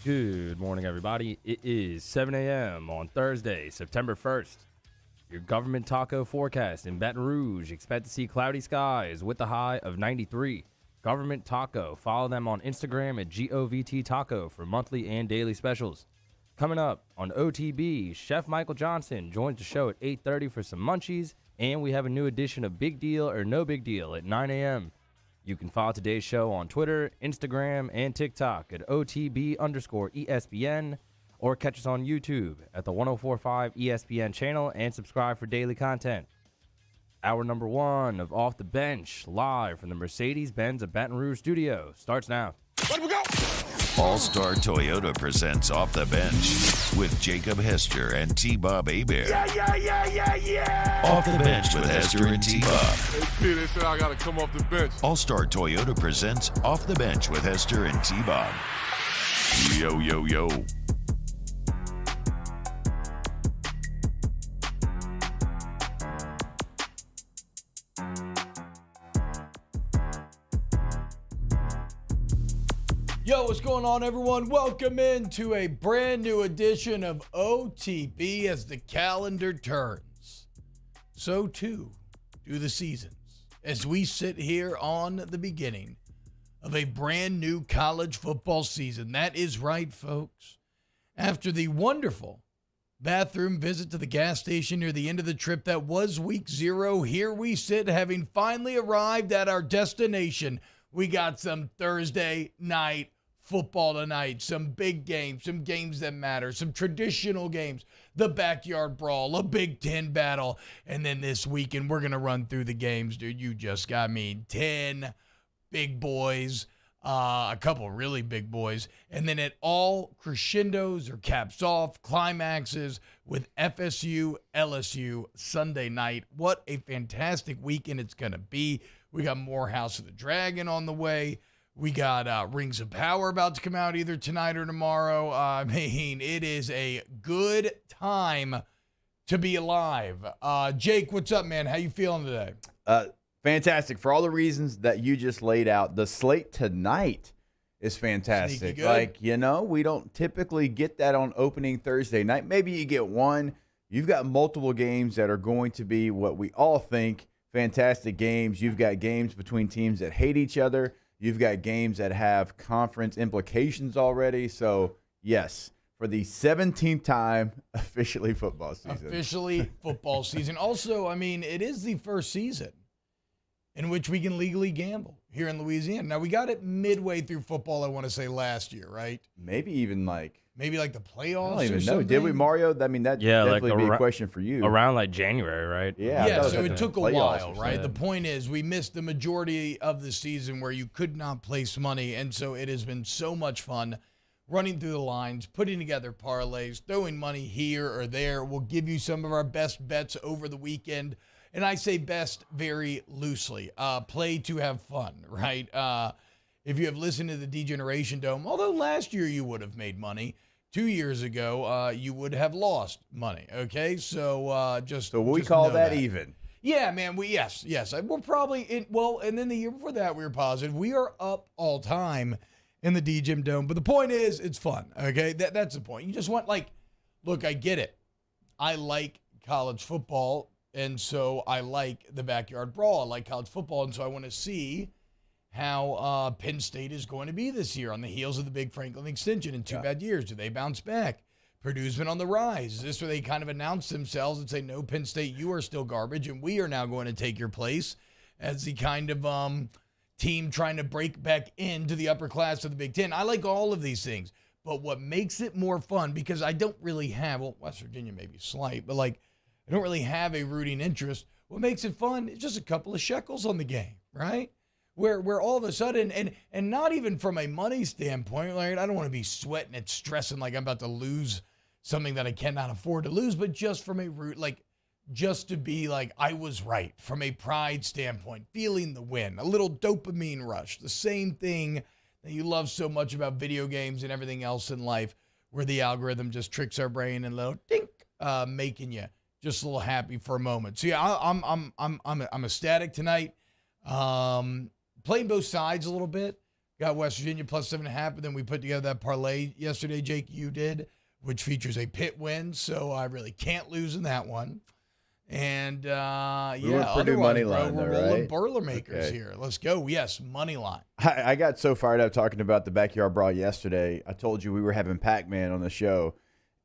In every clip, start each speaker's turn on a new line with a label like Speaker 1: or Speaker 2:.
Speaker 1: Good morning, everybody. It is 7 a.m. on Thursday, September 1st. Your government taco forecast in Baton Rouge. Expect to see cloudy skies with a high of 93. Government Taco. Follow them on Instagram at GOVT Taco for monthly and daily specials. Coming up on OTB, Chef Michael Johnson joins the show at 8:30 for some munchies, and we have a new edition of Big Deal or No Big Deal at 9 a.m. You can follow today's show on Twitter, Instagram, and TikTok at OTB_ESPN, or catch us on YouTube at the 1045 ESPN channel and subscribe for daily content. Hour number 1 of Off the Bench, live from the Mercedes-Benz of Baton Rouge studio, starts now.
Speaker 2: Let we go!
Speaker 3: All-Star Toyota presents Off the Bench with Jacob Hester and T-Bob Hebert.
Speaker 2: Yeah!
Speaker 3: Off the Bench with Hester and T-Bob.
Speaker 2: Hey, P, they said I gotta come off the bench.
Speaker 3: All-Star Toyota presents Off the Bench with Hester and T-Bob. Yo, yo, yo.
Speaker 4: Yo, what's going on, everyone? Welcome into a brand new edition of OTB as the calendar turns. So too do the seasons as we sit here on the beginning of a brand new college football season. That is right, folks. After the wonderful bathroom visit to the gas station near the end of the trip that was week 0, here we sit having finally arrived at our destination. We got some Thursday night football tonight, some big games, some games that matter, some traditional games, the backyard brawl, a Big Ten battle, and then this weekend we're going to run through the games, dude. You just got me 10 big boys, a couple really big boys, and then it all crescendos or caps off, climaxes with FSU, LSU Sunday night. What a fantastic weekend it's going to be. We got more House of the Dragon on the way. We got Rings of Power about to come out either tonight or tomorrow. I mean, it is a good time to be alive. Jake, what's up, man? How you feeling today?
Speaker 5: Fantastic. For all the reasons that you just laid out, the slate tonight is fantastic. Like, you know, we don't typically get that on opening Thursday night. Maybe you get one. You've got multiple games that are going to be what we all think fantastic games. You've got games between teams that hate each other. You've got games that have conference implications already. So, yes, for the 17th time, officially football season.
Speaker 4: Officially football season. Also, I mean, it is the first season in which we can legally gamble here in Louisiana. Now, we got it midway through football, I want to say, last year, right?
Speaker 5: Maybe even like
Speaker 4: the playoffs.
Speaker 5: I don't even know.
Speaker 4: something.
Speaker 5: Did we, Mario? I mean, that definitely be a question for you.
Speaker 1: Around like January, right?
Speaker 4: Yeah, so it took a while, right?
Speaker 5: something.
Speaker 4: The point is we missed the majority of the season where you could not place money, and so it has been so much fun running through the lines, putting together parlays, throwing money here or there. We'll give you some of our best bets over the weekend, and I say best very loosely. Play to have fun, right? If you have listened to the D-Generation Dome, although last year you would have made money, 2 years ago you would have lost money. Okay, so
Speaker 5: So we call
Speaker 4: know
Speaker 5: that even.
Speaker 4: Yeah, man. Yes. We're probably and then the year before that we were positive. We are up all time in the D-Gym Dome, but the point is it's fun. Okay, that's the point. You just want look, I get it. I like college football, and so I like the backyard brawl. I like college football, and so I want to see how Penn State is going to be this year on the heels of the big Franklin extension in 2 bad years. Do they bounce back? Purdue's been on the rise. Is this where they kind of announce themselves and say, no, Penn State, you are still garbage, and we are now going to take your place as the kind of team trying to break back into the upper class of the Big Ten? I like all of these things, but what makes it more fun, because I don't really have, West Virginia may be slight, but I don't really have a rooting interest. What makes it fun is just a couple of shekels on the game, right? Where all of a sudden, and not even from a money standpoint, like I don't want to be sweating and stressing like I'm about to lose something that I cannot afford to lose, but just from a root, just to be like, I was right from a pride standpoint, feeling the win, a little dopamine rush, the same thing that you love so much about video games and everything else in life, where the algorithm just tricks our brain and a little dink, making you just a little happy for a moment. So yeah, I'm ecstatic tonight. Playing both sides a little bit. Got West Virginia plus 7.5, but then we put together that parlay yesterday, Jake, you did, which features a Pitt win, so I really can't lose in that one. And,
Speaker 5: Purdue money line,
Speaker 4: we're
Speaker 5: though,
Speaker 4: rolling
Speaker 5: right?
Speaker 4: Boilermakers here. Let's go. Yes, money line.
Speaker 5: I got so fired up talking about the Backyard Brawl yesterday. I told you we were having Pac-Man on the show.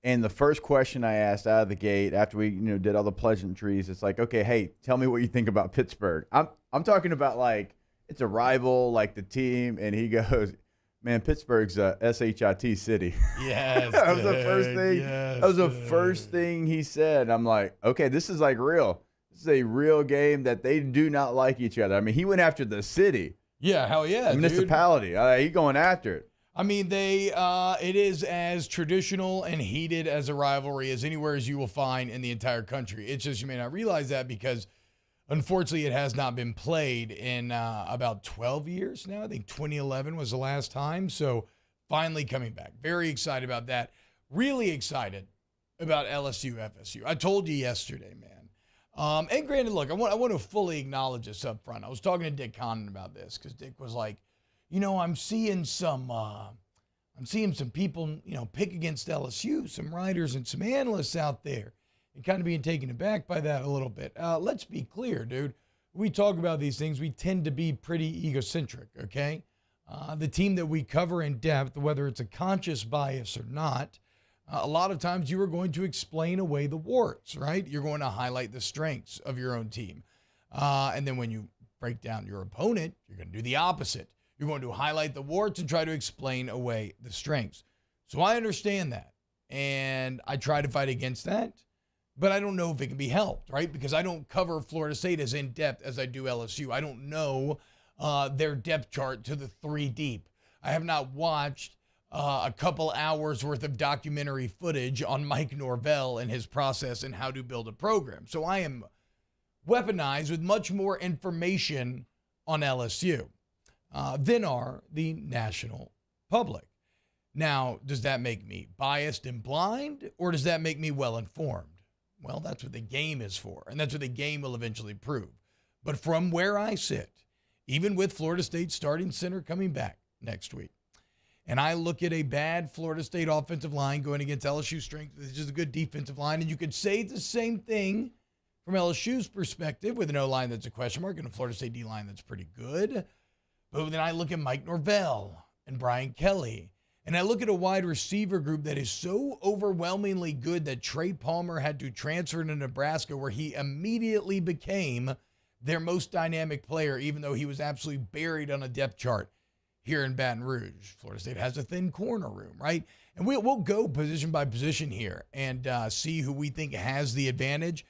Speaker 5: And the first question I asked out of the gate after we did all the pleasantries, it's like, okay, hey, tell me what you think about Pittsburgh. I'm talking about like it's a rival, like the team. And he goes, man, Pittsburgh's a SHIT city.
Speaker 4: Yes.
Speaker 5: That was the first thing.
Speaker 4: Yes,
Speaker 5: that was the first thing he said. I'm like, okay, this is like real. This is a real game that they do not like each other. I mean, he went after the city.
Speaker 4: Yeah, hell yeah,
Speaker 5: the municipality. He going after it.
Speaker 4: I mean, it is as traditional and heated as a rivalry as anywhere as you will find in the entire country. It's just you may not realize that because, unfortunately, it has not been played in about 12 years now. I think 2011 was the last time. So finally coming back. Very excited about that. Really excited about LSU FSU. I told you yesterday, man. And granted, look, I want to fully acknowledge this up front. I was talking to Dick Connon about this because Dick was like, I'm seeing some people, pick against LSU, some writers and some analysts out there, and kind of being taken aback by that a little bit. Let's be clear, dude. When we talk about these things, we tend to be pretty egocentric, okay? The team that we cover in depth, whether it's a conscious bias or not, a lot of times you are going to explain away the warts, right? You're going to highlight the strengths of your own team. And then when you break down your opponent, you're going to do the opposite. You're going to highlight the warts and try to explain away the strengths. So I understand that. And I try to fight against that. But I don't know if it can be helped, right? Because I don't cover Florida State as in-depth as I do LSU. I don't know their depth chart to the 3 deep. I have not watched a couple hours worth of documentary footage on Mike Norvell and his process and how to build a program. So I am weaponized with much more information on LSU. Than are the national public. Now, does that make me biased and blind, or does that make me well-informed? Well, that's what the game is for, and that's what the game will eventually prove. But from where I sit, even with Florida State starting center coming back next week, and I look at a bad Florida State offensive line going against LSU strength, which is a good defensive line, and you could say the same thing from LSU's perspective with an O-line that's a question mark and a Florida State D-line that's pretty good. But then I look at Mike Norvell and Brian Kelly, and I look at a wide receiver group that is so overwhelmingly good that Trey Palmer had to transfer to Nebraska, where he immediately became their most dynamic player, even though he was absolutely buried on a depth chart here in Baton Rouge. Florida State has a thin corner room, right? And we'll go position by position here and see who we think has the advantage.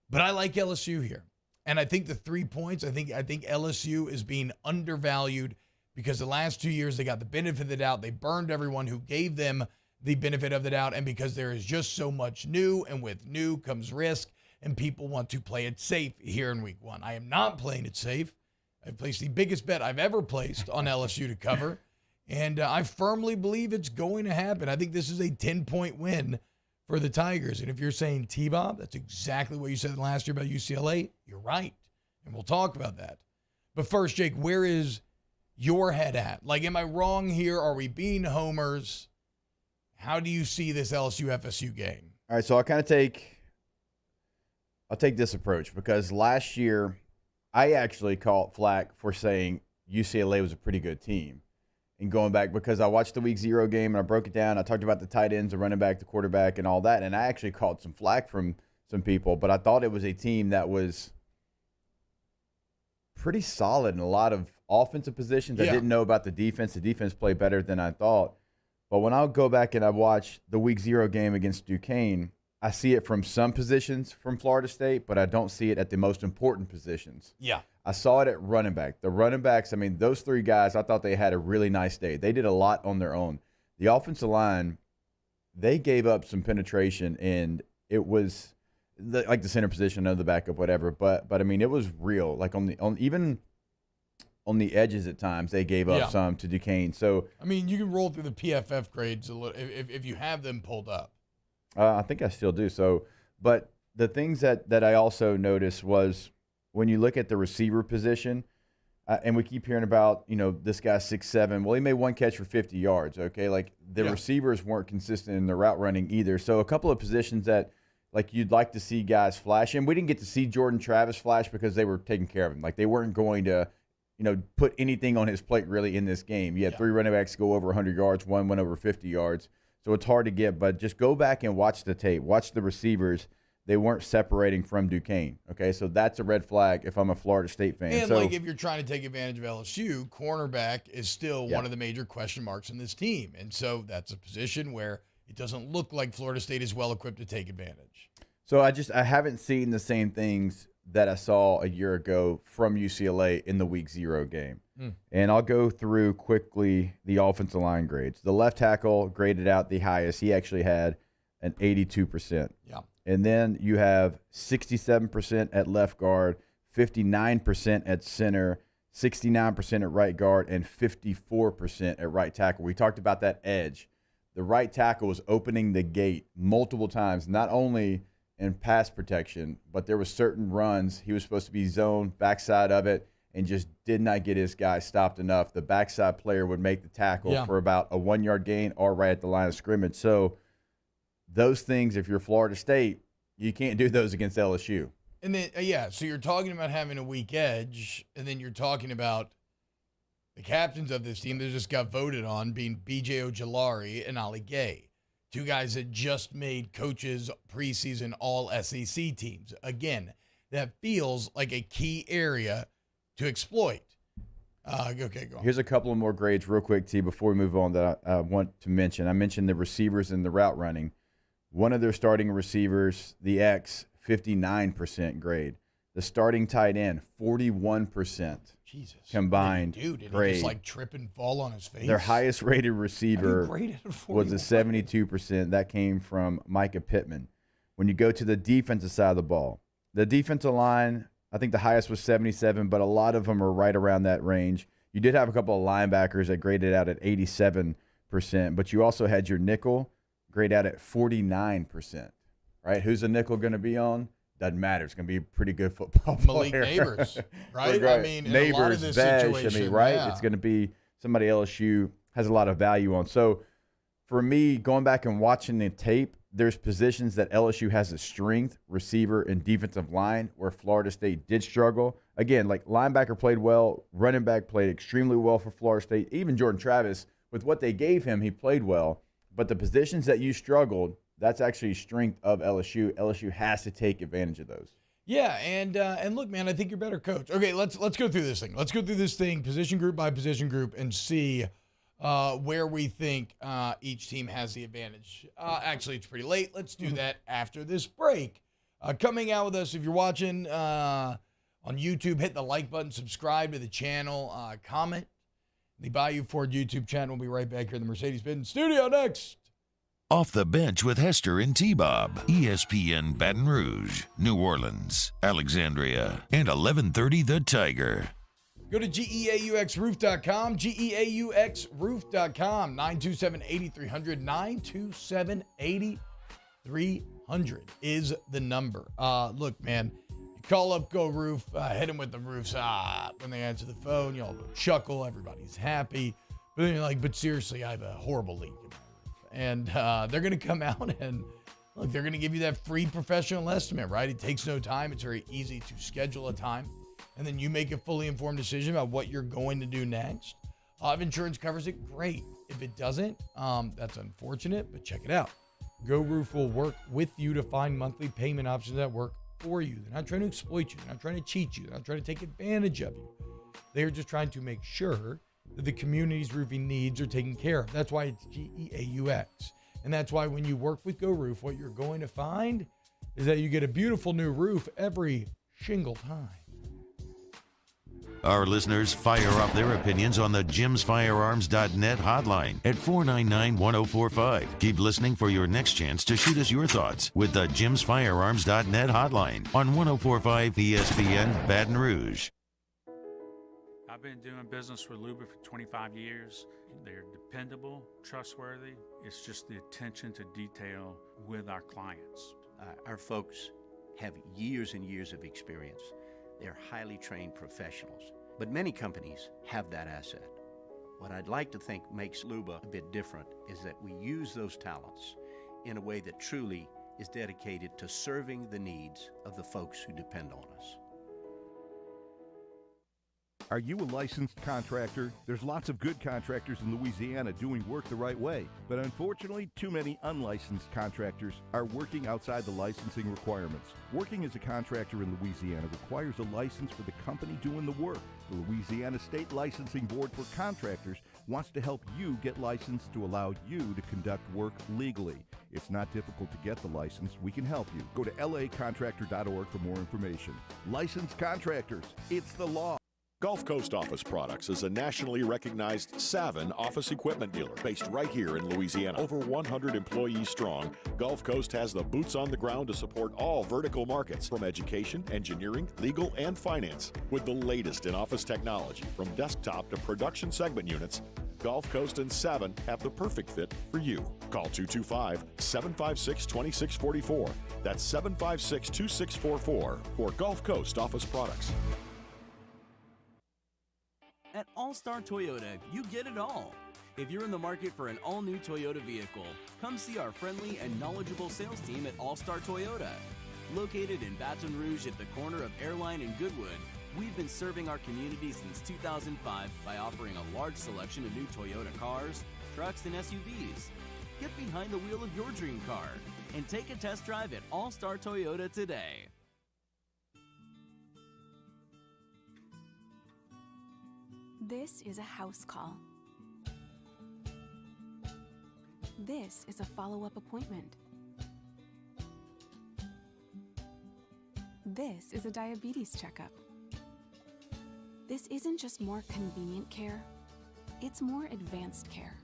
Speaker 4: But I like LSU here. And I think the 3 points, I think LSU is being undervalued because the last 2 years they got the benefit of the doubt. They burned everyone who gave them the benefit of the doubt. And because there is just so much new, and with new comes risk, and people want to play it safe here in week 1. I am not playing it safe. I've placed the biggest bet I've ever placed on LSU to cover. And I firmly believe it's going to happen. I think this is a 10-point win for the Tigers. And if you're saying T-Bob, that's exactly what you said last year about UCLA, you're right. And we'll talk about that. But first, Jake, where is your head at? Like, am I wrong here? Are we being homers? How do you see this LSU-FSU game?
Speaker 5: All right, so I'll take this approach because last year I actually caught flack for saying UCLA was a pretty good team. And going back, because I watched the week 0 game and I broke it down. I talked about the tight ends, the running back, the quarterback, and all that. And I actually caught some flack from some people. But I thought it was a team that was pretty solid in a lot of offensive positions. Yeah. I didn't know about the defense. The defense played better than I thought. But when I go back and I watch the week 0 game against Duquesne, I see it from some positions from Florida State, but I don't see it at the most important positions.
Speaker 4: Yeah.
Speaker 5: I saw it at running back. The running backs, I mean, those 3 guys, I thought they had a really nice day. They did a lot on their own. The offensive line, they gave up some penetration, and it was like the center position of the backup, whatever. But I mean, it was real. Like even on the edges at times, they gave up some to Duquesne. So
Speaker 4: I mean, you can roll through the PFF grades a little if you have them pulled up.
Speaker 5: I think I still do. So, but the things that I also noticed was when you look at the receiver position, And we keep hearing about, this guy's 6'7". Well, he made one catch for 50 yards, okay? Like, the receivers weren't consistent in their route running either. So a couple of positions that, like, you'd like to see guys flash. And we didn't get to see Jordan Travis flash because they were taking care of him. Like, they weren't going to, put anything on his plate really in this game. You had 3 running backs go over 100 yards. One went over 50 yards. So it's hard to get. But just go back and watch the tape. Watch the receivers. They weren't separating from Duquesne. Okay, so that's a red flag if I'm a Florida State fan.
Speaker 4: And if you're trying to take advantage of LSU, cornerback is still one of the major question marks in this team. And so that's a position where it doesn't look like Florida State is well equipped to take advantage.
Speaker 5: So I haven't seen the same things that I saw a year ago from UCLA in the Week 0 game. And I'll go through quickly the offensive line grades. The left tackle graded out the highest. He actually had an 82%.
Speaker 4: Yeah.
Speaker 5: And then you have 67% at left guard, 59% at center, 69% at right guard, and 54% at right tackle. We talked about that edge. The right tackle was opening the gate multiple times, not only in pass protection, but there were certain runs. He was supposed to be zoned backside of it and just did not get his guy stopped enough. The backside player would make the tackle for about a 1-yard gain or right at the line of scrimmage. So those things, if you're Florida State, you can't do those against LSU.
Speaker 4: And then, so you're talking about having a weak edge, and then you're talking about the captains of this team that just got voted on being B.J. Ojulari and Ali Gay, 2 guys that just made coaches preseason all-SEC teams. Again, that feels like a key area to exploit. Okay, go on.
Speaker 5: Here's a couple of more grades real quick, T, before we move on that I want to mention. I mentioned the receivers and the route running. One of their starting receivers, the X, 59% grade. The starting tight end, 41%.
Speaker 4: Jesus.
Speaker 5: Combined
Speaker 4: Dude, did
Speaker 5: grade.
Speaker 4: he just like trip and fall on his face?
Speaker 5: Their highest rated receiver was a
Speaker 4: 41%.
Speaker 5: 72%. That came from Micah Pittman. When you go to the defensive side of the ball, the defensive line, I think the highest was 77, but a lot of them are right around that range. You did have a couple of linebackers that graded out at 87%, but you also had your nickel grade out at 49%. Right? Who's the nickel going to be on? Doesn't matter. It's going to be a pretty good football player.
Speaker 4: Malik Neighbors, right?
Speaker 5: Right.
Speaker 4: I mean, in
Speaker 5: Neighbors,
Speaker 4: a lot of this
Speaker 5: Besh,
Speaker 4: situation,
Speaker 5: right?
Speaker 4: yeah.
Speaker 5: It's going to be somebody LSU has a lot of value on. So for me, going back and watching the tape, there's positions that LSU has a strength, receiver and defensive line, where Florida State did struggle. Again, like linebacker played well, running back played extremely well for Florida State. Even Jordan Travis, with what they gave him, he played well. But the positions that you struggled, that's actually strength of LSU. LSU has to take advantage of those.
Speaker 4: Yeah, and look, man, I think you're a better coach. Okay, let's go through this thing. Let's go through this thing position group by position group and see where we think each team has the advantage. Actually, it's pretty late. Let's do that after this break. Coming out with us, if you're watching on YouTube, hit the like button, subscribe to the channel, comment. The Bayou Ford YouTube channel will be right back here in the Mercedes-Benz studio next.
Speaker 3: Off the Bench with Hester and T-Bob. ESPN Baton Rouge, New Orleans, Alexandria, and 1130 The Tiger.
Speaker 4: Go to GEAUXroof.com, GEAUXroof.com, 927-8300, 927-8300 is the number. Look, man, you call up Go Roof, hit them with the roofs. When they answer the phone, you all go chuckle, everybody's happy. But then you're like, but seriously, I have a horrible leak in my roof. And they're going to come out and, look, they're going to give you that free professional estimate, right? It takes no time. It's very easy to schedule a time. And then you make a fully informed decision about what you're going to do next. If insurance covers it, great. If it doesn't, that's unfortunate, but check it out. Go Roof will work with you to find monthly payment options that work for you. They're not trying to exploit you. They're not trying to cheat you. They're not trying to take advantage of you. They're just trying to make sure that the community's roofing needs are taken care of. That's why it's GEAUX. And that's why when you work with Go Roof, what you're going to find is that you get a beautiful new roof every shingle time.
Speaker 3: Our listeners fire off their opinions on the jimsfirearms.net hotline at 499-1045. Keep listening for your next chance to shoot us your thoughts with the jimsfirearms.net hotline on 1045 ESPN Baton Rouge.
Speaker 6: I've been doing business with Luber for 25 years. They're dependable, trustworthy. It's just the attention to detail with our clients.
Speaker 7: Our folks have years and years of experience. They're highly trained professionals. But many companies have that asset. What I'd like to think makes Luba a bit different is that we use those talents in a way that truly is dedicated to serving the needs of the folks who depend on us.
Speaker 8: Are you a licensed contractor? There's lots of good contractors in Louisiana doing work the right way, but unfortunately, too many unlicensed contractors are working outside the licensing requirements. Working as a contractor in Louisiana requires a license for the company doing the work. The Louisiana State Licensing Board for Contractors wants to help you get licensed to allow you to conduct work legally. It's not difficult to get the license. We can help you. Go to lacontractor.org for more information. Licensed contractors, it's the law.
Speaker 9: Gulf Coast Office Products is a nationally recognized Savin office equipment dealer based right here in Louisiana. Over 100 employees strong, Gulf Coast has the boots on the ground to support all vertical markets from education, engineering, legal, and finance. With the latest in office technology from desktop to production segment units, Gulf Coast and Savin have the perfect fit for you. Call 225-756-2644. That's 756-2644 for Gulf Coast Office Products.
Speaker 10: At All-Star Toyota, you get it all. If you're in the market for an all-new Toyota vehicle, come see our friendly and knowledgeable sales team at All-Star Toyota. Located in Baton Rouge at the corner of Airline and Goodwood, we've been serving our community since 2005 by offering a large selection of new Toyota cars, trucks, and SUVs. Get behind the wheel of your dream car and take a test drive at All-Star Toyota today.
Speaker 11: This is a house call. This is a follow-up appointment. This is a diabetes checkup. This isn't just more convenient care, it's more advanced care.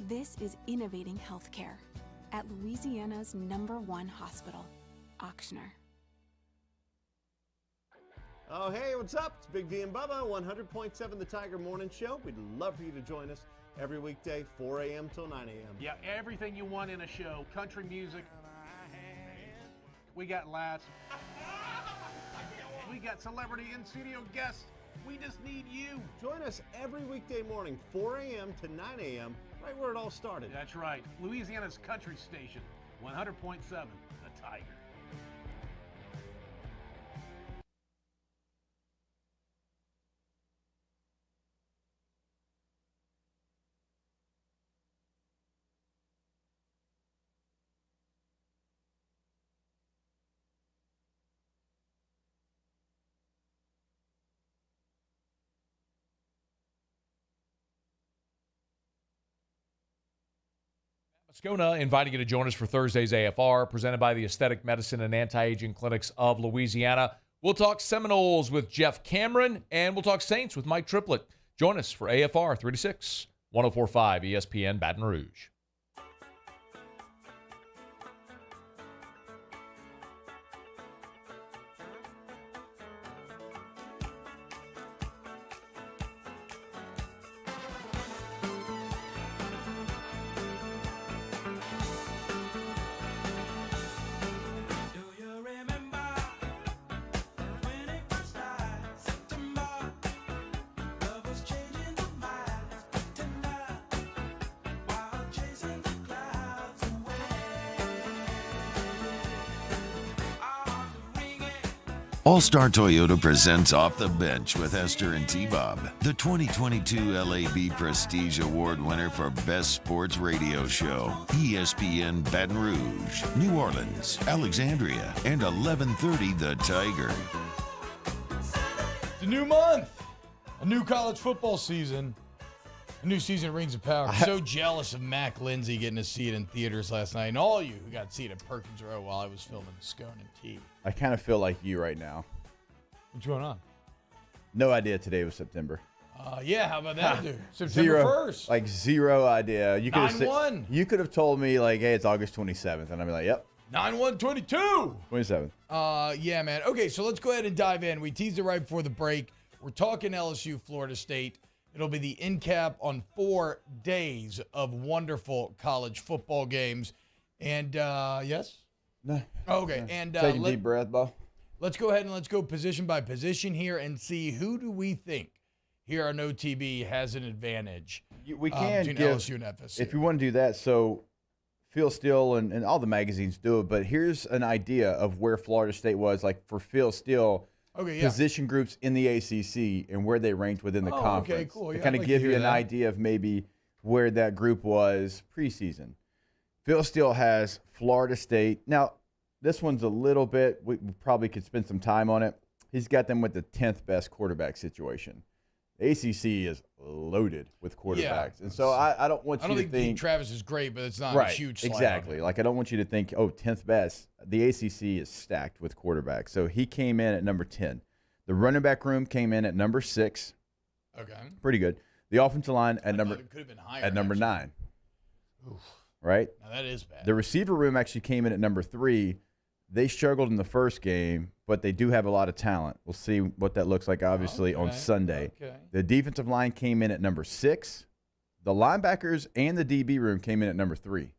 Speaker 11: This is innovating healthcare at Louisiana's #1 hospital, Auctioner.
Speaker 12: Oh, hey, what's up? It's Big D and Bubba, 100.7 The Tiger Morning Show. We'd love for you to join us every weekday, 4 a.m. till 9 a.m.
Speaker 13: Yeah, everything you want in a show. Country music. We got laughs. We got celebrity in-studio guests. We just need you.
Speaker 12: Join us every weekday morning, 4 a.m. to 9 a.m., right where it all started.
Speaker 13: That's right. Louisiana's country station, 100.7 The Tiger.
Speaker 14: Moscona inviting you to join us for Thursday's AFR, presented by the Aesthetic Medicine and Anti-Aging Clinics of Louisiana. We'll talk Seminoles with Jeff Cameron, and we'll talk Saints with Mike Triplett. Join us for AFR 3 to 6, 104.5 ESPN Baton Rouge.
Speaker 3: All-Star Toyota presents Off the Bench with Esther and T-Bob, the 2022 LAB Prestige Award winner for Best Sports Radio Show, ESPN Baton Rouge, New Orleans, Alexandria, and 1130 The Tiger.
Speaker 4: It's a new month, a new college football season, a new season of Rings of Power. I'm so jealous of Mac Lindsay getting a seat in theaters last night, and all you who got a seat at Perkins Row while I was filming Scone and Tea.
Speaker 5: I kind of feel like you right now.
Speaker 4: What's going on?
Speaker 5: No idea today was September.
Speaker 4: Yeah, how about that, dude? September 1st.
Speaker 5: Like zero idea. You could
Speaker 4: 9-1.
Speaker 5: You could have told me like, hey, it's August 27th, and I'd be like, yep.
Speaker 4: 9-1-22.
Speaker 5: 27th.
Speaker 4: Yeah, man. Okay, so let's go ahead and dive in. We teased it right before the break. We're talking LSU, Florida State. It'll be the end cap on 4 days of wonderful college football games. And yes?
Speaker 5: No.
Speaker 4: Okay, and
Speaker 5: take a deep breath, Bo.
Speaker 4: Let's go ahead and let's go position by position here and see who do we think here on OTB has an advantage.
Speaker 5: We can
Speaker 4: between
Speaker 5: give
Speaker 4: LSU and FSU.
Speaker 5: if you want to do that. So Phil Steele and all the magazines do it, but here's an idea of where Florida State was like for Phil Steele.
Speaker 4: Okay,
Speaker 5: Position groups in the ACC and where they ranked within the conference.
Speaker 4: Okay, cool.
Speaker 5: To
Speaker 4: Yeah,
Speaker 5: kind
Speaker 4: I'd
Speaker 5: of
Speaker 4: like
Speaker 5: give
Speaker 4: to
Speaker 5: you
Speaker 4: hear
Speaker 5: an
Speaker 4: that.
Speaker 5: idea of maybe where that group was preseason. Phil Steele has Florida State. Now, this one's a little bit, we probably could spend some time on it. He's got them with the 10th best quarterback situation. The ACC is loaded with quarterbacks.
Speaker 4: Yeah.
Speaker 5: And so I don't want you
Speaker 4: I don't
Speaker 5: to
Speaker 4: think
Speaker 5: think
Speaker 4: Travis is great, but it's not
Speaker 5: right,
Speaker 4: a huge slight on
Speaker 5: exactly.
Speaker 4: him.
Speaker 5: Like I don't want you to think, 10th best. The ACC is stacked with quarterbacks. So he came in at number 10. The running back room came in at number 6.
Speaker 4: Okay.
Speaker 5: Pretty good. The offensive line at number
Speaker 4: It could have been higher.
Speaker 5: at number
Speaker 4: actually.
Speaker 5: 9.
Speaker 4: Oof.
Speaker 5: Right?
Speaker 4: Now that is bad.
Speaker 5: The receiver room actually came in at number 3. They struggled in the first game, but they do have a lot of talent. We'll see what that looks like, obviously, on Sunday.
Speaker 4: Okay.
Speaker 5: The defensive line came in at number 6. The linebackers and the DB room came in at number 3.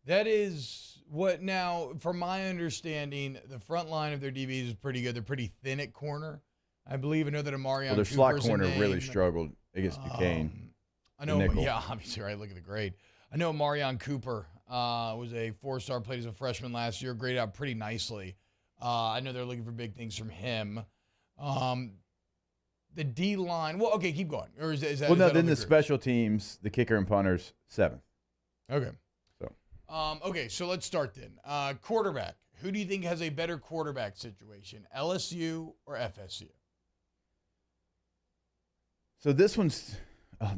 Speaker 4: That is what now, from my understanding, the front line of their DBs is pretty good. They're pretty thin at corner. I believe I know that Amarion
Speaker 5: Well, their slot
Speaker 4: Cooper's a
Speaker 5: corner really
Speaker 4: name.
Speaker 5: struggled against Duquesne.
Speaker 4: I know,
Speaker 5: nickel.
Speaker 4: yeah, obviously, right. Look at the grade. I know Marion Cooper was a 4-star, played as a freshman last year, graded out pretty nicely. I know they're looking for big things from him. The D line, well, okay, keep going. Or is that?
Speaker 5: Well,
Speaker 4: is
Speaker 5: no,
Speaker 4: that
Speaker 5: then
Speaker 4: all
Speaker 5: the
Speaker 4: groups?
Speaker 5: special teams, the kicker and punters, 7th.
Speaker 4: Okay.
Speaker 5: So.
Speaker 4: Okay, so let's start then. Quarterback. Who do you think has a better quarterback situation, LSU or FSU?
Speaker 5: So this one's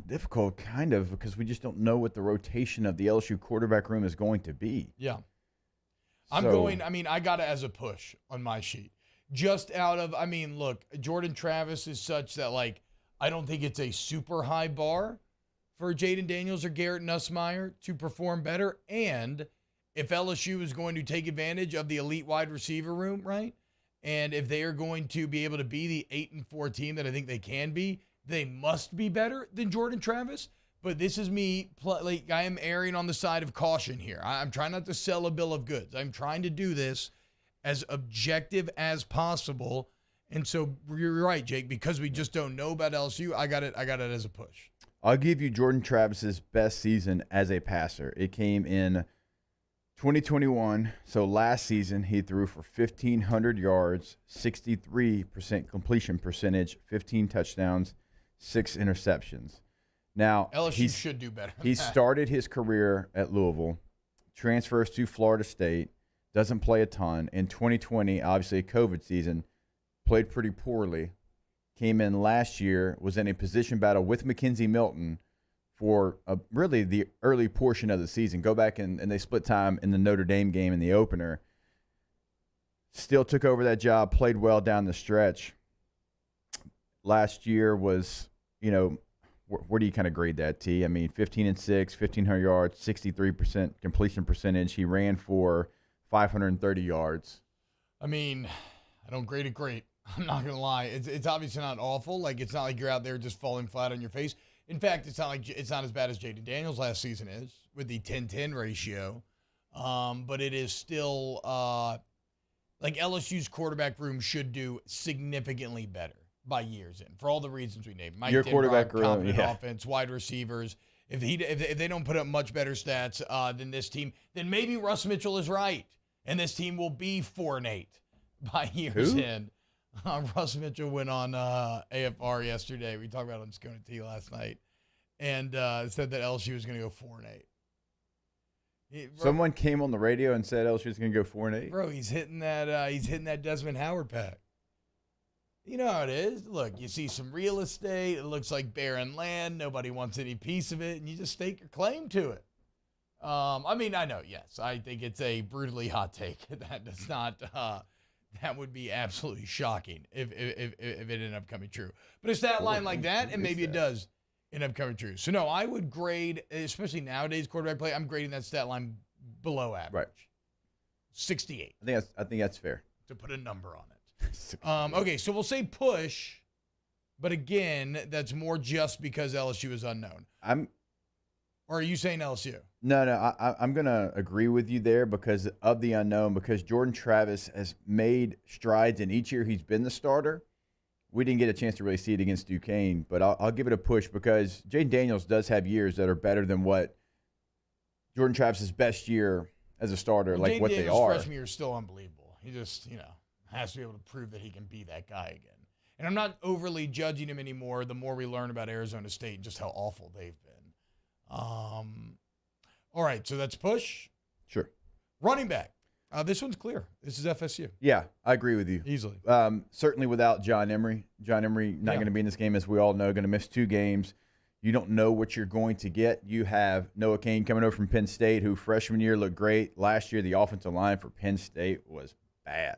Speaker 5: difficult, kind of, because we just don't know what the rotation of the LSU quarterback room is going to be.
Speaker 4: Yeah. I got it as a push on my sheet. Just out of, look, Jordan Travis is such that, like, I don't think it's a super high bar for Jaden Daniels or Garrett Nussmeier to perform better. And if LSU is going to take advantage of the elite wide receiver room, right? And if they are going to be able to be the 8-4 team that I think they can be, they must be better than Jordan Travis. But this is me, like, I am erring on the side of caution here. I'm trying not to sell a bill of goods. I'm trying to do this as objective as possible. And so you're right, Jake, because we just don't know about LSU, I got it as a push.
Speaker 5: I'll give you Jordan Travis's best season as a passer. It came in 2021. So last season, he threw for 1,500 yards, 63% completion percentage, 15 touchdowns, 6 interceptions. Now,
Speaker 4: LSU should do better than
Speaker 5: He
Speaker 4: that.
Speaker 5: started his career at Louisville, transfers to Florida State, doesn't play a ton. In 2020, obviously a COVID season, played pretty poorly. Came in last year, was in a position battle with Mackenzie Milton for really the early portion of the season. Go back and they split time in the Notre Dame game in the opener. Still took over that job, played well down the stretch. Last year was, where do you kind of grade that, T? 15-6, 1,500 yards, 63% completion percentage. He ran for 530 yards.
Speaker 4: I don't grade it great. I'm not going to lie. It's obviously not awful. Like, it's not like you're out there just falling flat on your face. In fact, it's not as bad as Jaden Daniels last season is with the 10-10 ratio. But it is still like LSU's quarterback room should do significantly better by years in for all the reasons we named. Mike
Speaker 5: Your
Speaker 4: Denbrock,
Speaker 5: quarterback room,
Speaker 4: competent
Speaker 5: yeah.
Speaker 4: offense, wide receivers. If they don't put up much better stats than this team, then maybe Russ Mitchell is right, and this team will be 4-8 by years in. Russ Mitchell went on AFR yesterday. We talked about it on Scone T last night, and said that LSU was going to go 4-8.
Speaker 5: Someone came on the radio and said LSU was going to go 4-8.
Speaker 4: Bro, he's hitting that Desmond Howard pack. You know how it is. Look, you see some real estate. It looks like barren land. Nobody wants any piece of it, and you just stake your claim to it. I know, yes. I think it's a brutally hot take. That does not that would be absolutely shocking if it ended up coming true. But a stat line like that, and maybe it does end up coming true. So, no, I would grade, especially nowadays quarterback play, I'm grading that stat line below average.
Speaker 5: Right.
Speaker 4: 68.
Speaker 5: I think that's fair.
Speaker 4: To put a number on it. Okay, so we'll say push, but again, that's more just because LSU is unknown. Or are you saying LSU?
Speaker 5: No, I'm going to agree with you there because of the unknown, because Jordan Travis has made strides in each year he's been the starter. we didn't get a chance to really see it against Duquesne, but I'll give it a push because Jaden Daniels does have years that are better than what Jordan Travis's best year as a starter,
Speaker 4: well,
Speaker 5: like
Speaker 4: Jaden
Speaker 5: what
Speaker 4: Daniels'
Speaker 5: they are.
Speaker 4: Freshman year is still unbelievable. He just, has to be able to prove that he can be that guy again. And I'm not overly judging him anymore the more we learn about Arizona State and just how awful they've been. All right, so that's push.
Speaker 5: Sure.
Speaker 4: Running back. This one's clear. This is FSU.
Speaker 5: Yeah, I agree with you.
Speaker 4: Easily.
Speaker 5: Certainly without John Emery. John Emery not going to be in this game, as we all know, going to miss 2 games. You don't know what you're going to get. You have Noah Cain coming over from Penn State, who freshman year looked great. Last year, the offensive line for Penn State was bad.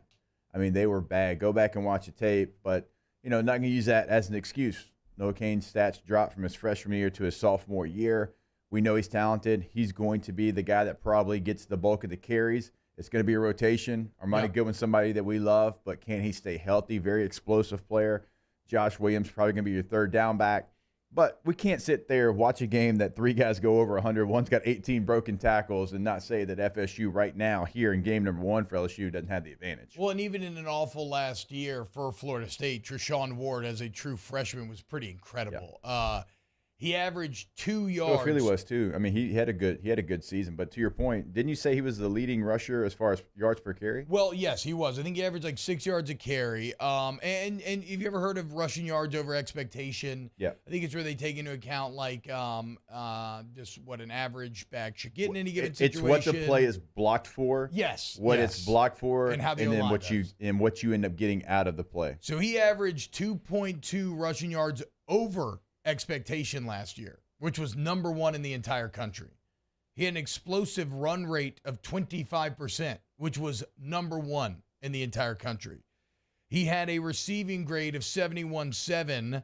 Speaker 5: I mean, they were bad. Go back and watch the tape, but, not going to use that as an excuse. Noah Cain's stats dropped from his freshman year to his sophomore year. We know he's talented. He's going to be the guy that probably gets the bulk of the carries. It's going to be a rotation. Armani Goodwin's somebody that we love, but can he stay healthy? Very explosive player. Josh Williams probably going to be your third down back. But we can't sit there, watch a game that 3 guys go over 100, one's got 18 broken tackles, and not say that FSU right now, here in game number 1 for LSU, doesn't have the advantage.
Speaker 4: Well, and even in an awful last year for Florida State, Treshaun Ward as a true freshman was pretty incredible. Yeah. He averaged 2 yards.
Speaker 5: Philly was too. I mean, he had a good season. But to your point, didn't you say he was the leading rusher as far as yards per carry?
Speaker 4: Well, yes, he was. I think he averaged like 6 yards a carry. And have you ever heard of rushing yards over expectation?
Speaker 5: Yeah.
Speaker 4: I think it's where they take into account like just what an average back should get in any given situation.
Speaker 5: It's what the play is blocked for.
Speaker 4: Yes.
Speaker 5: What it's blocked for,
Speaker 4: and how the
Speaker 5: then
Speaker 4: O-line
Speaker 5: what you end up getting out of the play.
Speaker 4: So he averaged 2.2 rushing yards over expectation last year, which was number 1 in the entire country. He had an explosive run rate of 25%, which was number 1 in the entire country. He had a receiving grade of 71.7,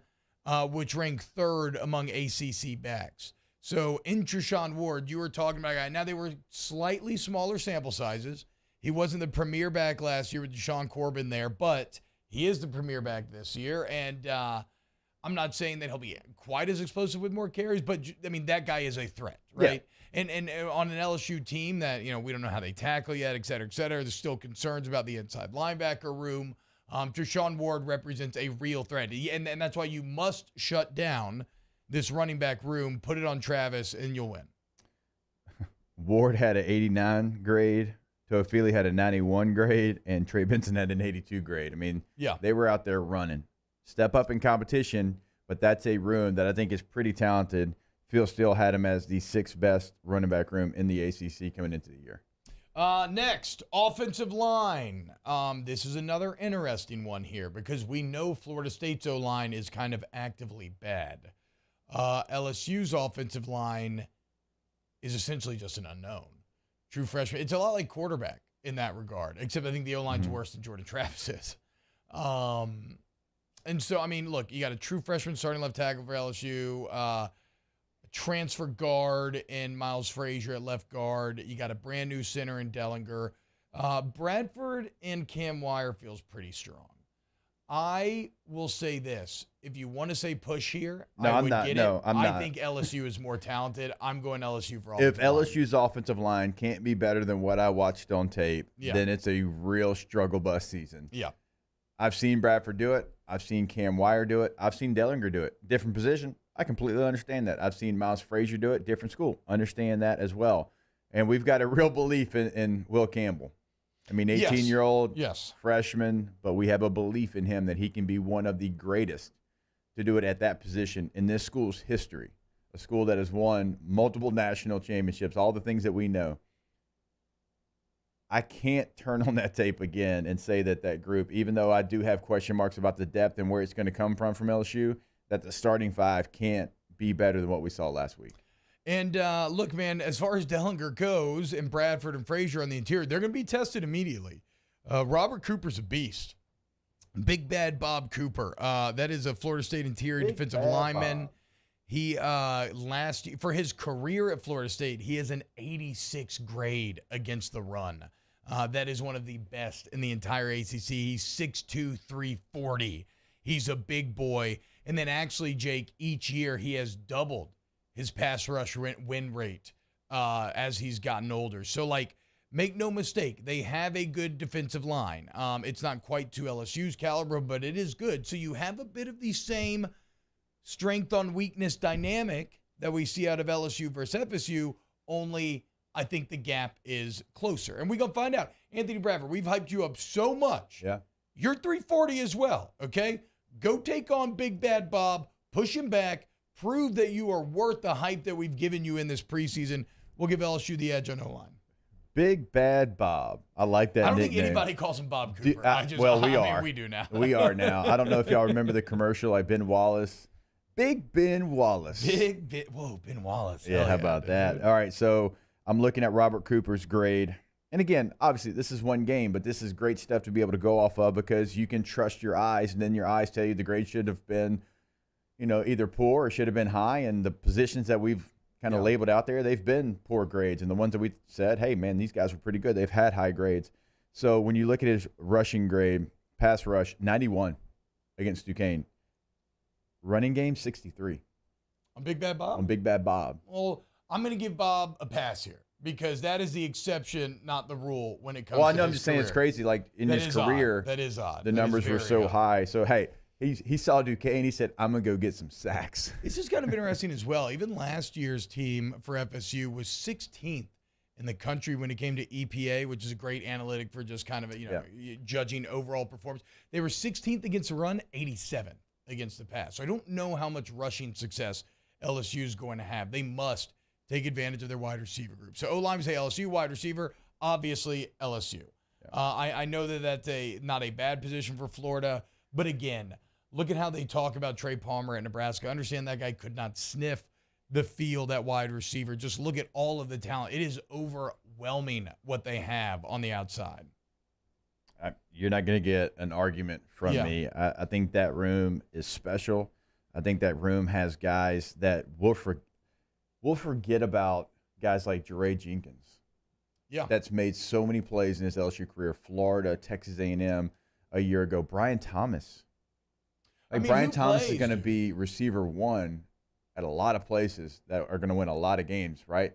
Speaker 4: which ranked 3rd among ACC backs. So in Treshaun Ward, you were talking about a guy. Now, they were slightly smaller sample sizes. He wasn't the premier back last year with Deshaun Corbin there, but he is the premier back this year. And I'm not saying that he'll be quite as explosive with more carries, but, I mean, that guy is a threat, right? Yeah. And on an LSU team that, we don't know how they tackle yet, et cetera, there's still concerns about the inside linebacker room. Treshaun Ward represents a real threat. And that's why you must shut down this running back room, put it on Travis, and you'll win.
Speaker 5: Ward had an 89 grade. Toafili had a 91 grade, and Trey Benson had an 82 grade. I mean, they were out there running. Step up in competition, but that's a room that I think is pretty talented. Phil Steele had him as the 6th best running back room in the ACC coming into the year.
Speaker 4: Next, offensive line. This is another interesting one here because we know Florida State's O-line is kind of actively bad. LSU's offensive line is essentially just an unknown. True freshman. It's a lot like quarterback in that regard, except I think the O-line's worse than Jordan Travis is. And so, I mean, look, you got a true freshman starting left tackle for LSU, a transfer guard in Miles Frazier at left guard. You got a brand new center in Dellinger. Bradford and Cam Wire feels pretty strong. I will say this. If you want to say push here, I think LSU is more talented. I'm going LSU for all.
Speaker 5: If LSU's offensive line can't be better than what I watched on tape, then it's a real struggle bus season.
Speaker 4: Yeah.
Speaker 5: I've seen Bradford do it. I've seen Cam Wire do it. I've seen Dellinger do it. Different position. I completely understand that. I've seen Miles Frazier do it. Different school. Understand that as well. And we've got a real belief in Will Campbell. I mean, 18-year-old freshman, but we have a belief in him that he can be one of the greatest to do it at that position in this school's history, a school that has won multiple national championships, all the things that we know. I can't turn on that tape again and say that group, even though I do have question marks about the depth and where it's going to come from LSU, that the starting 5 can't be better than what we saw last week.
Speaker 4: And look, man, as far as Dellinger goes and Bradford and Frazier on the interior, they're going to be tested immediately. Robert Cooper's a beast. Big Bad Bob Cooper. That is a Florida State interior defensive lineman. Bob. He last year, for his career at Florida State, he has an 86 grade against the run. That is one of the best in the entire ACC. He's 6'2", 340. He's a big boy. And then actually, Jake, each year he has doubled his pass rush win rate as he's gotten older. So, like, make no mistake, they have a good defensive line. It's not quite to LSU's caliber, but it is good. So you have a bit of the same strength on weakness dynamic that we see out of LSU versus FSU, only I think the gap is closer. And we're going to find out. Anthony Bradford, we've hyped you up so much.
Speaker 5: Yeah.
Speaker 4: You're 340 as well, okay? Go take on Big Bad Bob, push him back, prove that you are worth the hype that we've given you in this preseason. We'll give LSU the edge on O-line.
Speaker 5: Big Bad Bob. I like that
Speaker 4: I don't
Speaker 5: nickname.
Speaker 4: think anybody calls him Bob Cooper.
Speaker 5: We are.
Speaker 4: We do now.
Speaker 5: We are now. I don't know if y'all remember the commercial, like Ben Wallace. Big Ben Wallace.
Speaker 4: Whoa, Ben Wallace.
Speaker 5: Yeah, how about that? All right, so I'm looking at Robert Cooper's grade. And again, obviously, this is one game, but this is great stuff to be able to go off of because you can trust your eyes, and then your eyes tell you the grade should have been, either poor or should have been high. And the positions that we've kind of labeled out there, they've been poor grades. And the ones that we said, hey, man, these guys were pretty good, they've had high grades. So when you look at his rushing grade, pass rush, 91 against Duquesne. Running game, 63.
Speaker 4: On Big Bad Bob?
Speaker 5: On Big Bad Bob.
Speaker 4: Well, I'm going to give Bob a pass here because that is the exception, not the rule when it comes to
Speaker 5: Well, I know,
Speaker 4: his
Speaker 5: I'm just saying
Speaker 4: career.
Speaker 5: it's crazy. Like, in
Speaker 4: That
Speaker 5: his
Speaker 4: is
Speaker 5: career,
Speaker 4: odd. That is odd.
Speaker 5: The
Speaker 4: That is
Speaker 5: numbers were
Speaker 4: very
Speaker 5: so
Speaker 4: odd.
Speaker 5: high. So, hey, he saw Duquesne. He said, I'm going to go get some sacks.
Speaker 4: This is kind of interesting as well. Even last year's team for FSU was 16th in the country when it came to EPA, which is a great analytic for just kind of, judging overall performance. They were 16th against the run, 87th against the pass. So I don't know how much rushing success LSU is going to have. They must take advantage of their wide receiver group. So O-line, we say LSU, wide receiver, obviously LSU. Yeah. I know that that's not a bad position for Florida, but again, look at how they talk about Trey Palmer at Nebraska. I understand that guy could not sniff the field at wide receiver. Just look at all of the talent. It is overwhelming what they have on the outside.
Speaker 5: You're not going to get an argument from me. I think that room is special. I think that room has guys that we'll forget about, guys like Jeray Jenkins.
Speaker 4: Yeah.
Speaker 5: That's made so many plays in his LSU career. Florida, Texas A&M a year ago. Brian Thomas. Brian Thomas is going to be receiver one at a lot of places that are going to win a lot of games, right?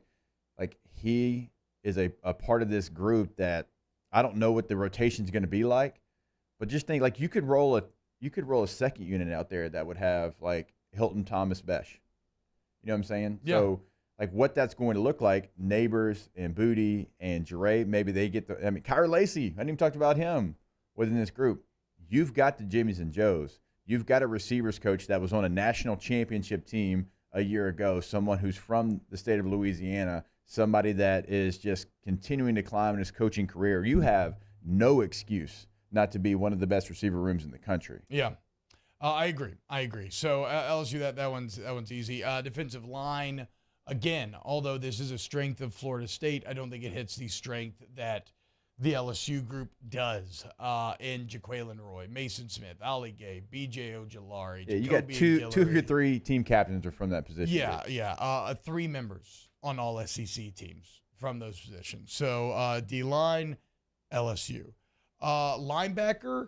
Speaker 5: Like, he is a part of this group that I don't know what the rotation is going to be like, but just think, like, you could roll a second unit out there that would have, like, Hilton Thomas Besh. You know what I'm saying?
Speaker 4: Yeah.
Speaker 5: So, like, what that's going to look like, Neighbors and Booty and Jeray, maybe they get Kyra Lacey, I didn't even talk about him within this group. You've got the Jimmies and Joes. You've got a receivers coach that was on a national championship team a year ago, someone who's from the state of Louisiana, somebody that is just continuing to climb in his coaching career. You have no excuse not to be one of the best receiver rooms in the country.
Speaker 4: Yeah, I agree. So LSU, that one's easy. Defensive line, again, although this is a strength of Florida State, I don't think it hits the strength that the LSU group does in Jaquelin Roy, Mason Smith, Ali Gay, B.J. Ojolari.
Speaker 5: Yeah, you got two of your three team captains are from that position.
Speaker 4: Yeah. 3 members on all SEC teams from those positions. So D-line, LSU. Linebacker,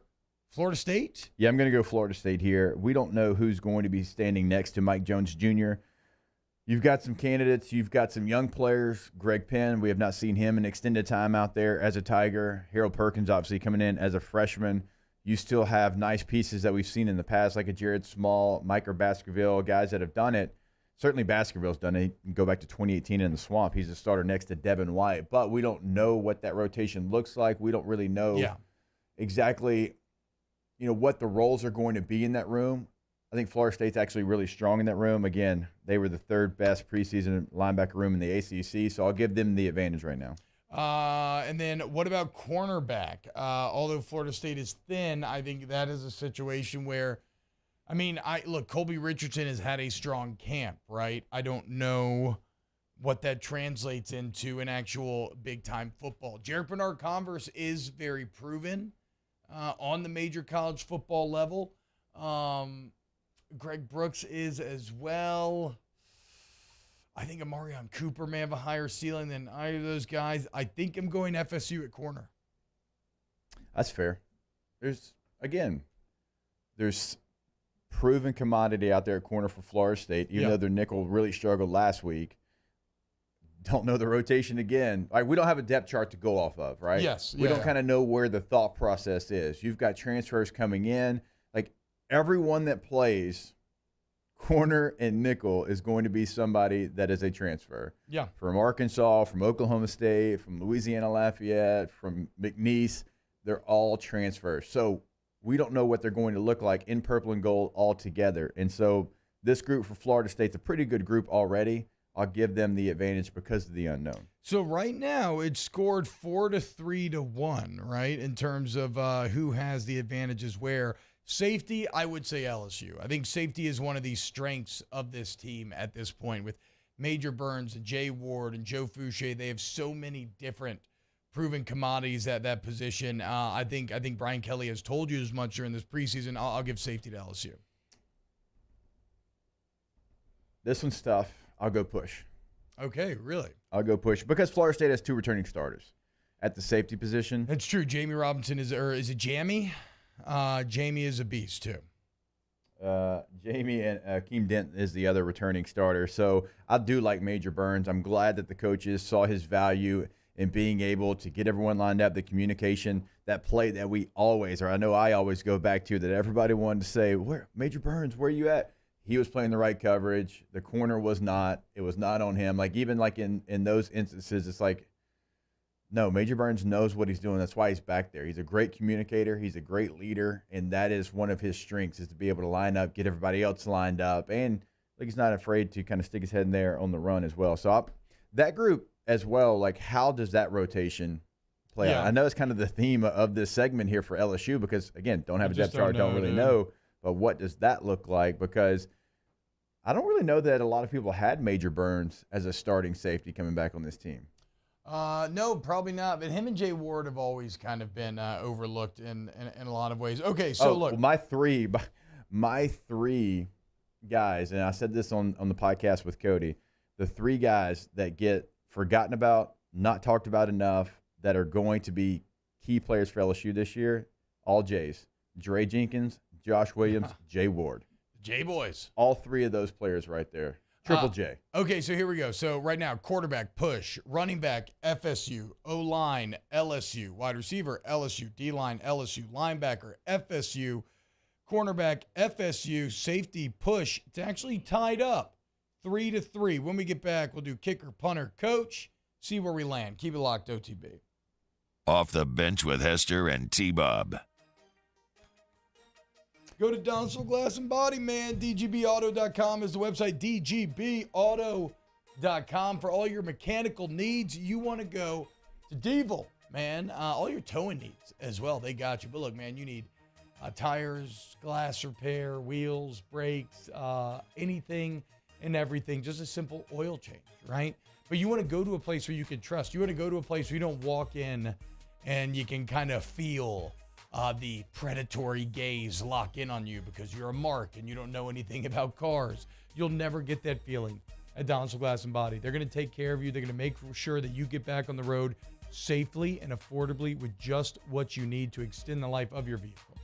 Speaker 4: Florida State?
Speaker 5: Yeah, I'm going to go Florida State here. We don't know who's going to be standing next to Mike Jones Jr. You've got some candidates. You've got some young players. Greg Penn, we have not seen him in extended time out there as a Tiger. Harold Perkins, obviously, coming in as a freshman. You still have nice pieces that we've seen in the past, like a Jared Small, Micah Baskerville, guys that have done it. Certainly Baskerville's done it. You can go back to 2018 in the Swamp. He's a starter next to Devin White. But we don't know what that rotation looks like. We don't really know exactly, what the roles are going to be in that room. I think Florida State's actually really strong in that room. Again, they were the 3rd best preseason linebacker room in the ACC, so I'll give them the advantage right now.
Speaker 4: And then what about cornerback? Although Florida State is thin, I think that is a situation where, Colby Richardson has had a strong camp, right? I don't know what that translates into in actual big-time football. Jared Bernard-Converse is very proven on the major college football level. Greg Brooks is as well. I think Amarion Cooper may have a higher ceiling than either of those guys. I think I'm going FSU at corner.
Speaker 5: That's fair. There's proven commodity out there at corner for Florida State, even though their nickel really struggled last week. don't know the rotation again. Like, we don't have a depth chart to go off of, right?
Speaker 4: Yes.
Speaker 5: We don't kind of know where the thought process is. You've got transfers coming in. Like, everyone that plays corner and nickel is going to be somebody that is a transfer.
Speaker 4: Yeah.
Speaker 5: From Arkansas, from Oklahoma State, from Louisiana Lafayette, from McNeese, they're all transfers. So we don't know what they're going to look like in purple and gold all together. And so this group for Florida State's a pretty good group already. I'll give them the advantage because of the unknown.
Speaker 4: So right now it's scored 4-3-1, right? In terms of who has the advantages where. Safety, I would say LSU. I think safety is one of the strengths of this team at this point with Major Burns and Jay Ward and Joe Fouché. They have so many different proven commodities at that position. I think Brian Kelly has told you as much during this preseason. I'll give safety to LSU.
Speaker 5: This one's tough. I'll go push.
Speaker 4: Okay, really?
Speaker 5: I'll go push because Florida State has 2 returning starters at the safety position.
Speaker 4: That's true. Jamie Robinson is it Jamie? Jamie is a beast too.
Speaker 5: Jamie and Akeem Dent is the other returning starter. So I do like Major Burns. I'm glad that the coaches saw his value in being able to get everyone lined up, the communication, that play that we always, or I know I always go back to, that everybody wanted to say, "Where, Major Burns, where are you at?" He was playing the right coverage. The corner was not. It was not on him. Like, even like in those instances, it's like, no, Major Burns knows what he's doing. That's why he's back there. He's a great communicator. He's a great leader, and that is one of his strengths, is to be able to line up, get everybody else lined up, and like, he's not afraid to kind of stick his head in there on the run as well. So that group as well, like, how does that rotation play out? I know it's kind of the theme of this segment here for LSU because, again, don't have a depth chart, don't really know, but what does that look like? Because I don't really know that a lot of people had Major Burns as a starting safety coming back on this team.
Speaker 4: No, probably not. But him and Jay Ward have always kind of been overlooked in a lot of ways. Okay, so look.
Speaker 5: Well, my three guys, and I said this on the podcast with Cody, the 3 guys that get forgotten about, not talked about enough, that are going to be key players for LSU this year, all Jays. Dre Jenkins, Josh Williams, Jay Ward.
Speaker 4: J boys.
Speaker 5: All 3 of those players right there. Triple J.
Speaker 4: Okay, so here we go. So right now, quarterback, push. Running back, FSU. O-line, LSU. Wide receiver, LSU. D-line, LSU. Linebacker, FSU. Cornerback, FSU. Safety, push. It's actually tied up 3-3. When we get back, we'll do kicker, punter, coach. See where we land. Keep it locked, OTB.
Speaker 3: Off the bench with Hester and T-Bob.
Speaker 4: Go to Donsel Glass and Body, man. DGBauto.com is the website. DGBauto.com for all your mechanical needs. You want to go to Devil, man. All your towing needs as well. They got you. But look, man, you need tires, glass repair, wheels, brakes, anything and everything. Just a simple oil change, right? But you want to go to a place where you can trust. You want to go to a place where you don't walk in and you can kind of feel the predatory gaze lock in on you because you're a mark and you don't know anything about cars. You'll never get that feeling at Donsel Glass and Body. They're going to take care of you. They're going to make sure that you get back on the road safely and affordably with just what you need to extend the life of your vehicle.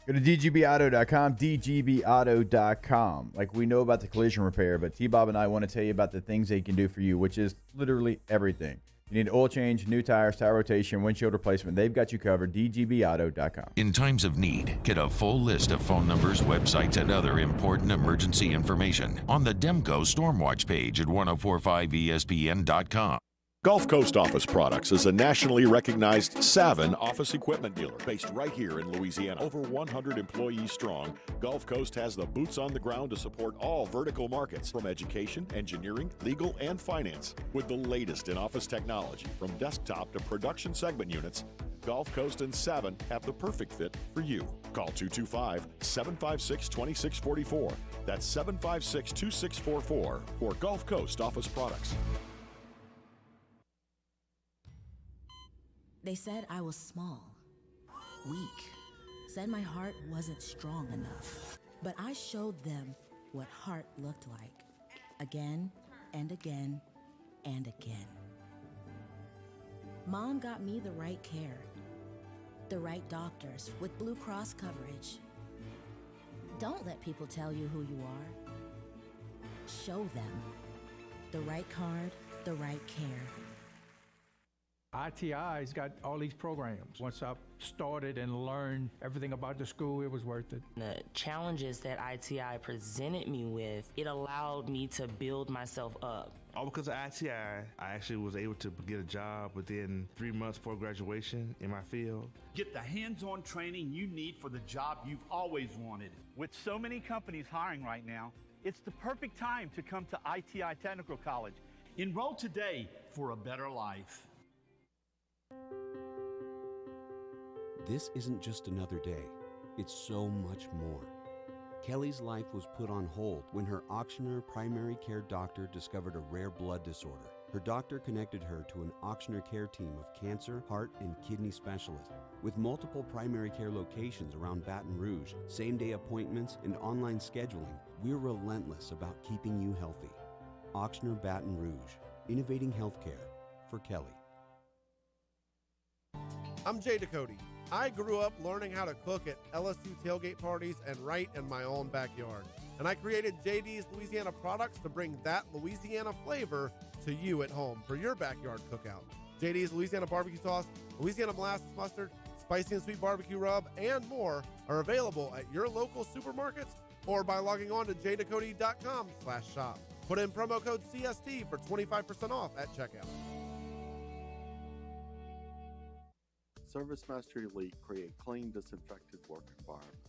Speaker 5: Go to DGBauto.com, DGBauto.com. Like, we know about the collision repair, but T-Bob and I want to tell you about the things they can do for you, which is literally everything. You need oil change, new tires, tire rotation, windshield replacement. They've got you covered. DGBauto.com.
Speaker 3: In times of need, get a full list of phone numbers, websites, and other important emergency information on the Demco Stormwatch page at 1045ESPN.com.
Speaker 9: Gulf Coast Office Products is a nationally recognized Savin office equipment dealer based right here in Louisiana. Over 100 employees strong, Gulf Coast has the boots on the ground to support all vertical markets, from education, engineering, legal, and finance. With the latest in office technology, from desktop to production segment units, Gulf Coast and Savin have the perfect fit for you. Call 225-756-2644. That's 756-2644 for Gulf Coast Office Products.
Speaker 15: They said I was small, weak, said my heart wasn't strong enough. But I showed them what heart looked like, again and again and again. Mom got me the right care, the right doctors with Blue Cross coverage. Don't let people tell you who you are. Show them the right card, the right care.
Speaker 16: ITI's got all these programs. Once I started and learned everything about the school, it was worth it.
Speaker 17: The challenges that ITI presented me with, it allowed me to build myself up.
Speaker 18: All because of ITI, I actually was able to get a job within 3 months before graduation in my field.
Speaker 19: Get the hands-on training you need for the job you've always wanted. With so many companies hiring right now, it's the perfect time to come to ITI Technical College. Enroll today for a better life.
Speaker 20: This isn't just another day. It's so much more. Kelly's life was put on hold when her auctioneer primary care doctor discovered a rare blood disorder. Her doctor connected her to an auctioneer care team of cancer, heart, and kidney specialists. With multiple primary care locations around Baton Rouge, same-day appointments, and online scheduling, we're relentless about keeping you healthy. Auctioneer Baton Rouge, innovating healthcare for Kelly.
Speaker 21: I'm Jay Ducote. I grew up learning how to cook at LSU tailgate parties and right in my own backyard. And I created JD's Louisiana products to bring that Louisiana flavor to you at home for your backyard cookout. JD's Louisiana barbecue sauce, Louisiana molasses mustard, spicy and sweet barbecue rub, and more are available at your local supermarkets or by logging on to jducote.com/shop. Put in promo code CST for 25% off at checkout.
Speaker 22: ServiceMaster Elite create clean, disinfected work environments.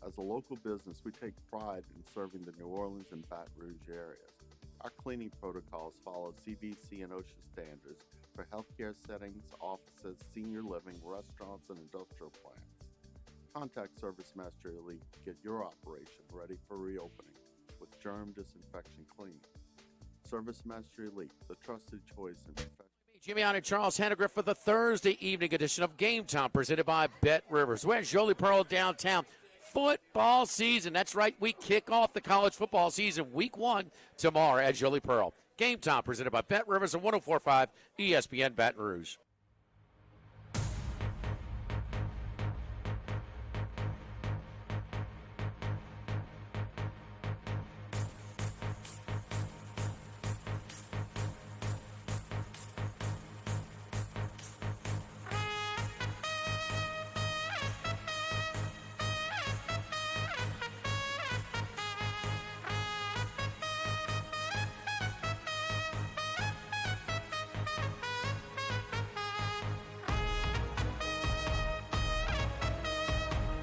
Speaker 22: As a local business, we take pride in serving the New Orleans and Baton Rouge areas. Our cleaning protocols follow CDC and OSHA standards for healthcare settings, offices, senior living, restaurants, and industrial plants. Contact ServiceMaster Elite to get your operation ready for reopening with germ disinfection cleaning. ServiceMaster Elite, the trusted choice in professional.
Speaker 23: Jimmy on and Charles Hannegriff for the Thursday evening edition of Game Time, presented by Bet Rivers. We're at Jolie Pearl downtown. Football season. That's right. We kick off the college football season week 1 tomorrow at Jolie Pearl. Game Time, presented by Bet Rivers on 104.5 ESPN Baton Rouge.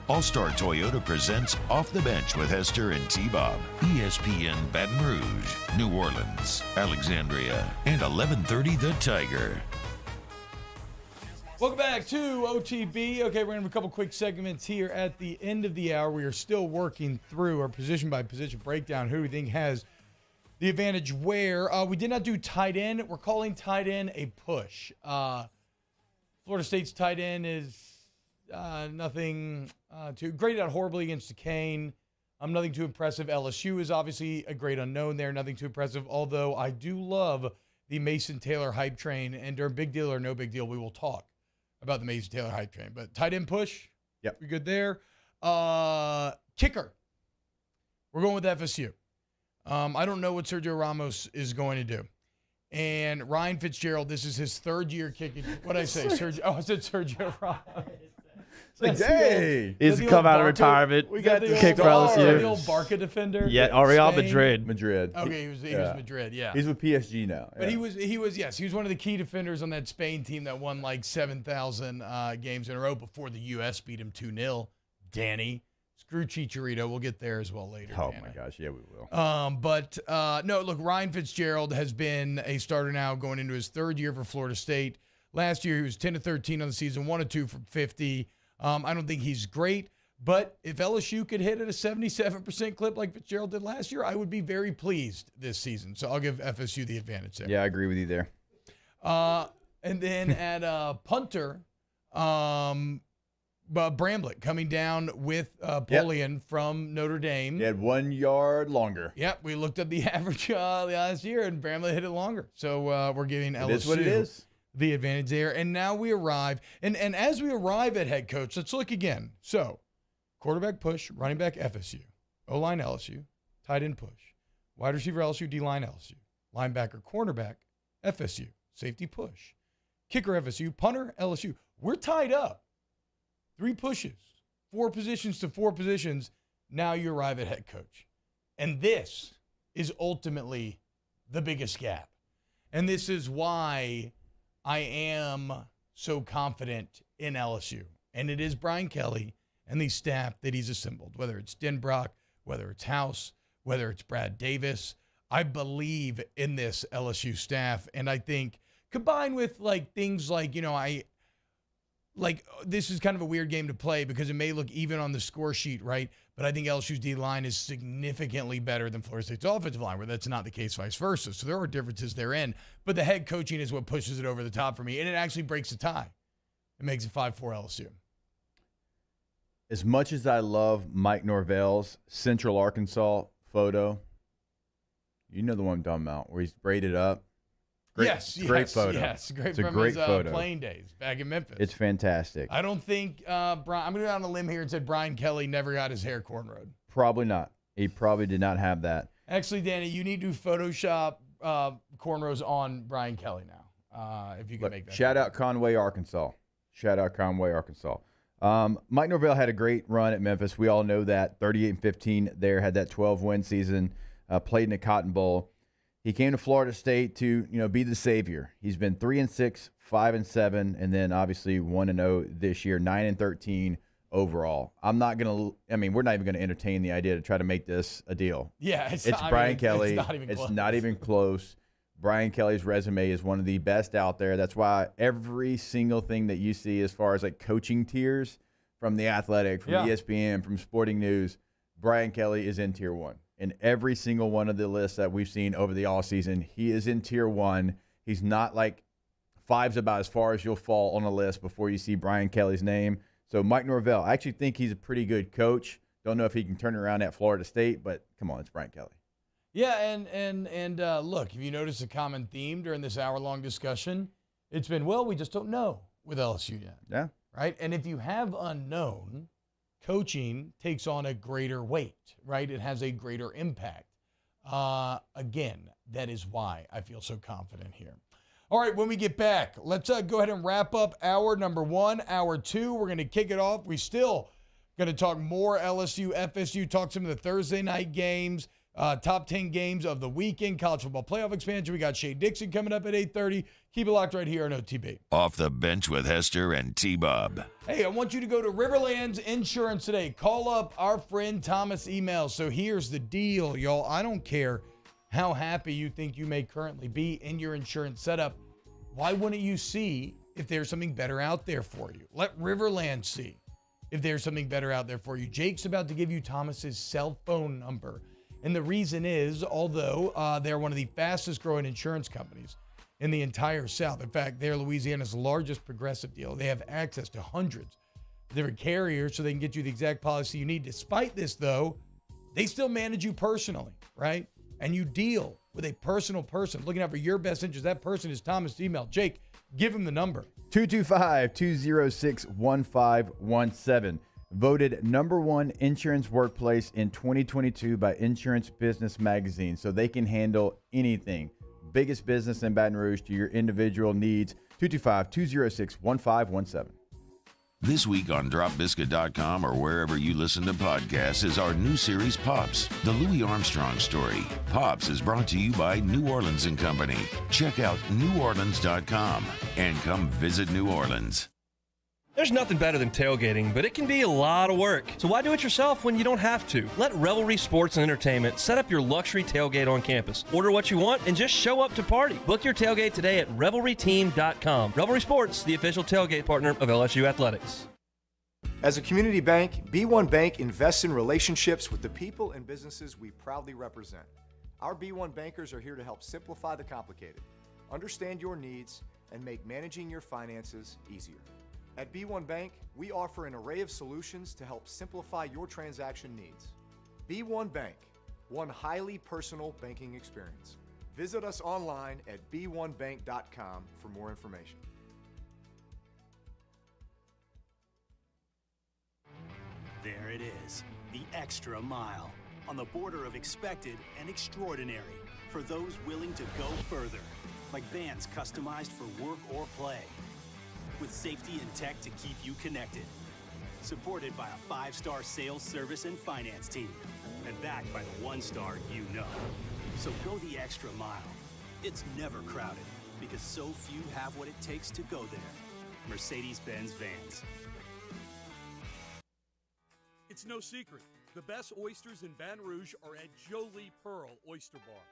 Speaker 3: All-Star Toyota presents Off the Bench with Hester and T-Bob. ESPN Baton Rouge, New Orleans, Alexandria, and 1130 The Tiger.
Speaker 4: Welcome back to OTB. Okay, we're going to have a couple quick segments here at the end of the hour. We are still working through our position-by-position breakdown. Who do we think has the advantage where? We did not do tight end. We're calling tight end a push. Florida State's tight end is nothing too great, out horribly against Duquesne. Nothing too impressive. LSU is obviously a great unknown there. Nothing too impressive, although I do love the Mason Taylor hype train. And during Big Deal or No Big Deal, we will talk about the Mason Taylor hype train. But tight end push,
Speaker 5: yep,
Speaker 4: we're good there. Kicker, we're going with FSU. I don't know what Sergio Ramos is going to do. And Ryan Fitzgerald, this is his third year kicking. What did I say? Sergio? Oh, I said Sergio Ramos.
Speaker 5: Hey,
Speaker 1: he's come out of retirement.
Speaker 4: We got the
Speaker 1: kick for LSU.
Speaker 4: The old Barca defender.
Speaker 1: Yeah, Real Madrid.
Speaker 4: Okay, he was Madrid. Yeah,
Speaker 5: he's with PSG now.
Speaker 4: But he was one of the key defenders on that Spain team that won like 7,000 games in a row before the U.S. beat him 2-0. Danny, screw Chicharito. We'll get there as well later.
Speaker 5: Oh
Speaker 4: Danny.
Speaker 5: my gosh, yeah, we will.
Speaker 4: But no, look, Ryan Fitzgerald has been a starter now going into his third year for Florida State. Last year he was 10-13 on the season, 1 of 2 for 50. I don't think he's great, but if LSU could hit at a 77% clip like Fitzgerald did last year, I would be very pleased this season. So I'll give FSU the advantage there.
Speaker 5: Yeah, I agree with you there.
Speaker 4: And then at punter, Bramblett coming down with Polian from Notre Dame.
Speaker 5: He had 1 yard longer.
Speaker 4: Yep, we looked at the average last year, and Bramblett hit it longer. So we're giving LSU.
Speaker 5: It is what it is.
Speaker 4: The advantage there. And now we arrive. And as we arrive at head coach, let's look again. So, quarterback push, running back FSU, O-line LSU, tight end push, wide receiver LSU, D-line LSU, linebacker, cornerback FSU. Safety push. Kicker FSU. Punter LSU. We're tied up. 3 pushes. 4 positions to 4 positions. Now you arrive at head coach. And this is ultimately the biggest gap. And this is why I am so confident in LSU. And it is Brian Kelly and the staff that he's assembled, whether it's Denbrock, whether it's House, whether it's Brad Davis. I believe in this LSU staff. And I think combined with things like, this is kind of a weird game to play because it may look even on the score sheet, right? But I think LSU's D-line is significantly better than Florida State's offensive line, where that's not the case, vice versa. So there are differences therein. But the head coaching is what pushes it over the top for me, and it actually breaks the tie. It makes it 5-4 LSU.
Speaker 5: As much as I love Mike Norvell's Central Arkansas photo, you know the one I'm talking about, where he's braided up. Great photo.
Speaker 4: Yes,
Speaker 5: it's a great photo.
Speaker 4: Playing days back in Memphis.
Speaker 5: It's fantastic.
Speaker 4: I don't think I'm going to go on a limb here and say Brian Kelly never got his hair cornrowed.
Speaker 5: Probably not. He probably did not have that.
Speaker 4: Actually, Danny, you need to Photoshop cornrows on Brian Kelly now, if you can make that.
Speaker 5: Shout out Conway, Arkansas. Mike Norvell had a great run at Memphis. We all know that. 38-15 there, had that 12-win season, played in the Cotton Bowl. He came to Florida State to, be the savior. He's been 3-6, 5-7, and then obviously 1-0 this year, 9-13 overall. We're not even going to entertain the idea to try to make this a deal.
Speaker 4: Yeah,
Speaker 5: it's Brian Kelly.
Speaker 4: It's
Speaker 5: not even close. Brian Kelly's resume is one of the best out there. That's why every single thing that you see as far as coaching tiers from The Athletic, from ESPN, from Sporting News, Brian Kelly is in tier 1. In every single one of the lists that we've seen over the offseason, he is in tier 1. He's not 5's about as far as you'll fall on a list before you see Brian Kelly's name. So Mike Norvell, I actually think he's a pretty good coach. Don't know if he can turn around at Florida State, but come on, it's Brian Kelly.
Speaker 4: Yeah, and look, if you notice a common theme during this hour-long discussion, it's been, we just don't know with LSU yet.
Speaker 5: Yeah.
Speaker 4: Right? And if you have unknown, coaching takes on a greater weight, right? It has a greater impact. Again, that is why I feel so confident here. All right, when we get back, let's go ahead and wrap up hour number 1. Hour 2, we're going to kick it off. We still going to talk more LSU, FSU, talk some of the Thursday night games, top 10 games of the weekend, college football playoff expansion. We got Shea Dixon coming up at 8:30. Keep it locked right here on OTB.
Speaker 3: Off the Bench with Hester and T-Bob.
Speaker 4: Hey, I want you to go to Riverlands Insurance today. Call up our friend Thomas Email. So here's the deal, y'all. I don't care how happy you think you may currently be in your insurance setup. Why wouldn't you see if there's something better out there for you? Let Riverlands see if there's something better out there for you. Jake's about to give you Thomas's cell phone number. And the reason is, although they're one of the fastest growing insurance companies in the entire South. In fact, they're Louisiana's largest progressive deal. They have access to hundreds of different carriers so they can get you the exact policy you need. Despite this, though, they still manage you personally, right? And you deal with a personal person looking out for your best interest. That person is Thomas Email. Jake, give him the number.
Speaker 5: 225-206-1517. Voted #1 insurance workplace in 2022 by Insurance Business Magazine. So they can handle anything. Biggest business in Baton Rouge to your individual needs. 225-206-1517.
Speaker 3: This week on DropBiscuit.com or wherever you listen to podcasts is our new series, Pops, the Louis Armstrong story. Pops is brought to you by New Orleans & Company. Check out NewOrleans.com and come visit New Orleans.
Speaker 2: There's nothing better than tailgating, but it can be a lot of work. So why do it yourself when you don't have to? Let Revelry Sports and Entertainment set up your luxury tailgate on campus. Order what you want and just show up to party. Book your tailgate today at RevelryTeam.com. Revelry Sports, the official tailgate partner of LSU Athletics.
Speaker 6: As a community bank, B1 Bank invests in relationships with the people and businesses we proudly represent. Our B1 bankers are here to help simplify the complicated, understand your needs, and make managing your finances easier. At B1 Bank, we offer an array of solutions to help simplify your transaction needs. B1 Bank, one highly personal banking experience. Visit us online at b1bank.com for more information.
Speaker 7: There it is, the extra mile, on the border of expected and extraordinary, for those willing to go further. like vans customized for work or play, with safety and tech to keep you connected. Supported by a 5-star sales, service, and finance team, and backed by the 1-star you know. So go the extra mile. It's never crowded, because so few have what it takes to go there. Mercedes-Benz Vans.
Speaker 8: It's no secret. The best oysters in Baton Rouge are at Jolie Pearl Oyster Bar.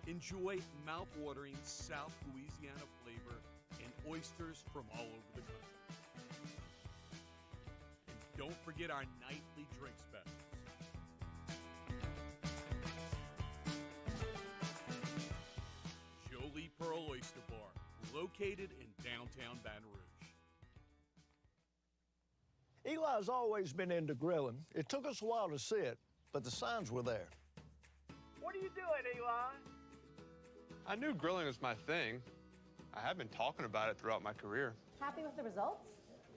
Speaker 8: Enjoy mouth-watering South Louisiana flavor and oysters from all over the country. And don't forget our nightly drink specials. Jolie Pearl Oyster Bar, located in downtown Baton Rouge.
Speaker 10: Eli's always been into grilling. It took us a while to see it, but the signs were there.
Speaker 11: What are you doing, Eli?
Speaker 24: I knew grilling was my thing. I have been talking about it throughout my career.
Speaker 25: Happy with the results?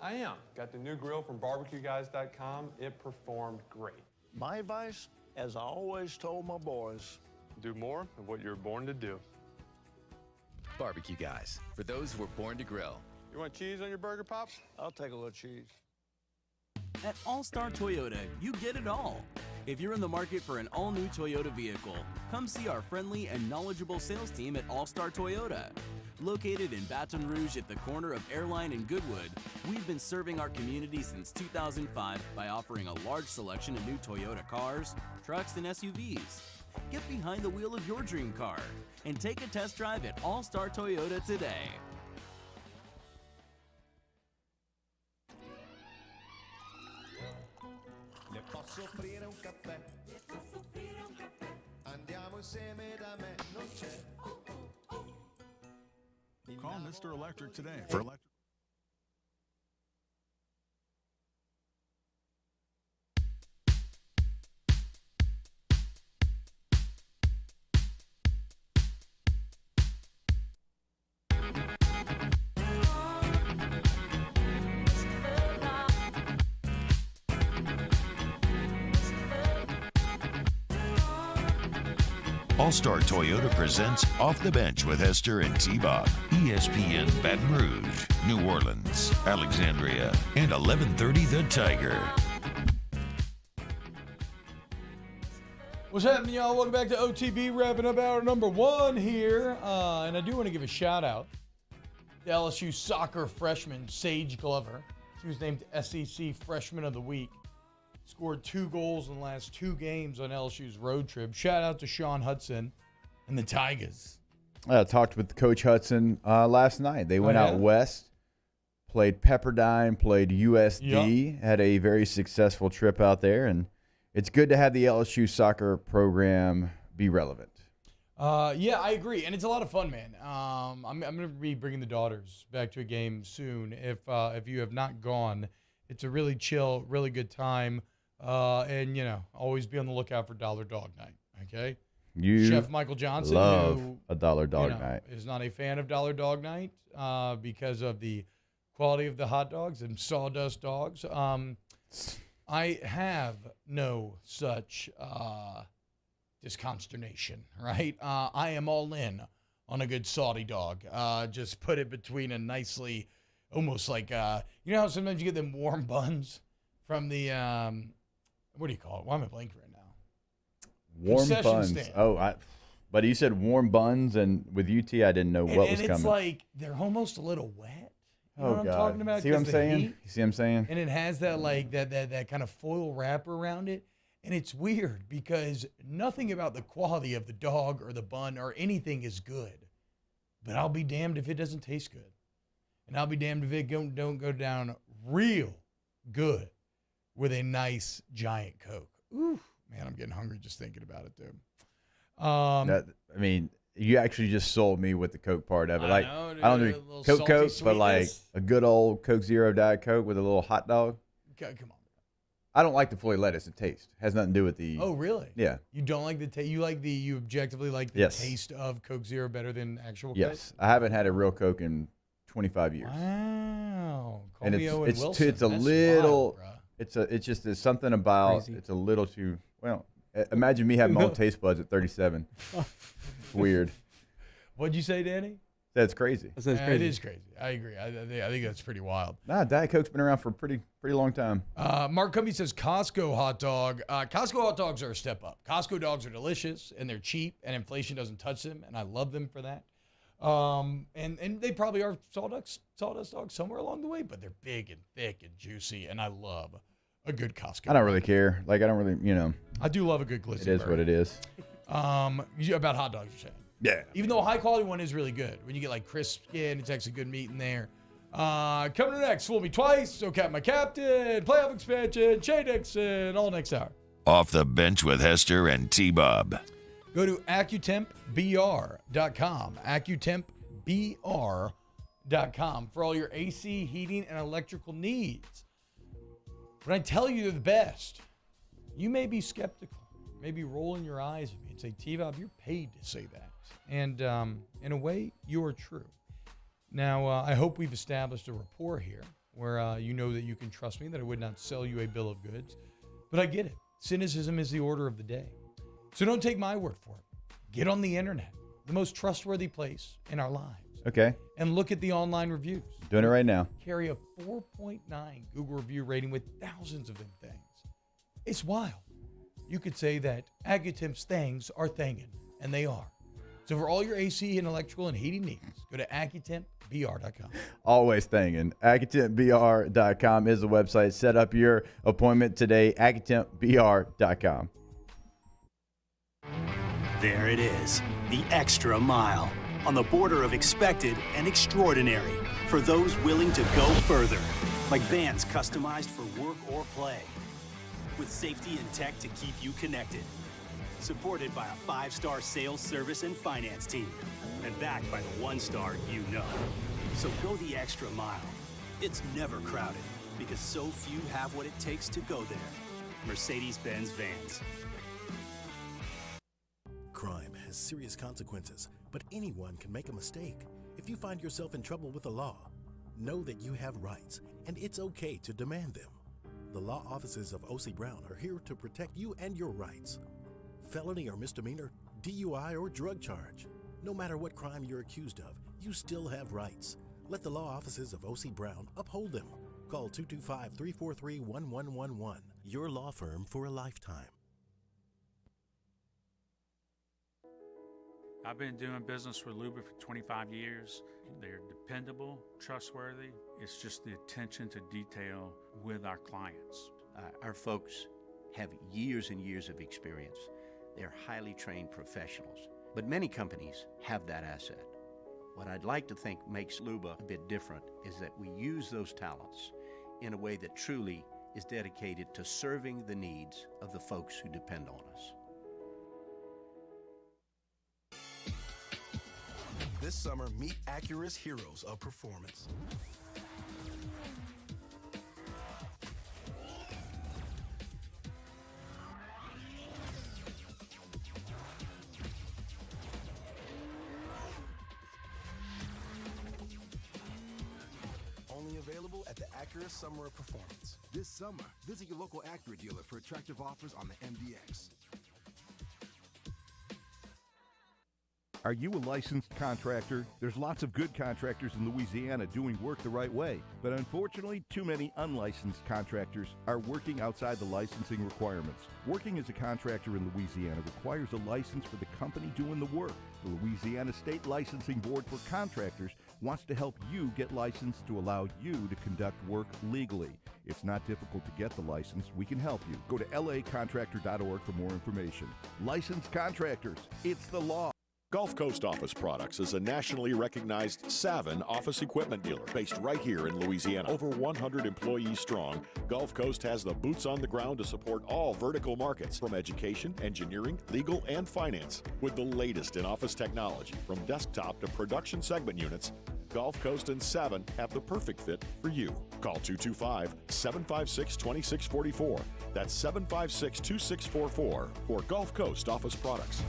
Speaker 24: I am. Got the new grill from barbecueguys.com. It performed great.
Speaker 10: My advice, as I always told my boys,
Speaker 24: do more of what you were born to do.
Speaker 26: Barbecue Guys, for those who were born to grill.
Speaker 24: You want cheese on your burger, Pops?
Speaker 10: I'll take a little cheese.
Speaker 27: At All-Star Toyota, you get it all. If you're in the market for an all-new Toyota vehicle, come see our friendly and knowledgeable sales team at All-Star Toyota. Located in Baton Rouge at the corner of Airline and Goodwood, we've been serving our community since 2005 by offering a large selection of new Toyota cars, trucks, and SUVs. Get behind the wheel of your dream car and take a test drive at All-Star Toyota today.
Speaker 28: Le posso offrire un caffè? Le posso offrire un caffè? Andiamo insieme da me, non c'è.
Speaker 29: Call Mr. Electric today
Speaker 28: For
Speaker 29: electric.
Speaker 3: All-Star Toyota presents Off the Bench with Hester and T-Bob. ESPN Baton Rouge, New Orleans, Alexandria, and 1130 The Tiger.
Speaker 4: What's happening, y'all? Welcome back to OTB, wrapping up hour number 1 here. And I do want to give a shout-out to LSU soccer freshman Sage Glover. She was named SEC Freshman of the Week. Scored 2 goals in the last 2 games on LSU's road trip. Shout out to Sean Hudson and the Tigers.
Speaker 5: I talked with Coach Hudson last night. They went out west, played Pepperdine, played USD, had a very successful trip out there, and it's good to have the LSU soccer program be relevant.
Speaker 4: Yeah, I agree, and it's a lot of fun, man. I'm going to be bringing the daughters back to a game soon. If you have not gone, it's a really chill, really good time. And, you know, always be on the lookout for Dollar Dog Night, okay? Chef Michael Johnson,
Speaker 5: love a Dollar Dog Night.
Speaker 4: Is not a fan of Dollar Dog Night because of the quality of the hot dogs and sawdust dogs. I have no such disconsternation, right? I am all in on a good salty dog. Just put it between a nicely, almost like, you know how sometimes you get them warm buns from the, what do you call it? Why am I blanking right now?
Speaker 5: Warm buns. Stand. Oh, but you said warm buns, and with UT, I didn't know what was coming.
Speaker 4: And it's like they're almost a little wet. You know what I'm
Speaker 5: God.
Speaker 4: talking about?
Speaker 5: See what I'm saying?
Speaker 4: Heat.
Speaker 5: You see what I'm saying?
Speaker 4: And it has that like that kind of foil wrapper around it. And it's weird because nothing about the quality of the dog or the bun or anything is good. But I'll be damned if it doesn't taste good. And I'll be damned if it don't go down real good with a nice giant Coke. Ooh, man, I'm getting hungry just thinking about it, dude.
Speaker 5: I mean, you actually just sold me with the Coke part of it.
Speaker 4: I know, dude,
Speaker 5: I don't do Coke, but like a good old Coke Zero Diet Coke with a little hot dog.
Speaker 4: Okay, come on.
Speaker 5: I don't like the fully lettuce. The taste has nothing to do with the.
Speaker 4: Oh, really?
Speaker 5: Yeah.
Speaker 4: You don't like the taste? You objectively like the taste of Coke Zero better than actual Coke?
Speaker 5: Yes. I haven't had a real Coke in 25 years.
Speaker 4: Wow. Call
Speaker 5: and
Speaker 4: me Owen Wilson.
Speaker 5: It's a
Speaker 4: That's
Speaker 5: little.
Speaker 4: wild,
Speaker 5: it's just there's something about. Crazy. It's a little too well. Imagine me having my own taste buds at 37. It's weird.
Speaker 4: What'd you say, Danny?
Speaker 5: That's crazy.
Speaker 4: It is crazy. I agree. I think that's pretty wild.
Speaker 5: Nah, Diet Coke's been around for a pretty long time.
Speaker 4: Mark Cummey says Costco hot dog. Costco hot dogs are a step up. Costco dogs are delicious, and they're cheap, and inflation doesn't touch them, and I love them for that. And they probably are sawdust dogs somewhere along the way, but they're big and thick and juicy, and I love a good Costco.
Speaker 5: I don't really care. Like, I don't really,
Speaker 4: I do love a good glizzy.
Speaker 5: It is what it is.
Speaker 4: About hot dogs, you're saying?
Speaker 5: Yeah.
Speaker 4: Even though a high-quality one is really good. When you get, like, crisp skin, it's actually good meat in there. Coming up next, Fool Me Twice, So Cap My Captain, Playoff Expansion, Shea Dixon, all next hour.
Speaker 3: Off the Bench with Hester and T-Bob.
Speaker 4: Go to AccuTempBR.com, AccuTempBR.com for all your AC, heating, and electrical needs. When I tell you they're the best, you may be skeptical, maybe rolling your eyes at me and say, T-Bob, you're paid to say that. And in a way, you are true. Now, I hope we've established a rapport here where you know that you can trust me, that I would not sell you a bill of goods. But I get it. Cynicism is the order of the day. So don't take my word for it. Get on the internet, the most trustworthy place in our lives.
Speaker 5: Okay.
Speaker 4: And look at the online reviews.
Speaker 5: Doing it right now.
Speaker 4: Carry a 4.9 Google review rating with thousands of them things. It's wild. You could say that AccuTemp's things are thangin', and they are. So for all your AC and electrical and heating needs, go to AccuTempBR.com.
Speaker 5: Always thinking. AccuTempBR.com is the website. Set up your appointment today. AccuTempBR.com.
Speaker 7: There it is, the extra mile. On the border of expected and extraordinary for those willing to go further. Like vans customized for work or play. With safety and tech to keep you connected. Supported by a 5-star sales service and finance team. And backed by the 1-star you know. So go the extra mile. It's never crowded because so few have what it takes to go there. Mercedes-Benz Vans.
Speaker 9: Crime has serious consequences, but anyone can make a mistake. If you find yourself in trouble with the law, know that you have rights, and it's okay to demand them. The law offices of O.C. Brown are here to protect you and your rights. Felony or misdemeanor, DUI or drug charge. No matter what crime you're accused of, you still have rights. Let the law offices of O.C. Brown uphold them. Call 225-343-1111. Your law firm for a lifetime.
Speaker 12: I've been doing business with Luba for 25 years. They're dependable, trustworthy. It's just the attention to detail with our clients.
Speaker 13: Our folks have years and years of experience. They're highly trained professionals, but many companies have that asset. What I'd like to think makes Luba a bit different is that we use those talents in a way that truly is dedicated to serving the needs of the folks who depend on us.
Speaker 9: This summer, meet Acura's heroes of performance. Only available at the Acura Summer of Performance.
Speaker 14: This summer, visit your local Acura dealer for attractive offers on the MDX.
Speaker 15: Are you a licensed contractor? There's lots of good contractors in Louisiana doing work the right way, but unfortunately, too many unlicensed contractors are working outside the licensing requirements. Working as a contractor in Louisiana requires a license for the company doing the work. The Louisiana State Licensing Board for Contractors wants to help you get licensed to allow you to conduct work legally. It's not difficult to get the license. We can help you. Go to lacontractor.org for more information. Licensed contractors, it's the law.
Speaker 16: Gulf Coast Office Products is a nationally recognized Savin office equipment dealer based right here in Louisiana. Over 100 employees strong, Gulf Coast has the boots on the ground to support all vertical markets from education, engineering, legal, and finance. With the latest in office technology, from desktop to production segment units, Gulf Coast and Savin have the perfect fit for you. Call 225-756-2644. That's 756-2644 for Gulf Coast Office Products.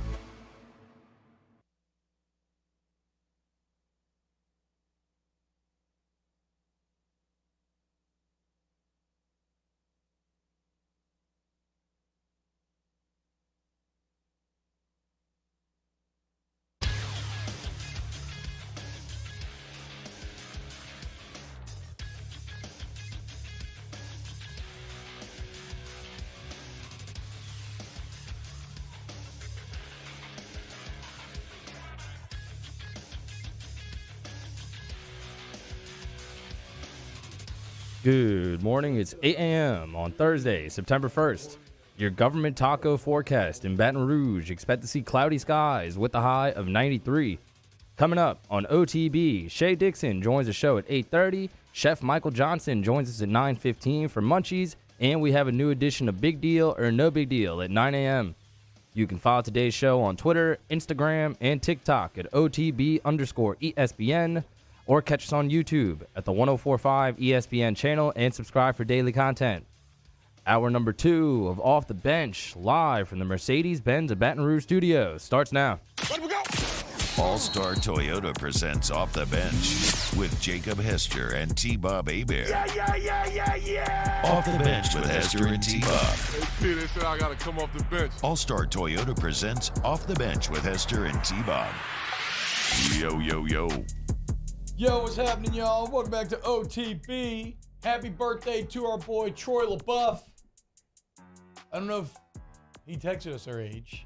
Speaker 1: Good morning. It's 8 a.m. on Thursday, September 1st. Your government taco forecast in Baton Rouge. Expect to see cloudy skies with a high of 93. Coming up on OTB, Shea Dixon joins the show at 8:30. Chef Michael Johnson joins us at 9:15 for Munchies. And we have a new edition of Big Deal or No Big Deal at 9 a.m. You can follow today's show on Twitter, Instagram, and TikTok at OTB_ESPN. Or catch us on YouTube at the 1045 ESPN channel and subscribe for daily content. Hour number 2 of Off the Bench, live from the Mercedes-Benz of Baton Rouge studios, starts now.
Speaker 3: All-Star Toyota presents Off the Bench with Jacob Hester and T-Bob Hebert.
Speaker 28: Yeah.
Speaker 3: Off the Bench with Hester and T-Bob.
Speaker 28: Hey, P, they said I got to come off the bench.
Speaker 3: All-Star Toyota presents Off the Bench with Hester and T-Bob. Yo.
Speaker 4: Yo, what's happening, y'all? Welcome back to OTB. Happy birthday to our boy Troy LaBeouf. I don't know if he texted us our age.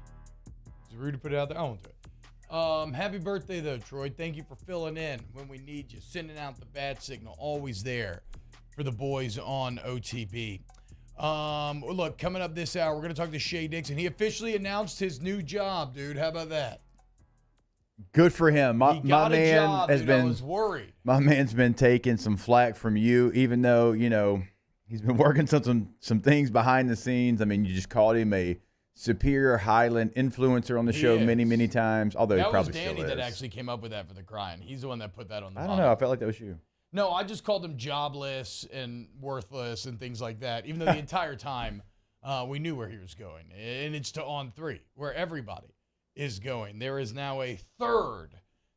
Speaker 4: Is it rude to put it out there? I won't do it. Happy birthday, though, Troy. Thank you for filling in when we need you. Sending out the bat signal. Always there for the boys on OTB. Look, coming up this hour, we're going to talk to Shea Dixon. He officially announced his new job, dude. How about that?
Speaker 5: Good for him. My man has been.
Speaker 4: I was worried.
Speaker 5: My man's been taking some flack from you, even though he's been working some things behind the scenes. I mean, you just called him a Superior Highland influencer on the show many times. Although he probably still is.
Speaker 4: That was Danny that actually came up with that for the crying. He's the one that put that on the.
Speaker 5: I don't know. I felt like that was you.
Speaker 4: No, I just called him jobless and worthless and things like that. Even though the entire time we knew where he was going, and it's to On3, where everybody is going. There is now a third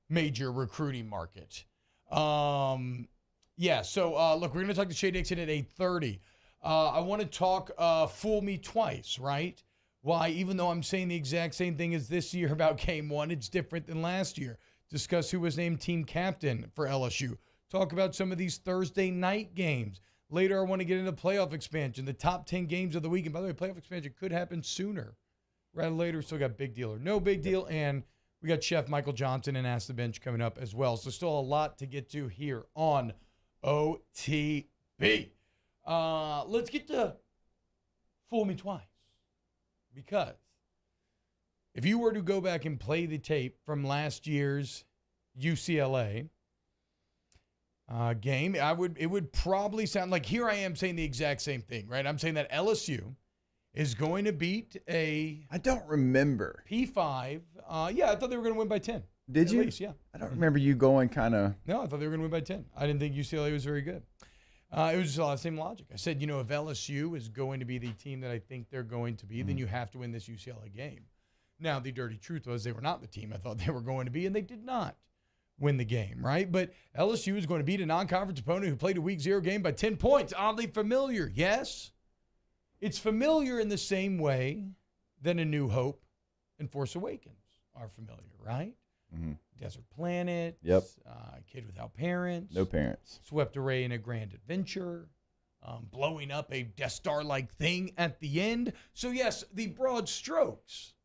Speaker 4: major recruiting market. So look, we're going to talk to Shea Dixon at 8:30. I want to talk Fool Me Twice, right? Why, even though I'm saying the exact same thing as this year about Game 1, it's different than last year. Discuss who was named team captain for LSU. Talk about some of these Thursday night games. Later, I want to get into playoff expansion, the top 10 games of the week. And by the way, playoff expansion could happen sooner rather than later. Still got Big Deal or No Big Deal. And we got Chef Michael Johnson and Ask the Bench coming up as well. So still a lot to get to here on OTB. Let's get to Fool Me Twice. Because if you were to go back and play the tape from last year's UCLA game, it would probably sound like, here I am saying the exact same thing, right? I'm saying that LSU is going to beat I
Speaker 5: don't remember.
Speaker 4: P5. I thought they were going to win by 10.
Speaker 5: Did you?
Speaker 4: At least, yeah.
Speaker 5: I don't remember you going kind of.
Speaker 4: No, I thought they were going to win by 10. I didn't think UCLA was very good. It was just the same logic. I said, if LSU is going to be the team that I think they're going to be, then you have to win this UCLA game. Now, the dirty truth was they were not the team I thought they were going to be, and they did not win the game, right? But LSU is going to beat a non-conference opponent who played a Week 0 game by 10 points. Oddly familiar, yes? It's familiar in the same way that A New Hope and Force Awakens are familiar, right?
Speaker 5: Mm-hmm.
Speaker 4: Desert Planet.
Speaker 5: Yep.
Speaker 4: Kid Without Parents.
Speaker 5: No parents.
Speaker 4: Swept away in a grand adventure. Blowing up a Death Star-like thing at the end. So, yes, the broad strokes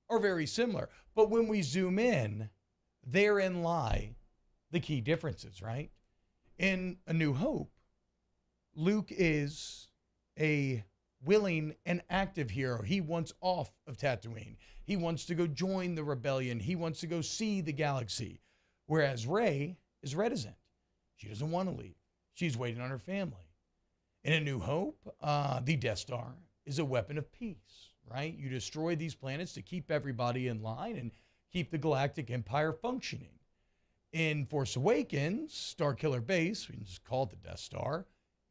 Speaker 4: are very similar. But when we zoom in, therein lie the key differences, right? In A New Hope, Luke is a willing and active hero. He wants off of Tatooine. He wants to go join the rebellion. He wants to go see the galaxy. Whereas Rey is reticent. She doesn't want to leave. She's waiting on her family. In A New Hope, the Death Star is a weapon of peace, right? You destroy these planets to keep everybody in line and keep the Galactic Empire functioning. In Force Awakens, Starkiller Base, we can just call it the Death Star,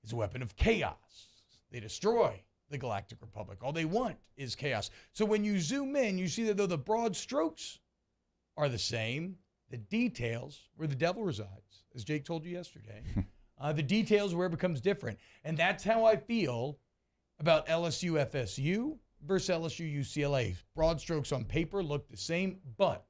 Speaker 4: is a weapon of chaos. They destroy the Galactic Republic. All they want is chaos. So when you zoom in, you see that though the broad strokes are the same, the details where the devil resides, as Jake told you yesterday. The details where it becomes different. And that's how I feel about LSU FSU versus LSU UCLA. Broad strokes on paper look the same, but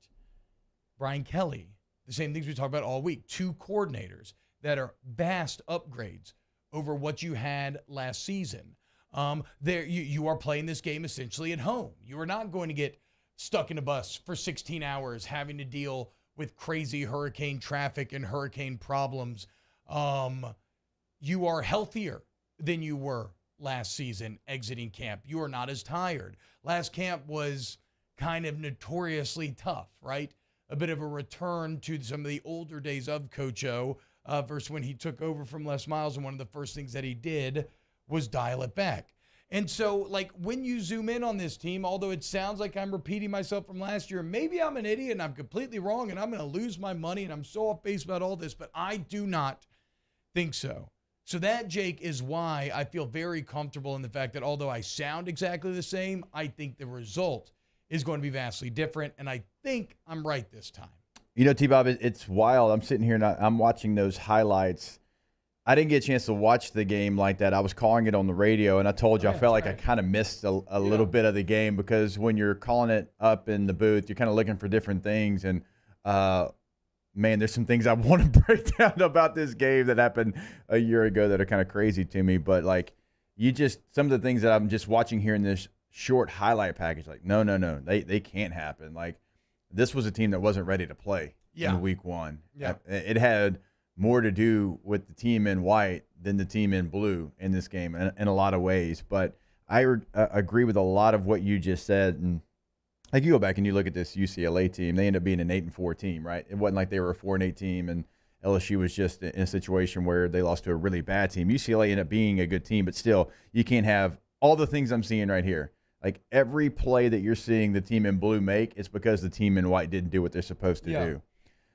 Speaker 4: Brian Kelly, the same things we talked about all week. 2 coordinators that are vast upgrades over what you had last season. You are playing this game essentially at home. You are not going to get stuck in a bus for 16 hours having to deal with crazy hurricane traffic and hurricane problems. you are healthier than you were last season exiting camp. You are not as tired. Last camp was kind of notoriously tough, right? A bit of a return to some of the older days of Coach O versus when he took over from Les Miles, and one of the first things that he did was dial it back. And so, like, when you zoom in on this team, although it sounds like I'm repeating myself from last year, maybe I'm an idiot and I'm completely wrong and I'm going to lose my money and I'm so off base about all this, but I do not think so. So that, Jake, is why I feel very comfortable in the fact that although I sound exactly the same, I think the result is going to be vastly different, and I think I'm right this time.
Speaker 5: You know, T-Bob, it's wild. I'm sitting here and I'm watching those highlights. I didn't get a chance to watch the game like that. I was calling it on the radio, and I told you I felt like I kind of missed a little bit of the game because when you're calling it up in the booth, you're kind of looking for different things. And, man, there's some things I want to break down about this game that happened a year ago that are kind of crazy to me. But, like, some of the things that I'm just watching here in this short highlight package, like, no, they can't happen. Like, this was a team that wasn't ready to play in week one.
Speaker 4: Yeah.
Speaker 5: It had more to do with the team in white than the team in blue in this game in a lot of ways. But I agree with a lot of what you just said. And like, you go back and you look at this UCLA team, they end up being an 8-4 team, right? It wasn't like they were a 4-8 team and LSU was just in a situation where they lost to a really bad team. UCLA ended up being a good team, but still, you can't have all the things I'm seeing right here. Like, every play that you're seeing the team in blue make, it's because the team in white didn't do what they're supposed to do.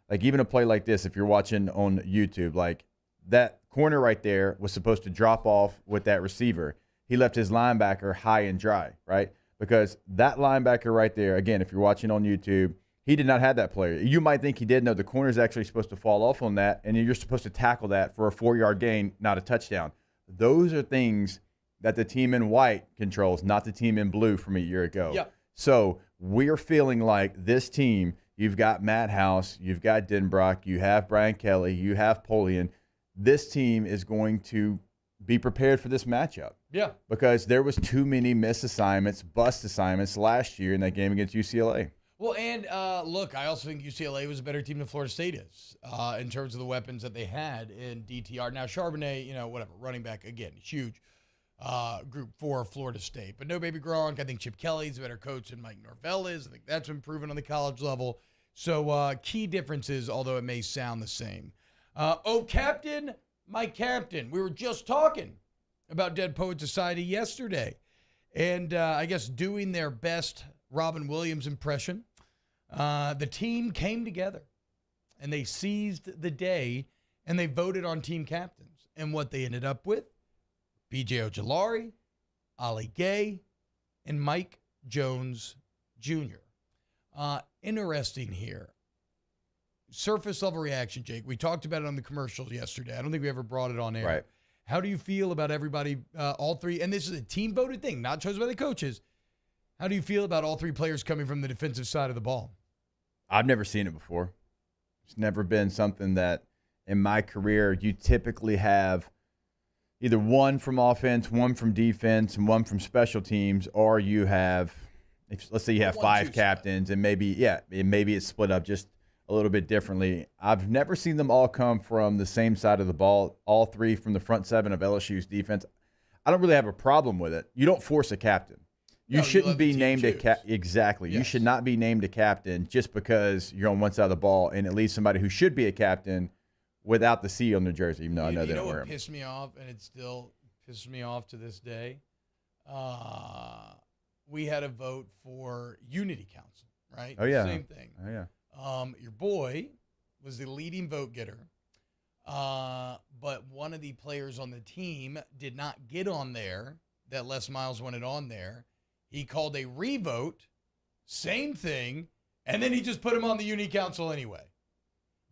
Speaker 5: Like, even a play like this, if you're watching on YouTube, like, that corner right there was supposed to drop off with that receiver. He left his linebacker high and dry, right? Because that linebacker right there, again, if you're watching on YouTube, he did not have that player. You might think he did. No, the corner's actually supposed to fall off on that, and you're supposed to tackle that for a 4-yard gain, not a touchdown. Those are things that the team in white controls, not the team in blue from a year ago.
Speaker 4: Yeah.
Speaker 5: So we're feeling like this team, you've got Matt House, you've got Denbrock, you have Brian Kelly, you have Polian. This team is going to be prepared for this matchup.
Speaker 4: Yeah.
Speaker 5: Because there was too many missed assignments, bust assignments last year in that game against UCLA.
Speaker 4: Well, and look, I also think UCLA was a better team than Florida State is in terms of the weapons that they had in DTR. Now, Charbonnet, whatever, running back, again, huge. Group 4 Florida State. But no Baby Gronk. I think Chip Kelly's a better coach than Mike Norvell is. I think that's been proven on the college level. So key differences, although it may sound the same. Captain, my captain. We were just talking about Dead Poet Society yesterday. And I guess doing their best Robin Williams impression. The team came together and they seized the day and they voted on team captains. And what they ended up with, B.J. Ojolari, Ali Gay, and Mike Jones Jr. Interesting here. Surface level reaction, Jake. We talked about it on the commercials yesterday. I don't think we ever brought it on air.
Speaker 5: Right.
Speaker 4: How do you feel about everybody, all three? And this is a team voted thing, not chosen by the coaches. How do you feel about all three players coming from the defensive side of the ball?
Speaker 5: I've never seen it before. It's never been something that in my career you typically have either one from offense, one from defense, and one from special teams, or you have, let's say you have 5 captains, and maybe it's split up just a little bit differently. I've never seen them all come from the same side of the ball, all 3 from the front 7 of LSU's defense. I don't really have a problem with it. You don't force a captain. You shouldn't be named a captain. Exactly. Yes. You should not be named a captain just because you're on one side of the ball, and it leaves somebody who should be a captain without the C on their jersey, even though I know they don't wear them.
Speaker 4: Pissed me off, and it still pisses me off to this day. We had a vote for Unity Council, right?
Speaker 5: Oh, yeah.
Speaker 4: Same thing.
Speaker 5: Oh, yeah.
Speaker 4: Your boy was the leading vote getter, but one of the players on the team did not get on there that Les Miles wanted on there. He called a revote, same thing, and then he just put him on the Unity Council anyway.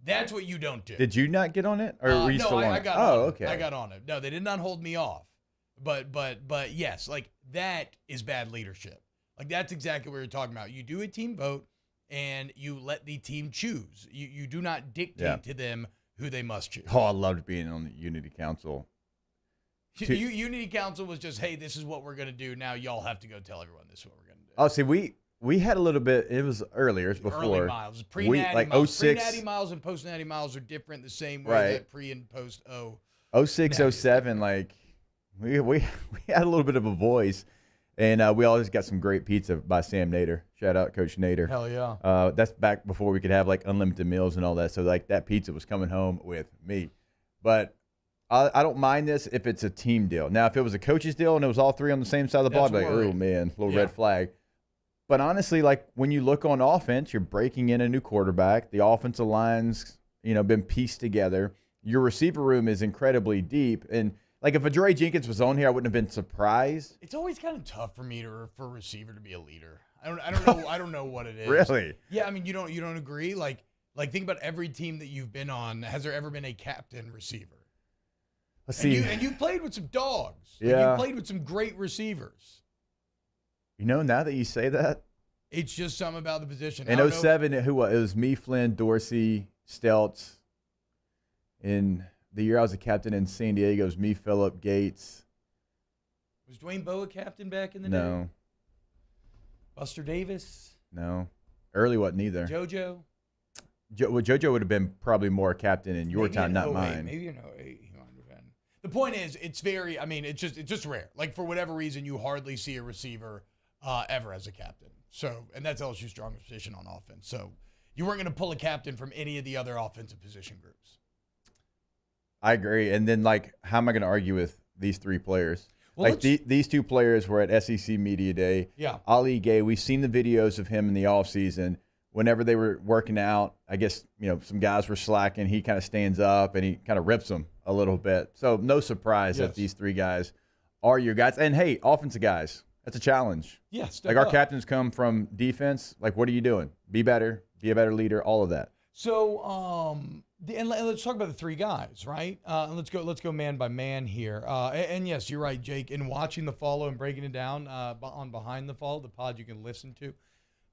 Speaker 4: That's what you don't do.
Speaker 5: Did you not get on it, or were you still on it?
Speaker 4: I got on it.
Speaker 5: Okay.
Speaker 4: I got on it. No, they did not hold me off. But yes, like, that is bad leadership. Like, that's exactly what you're talking about. You do a team vote, and you let the team choose. You do not dictate to them who they must choose.
Speaker 5: Oh, I loved being on the Unity Council.
Speaker 4: Unity Council was just, hey, this is what we're going to do. Now y'all have to go tell everyone this is what we're going to do.
Speaker 5: Oh, see, we had a little bit. It was earlier. It's before.
Speaker 4: Early miles. Pre-natty miles.
Speaker 5: 06.
Speaker 4: Pre-natty miles and post-natty miles are different the same way that pre and post-O
Speaker 5: 06, 07, like we had a little bit of a voice, and we always got some great pizza by Sam Nader. Shout out Coach Nader.
Speaker 4: Hell yeah.
Speaker 5: That's back before we could have like unlimited meals and all that. So like that pizza was coming home with me. But I don't mind this if it's a team deal. Now, if it was a coach's deal and it was all three on the same side of the ball, I'd be like, oh man, little red flag. But honestly, like when you look on offense, you're breaking in a new quarterback. The offensive line's, been pieced together. Your receiver room is incredibly deep. And like if Adoree Jenkins was on here, I wouldn't have been surprised.
Speaker 4: It's always kind of tough for me for a receiver to be a leader. I don't know what it is.
Speaker 5: Really?
Speaker 4: Yeah, I mean, you don't agree? Like think about every team that you've been on. Has there ever been a captain receiver?
Speaker 5: Let's see.
Speaker 4: And you played with some dogs.
Speaker 5: Yeah.
Speaker 4: Like you played with some great receivers.
Speaker 5: Now that you say that,
Speaker 4: it's just something about the position.
Speaker 5: In 07, it was me, Flynn, Dorsey, Stelz. In the year I was a captain in San Diego, it was me, Phillip, Gates.
Speaker 4: Was Dwayne Bowe a captain back in the day?
Speaker 5: No.
Speaker 4: Buster Davis?
Speaker 5: No. Early wasn't either.
Speaker 4: JoJo?
Speaker 5: JoJo would have been probably more captain in your time, not mine.
Speaker 4: Maybe in 08 he might have been. The point is, it's just rare. Like for whatever reason, you hardly see a receiver ever as a captain. So, and that's LSU's strongest position on offense. So you weren't going to pull a captain from any of the other offensive position groups.
Speaker 5: I agree. And then, how am I going to argue with these three players?
Speaker 4: Well,
Speaker 5: these two players were at SEC Media Day.
Speaker 4: Yeah.
Speaker 5: Ali Gay, we've seen the videos of him in the offseason. Whenever they were working out, I guess, some guys were slacking. He kind of stands up and he kind of rips them a little bit. So no surprise that these three guys are your guys. And, hey, offensive guys, that's a challenge.
Speaker 4: Yes.
Speaker 5: Our captains come from defense. What are you doing? Be better. Be a better leader, all of that.
Speaker 4: So, and let's talk about the three guys, right? Let's go man by man here. And yes, you're right, Jake. In watching the follow and breaking it down on Behind the Follow, the pod you can listen to,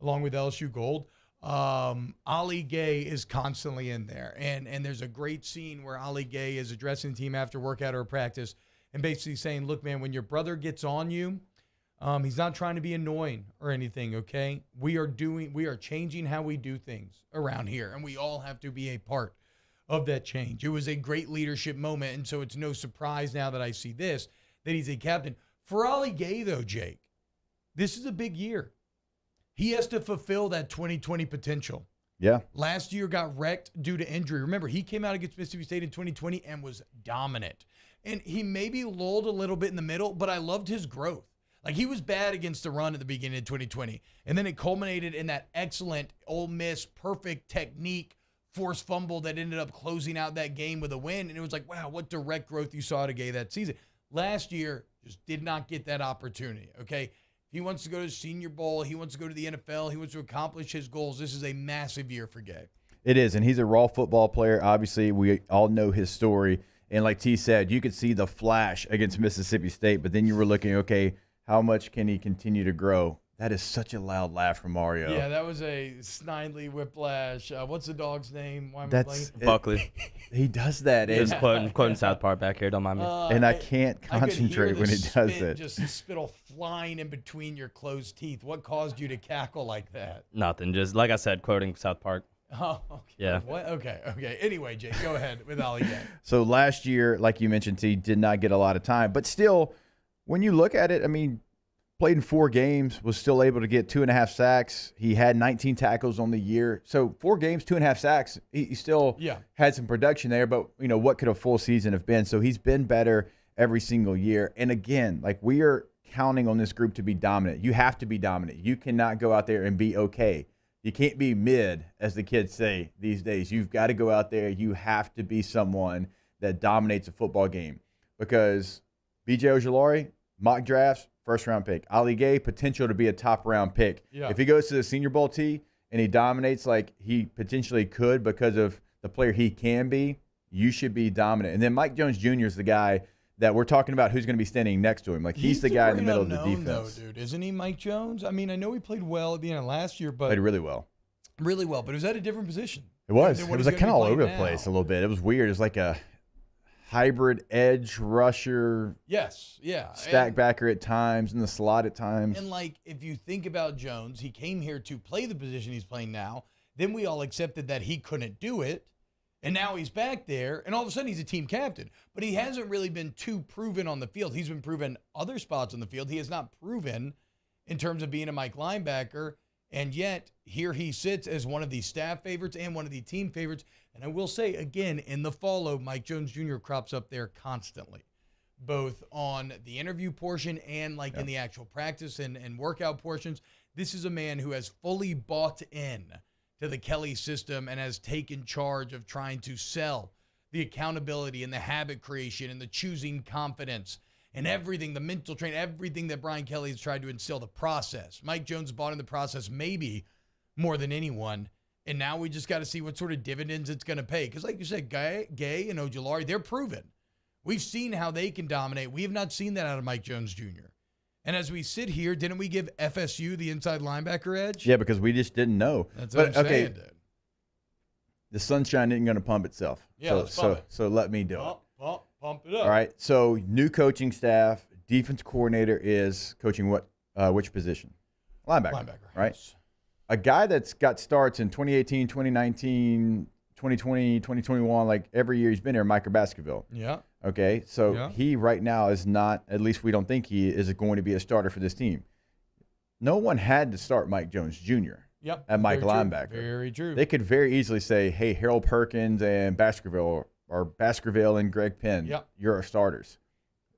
Speaker 4: along with LSU Gold, Ali Gay is constantly in there. And there's a great scene where Ali Gay is addressing the team after workout or practice and basically saying, look, man, when your brother gets on you, he's not trying to be annoying or anything, okay? We are changing how we do things around here, and we all have to be a part of that change. It was a great leadership moment, and so it's no surprise now that I see this, that he's a captain. For Ali Gay, though, Jake, this is a big year. He has to fulfill that 2020 potential.
Speaker 5: Yeah.
Speaker 4: Last year got wrecked due to injury. Remember, he came out against Mississippi State in 2020 and was dominant. And he maybe lulled a little bit in the middle, but I loved his growth. Like, he was bad against the run at the beginning of 2020, and then it culminated in that excellent Ole Miss perfect technique forced fumble that ended up closing out that game with a win. And it was like, wow, what direct growth you saw to Gay that season. Last year, just did not get that opportunity, okay? He wants to go to the Senior Bowl. He wants to go to the NFL. He wants to accomplish his goals. This is a massive year for Gay.
Speaker 5: It is, and he's a raw football player. Obviously, we all know his story. And like T said, you could see the flash against Mississippi State, but then you were looking, okay, how much can he continue to grow? That is such a loud laugh from Mario.
Speaker 4: Yeah, that was a snidely whiplash. What's the dog's name? Why am I
Speaker 5: That's
Speaker 4: blanking?
Speaker 1: Buckley.
Speaker 5: He does that.
Speaker 1: Just quoting South Park back here. Don't mind me.
Speaker 5: And I can't concentrate when he does it.
Speaker 4: Just the spittle flying in between your closed teeth. What caused you to cackle like that?
Speaker 1: Nothing. Just like I said, quoting South Park.
Speaker 4: Oh, okay.
Speaker 1: Yeah.
Speaker 4: What? Okay. Anyway, Jake, go ahead with Ali Gay.
Speaker 5: So last year, like you mentioned, T did not get a lot of time. But still, when you look at it, I mean, played in 4 games, was still able to get 2.5 sacks. He had 19 tackles on the year. So 4 games, 2.5 sacks. He still had some production there, but what could a full season have been? So he's been better every single year. And again, we are counting on this group to be dominant. You have to be dominant. You cannot go out there and be okay. You can't be mid, as the kids say these days. You've got to go out there. You have to be someone that dominates a football game. Because B.J. Ojulari, mock drafts, first-round pick. Ali Gay, potential to be a top-round pick.
Speaker 4: Yeah.
Speaker 5: If he goes to the Senior Bowl T and he dominates like he potentially could because of the player he can be, you should be dominant. And then Mike Jones Jr. is the guy that we're talking about who's going to be standing next to him. He's the guy in the middle of the defense.
Speaker 4: Though, dude, isn't he, Mike Jones? I mean, I know he played well at the end of last year, but
Speaker 5: played really well.
Speaker 4: Really well, but it was at a different position.
Speaker 5: It was. It was kind of all over the place a little bit. It was weird. It was like a hybrid edge rusher.
Speaker 4: Yes, yeah.
Speaker 5: Stack backer at times, in the slot at times.
Speaker 4: And if you think about Jones, he came here to play the position he's playing now. Then we all accepted that he couldn't do it. And now he's back there, and all of a sudden he's a team captain. But he hasn't really been too proven on the field. He's been proven other spots on the field. He has not proven in terms of being a Mike linebacker. And yet, here he sits as one of the staff favorites and one of the team favorites. And I will say, again, in the follow, Mike Jones Jr. crops up there constantly, both on the interview portion and in the actual practice and workout portions. This is a man who has fully bought in to the Kelly system and has taken charge of trying to sell the accountability and the habit creation and the choosing confidence and everything, the mental train, everything that Brian Kelly has tried to instill, the process. Mike Jones bought in the process maybe more than anyone, and now we just got to see what sort of dividends it's going to pay. Because like you said, Gay and Ojulari, they're proven. We've seen how they can dominate. We have not seen that out of Mike Jones Jr. And as we sit here, didn't we give FSU the inside linebacker edge?
Speaker 5: Yeah, because we just didn't know.
Speaker 4: That's what I'm saying, dude.
Speaker 5: The sunshine isn't going to pump itself.
Speaker 4: Yeah,
Speaker 5: so let me do it.
Speaker 4: Pump it up.
Speaker 5: All right. So new coaching staff, defense coordinator is coaching which position? Linebacker. Right. Yes. A guy that's got starts in 2018, 2019, 2020, 2021, every year he's been here, Micah Baskerville.
Speaker 4: Yeah.
Speaker 5: Okay. So he right now is not, at least we don't think he is going to be a starter for this team. No one had to start Mike Jones Jr.
Speaker 4: Yep.
Speaker 5: At Mike linebacker.
Speaker 4: Very true.
Speaker 5: They could very easily say, hey, Harold Perkins and Baskerville or Baskerville and Greg Penn, you're our starters.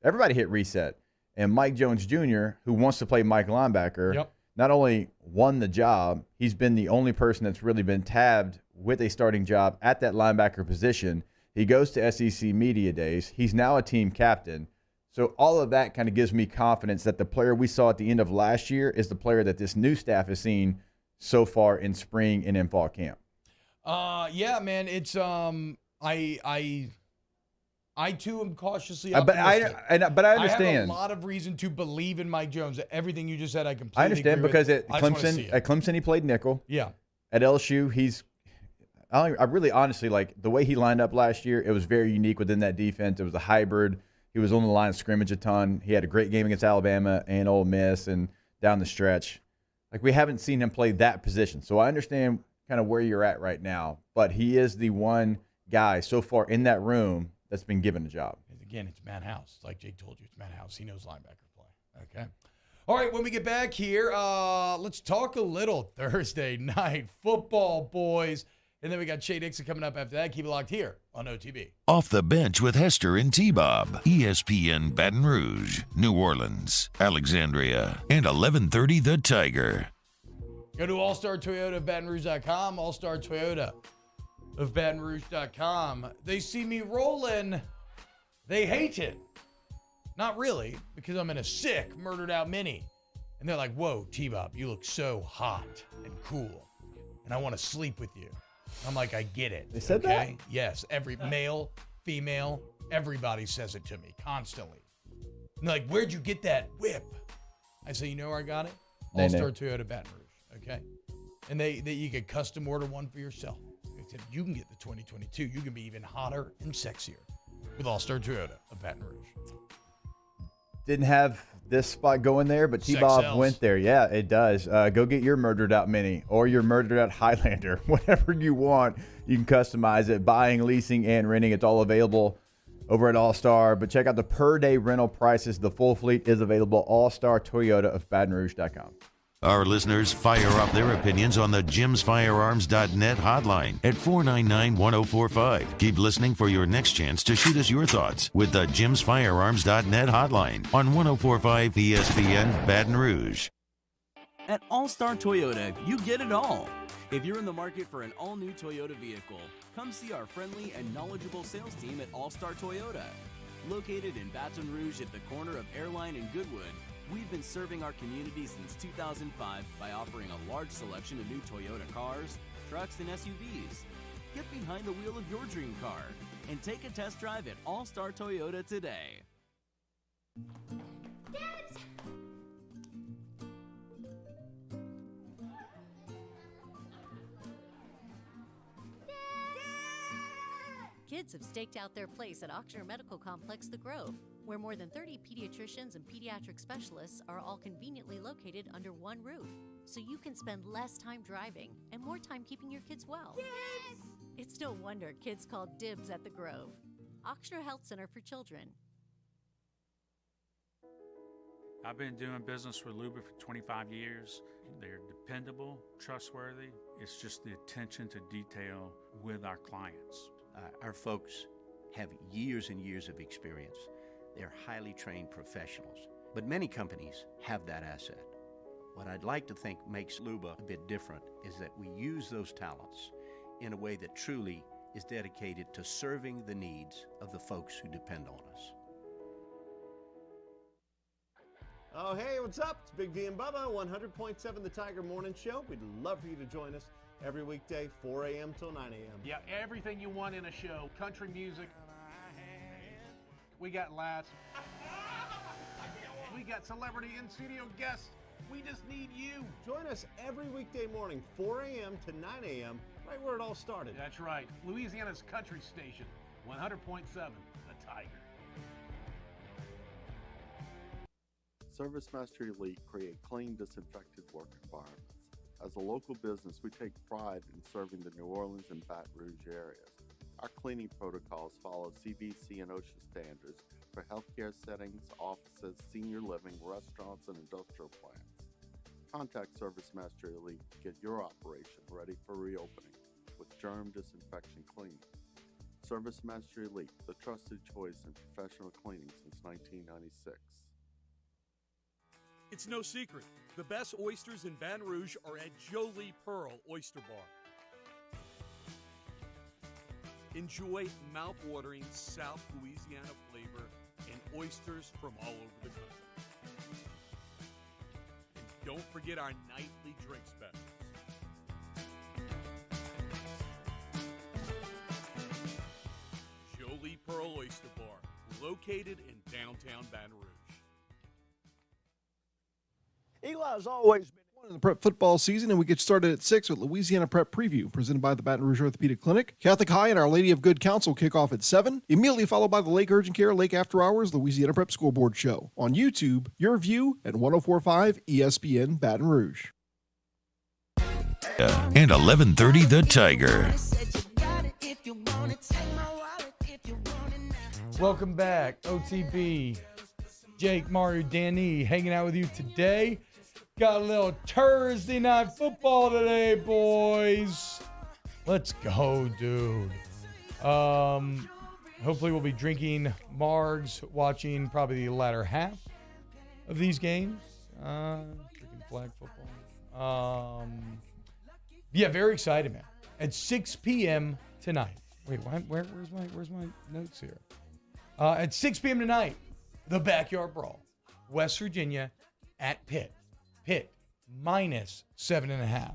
Speaker 5: Everybody hit reset. And Mike Jones Jr., who wants to play Mike linebacker, not only won the job, he's been the only person that's really been tabbed with a starting job at that linebacker position. He goes to SEC Media Days. He's now a team captain. So all of that kind of gives me confidence that the player we saw at the end of last year is the player that this new staff has seen so far in spring and in fall camp.
Speaker 4: Yeah, man. It's I too am cautiously optimistic.
Speaker 5: But I understand.
Speaker 4: I have a lot of reason to believe in Mike Jones. Everything you just said, I completely
Speaker 5: understand
Speaker 4: agree
Speaker 5: because
Speaker 4: with.
Speaker 5: at Clemson he played nickel.
Speaker 4: Yeah.
Speaker 5: At LSU I really honestly the way he lined up last year. It was very unique within that defense. It was a hybrid. He was on the line of scrimmage a ton. He had a great game against Alabama and Ole Miss and down the stretch. We haven't seen him play that position. So I understand kind of where you're at right now. But he is the one guy so far in that room that's been given a job.
Speaker 4: Again, it's Matt House. Like Jake told you, it's Matt House. He knows linebacker play. Okay. All right, when we get back here, let's talk a little Thursday night football, boys. And then we got Shea Dixon coming up after that. Keep it locked here on OTB.
Speaker 3: Off the Bench with Hester and T-Bob. ESPN Baton Rouge, New Orleans, Alexandria, and 1130 The Tiger.
Speaker 4: Go to All-Star Toyota of Baton Rouge.com, All-Star Toyota of Baton Rouge.com. They see me rolling. They hate it. Not really, because I'm in a sick, murdered out mini. And they're like, whoa, T-Bob, you look so hot and cool. And I want to sleep with you. I'm like, I get it.
Speaker 5: They said that?
Speaker 4: Yes. Every male, female, everybody says it to me constantly. And they're like, where'd you get that whip? I say, you know where I got it? All-Star Toyota Baton Rouge. Okay. And you could custom order one for yourself. They said, you can get the 2022. You can be even hotter and sexier with All-Star Toyota of Baton Rouge.
Speaker 5: Didn't have this spot going there, but T-Bob went there. Yeah, it does. Go get your murdered out Mini or your murdered out Highlander. Whatever you want, you can customize it. Buying, leasing, and renting. It's all available over at All-Star. But check out the per-day rental prices. The full fleet is available. All-Star Toyota of Baton Rouge.com.
Speaker 3: Our listeners fire off their opinions on the jimsfirearms.net hotline at 499-1045. Keep listening for your next chance to shoot us your thoughts with the jimsfirearms.net hotline on 1045 ESPN Baton Rouge.
Speaker 27: At All-Star Toyota, you get it all. If you're in the market for an all-new Toyota vehicle, come see our friendly and knowledgeable sales team at All-Star Toyota. Located in Baton Rouge at the corner of Airline and Goodwood, we've been serving our community since 2005 by offering a large selection of new Toyota cars, trucks, and SUVs. Get behind the wheel of your dream car and take a test drive at All-Star Toyota today.
Speaker 2: Kids have staked out their place at Ochsner Medical Complex The Grove, where more than 30 pediatricians and pediatric specialists are all conveniently located under one roof, so you can spend less time driving and more time keeping your kids well. Yes! It's no wonder kids call dibs at the Grove. Ochsner Health Center for Children.
Speaker 12: I've been doing business with Luba for 25 years. They're dependable, trustworthy. It's just the attention to detail with our clients.
Speaker 13: Our folks have years and years of experience. They're highly trained professionals. But many companies have that asset. What I'd like to think makes Luba a bit different is that we use those talents in a way that truly is dedicated to serving the needs of the folks who depend on us.
Speaker 28: Oh, hey, what's up? It's Big D and Bubba, 100.7 The Tiger Morning Show. We'd love for you to join us every weekday, 4 a.m. till 9 a.m.
Speaker 6: Yeah, everything you want in a show. Country music. We got laughs. We got celebrity in-studio guests. We just need you.
Speaker 28: Join us every weekday morning, 4 a.m. to 9 a.m., right where it all started.
Speaker 6: That's right. Louisiana's country station, 100.7 The Tiger.
Speaker 17: ServiceMaster Elite create clean, disinfected work environments. As a local business, we take pride in serving the New Orleans and Baton Rouge areas. Our cleaning protocols follow CDC and OSHA standards for healthcare settings, offices, senior living, restaurants, and industrial plants. Contact ServiceMaster Elite to get your operation ready for reopening with germ disinfection cleaning. ServiceMaster Elite, the trusted choice in professional cleaning since 1996.
Speaker 8: It's no secret. The best oysters in Baton Rouge are at Jolie Pearl Oyster Bar. Enjoy mouth-watering South Louisiana flavor and oysters from all over the country. And don't forget our nightly drink specials. Jolie Pearl Oyster Bar, located in downtown Baton Rouge.
Speaker 10: Eli's always been
Speaker 18: in the prep football season, and we get started at 6 with Louisiana Prep Preview, presented by the Baton Rouge Orthopedic Clinic. Catholic High and Our Lady of Good Counsel kick off at 7, immediately followed by the Lake Urgent Care Lake After Hours Louisiana Prep School Board Show. On YouTube, Your View at 104.5 ESPN Baton Rouge.
Speaker 3: And 11:30 The Tiger.
Speaker 4: Welcome back, OTB. Jake, Mario, Danny, hanging out with you today. Got a little Thursday night football today, boys. Let's go, dude. Hopefully we'll be drinking margs, watching probably the latter half of these games. Freaking flag football. Yeah, very excited, man. At 6 p.m. tonight. Wait, where's my notes here? At 6 p.m. tonight, the Backyard Brawl. West Virginia at Pitt. Pitt minus 7.5.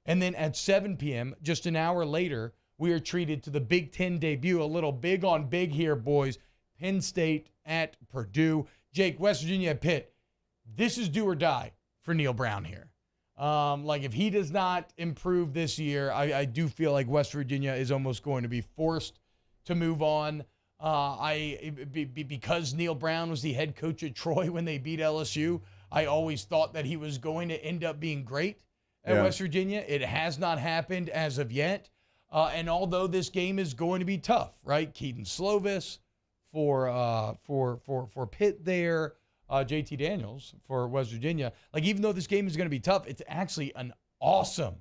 Speaker 4: And then at 7 p.m., just an hour later, we are treated to the Big Ten debut. A little big on big here, boys. Penn State at Purdue. Jake, West Virginia at Pitt. This is do or die for Neil Brown here. If he does not improve this year, I do feel like West Virginia is almost going to be forced to move on. Because Neil Brown was the head coach at Troy when they beat LSU, I always thought that he was going to end up being great at West Virginia. It has not happened as of yet. And although this game is going to be tough, right? Keaton Slovis for Pitt there, JT Daniels for West Virginia. Like, even though this game is going to be tough, it's actually an awesome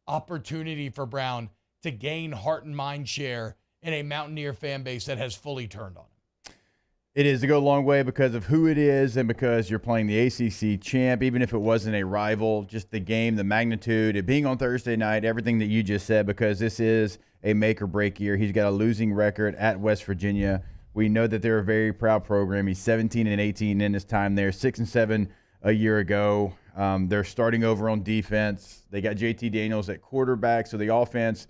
Speaker 4: opportunity for Brown to gain heart and mind share in a Mountaineer fan base that has fully turned on him.
Speaker 5: It is to go a long way because of who it is and because you're playing the ACC champ, even if it wasn't a rival, just the game, the magnitude, it being on Thursday night, everything that you just said, because this is a make-or-break year. He's got a losing record at West Virginia. We know that they're a very proud program. He's 17-18 in his time there, 6-7 a year ago. They're starting over on defense. They got JT Daniels at quarterback, so the offense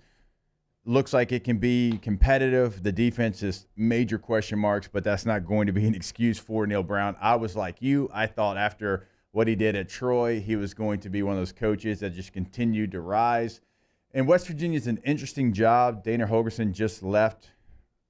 Speaker 5: looks like it can be competitive. The defense is major question marks, but that's not going to be an excuse for Neil Brown. I was like you. I thought after what he did at Troy, he was going to be one of those coaches that just continued to rise. And West Virginia's an interesting job. Dana Holgorsen just left,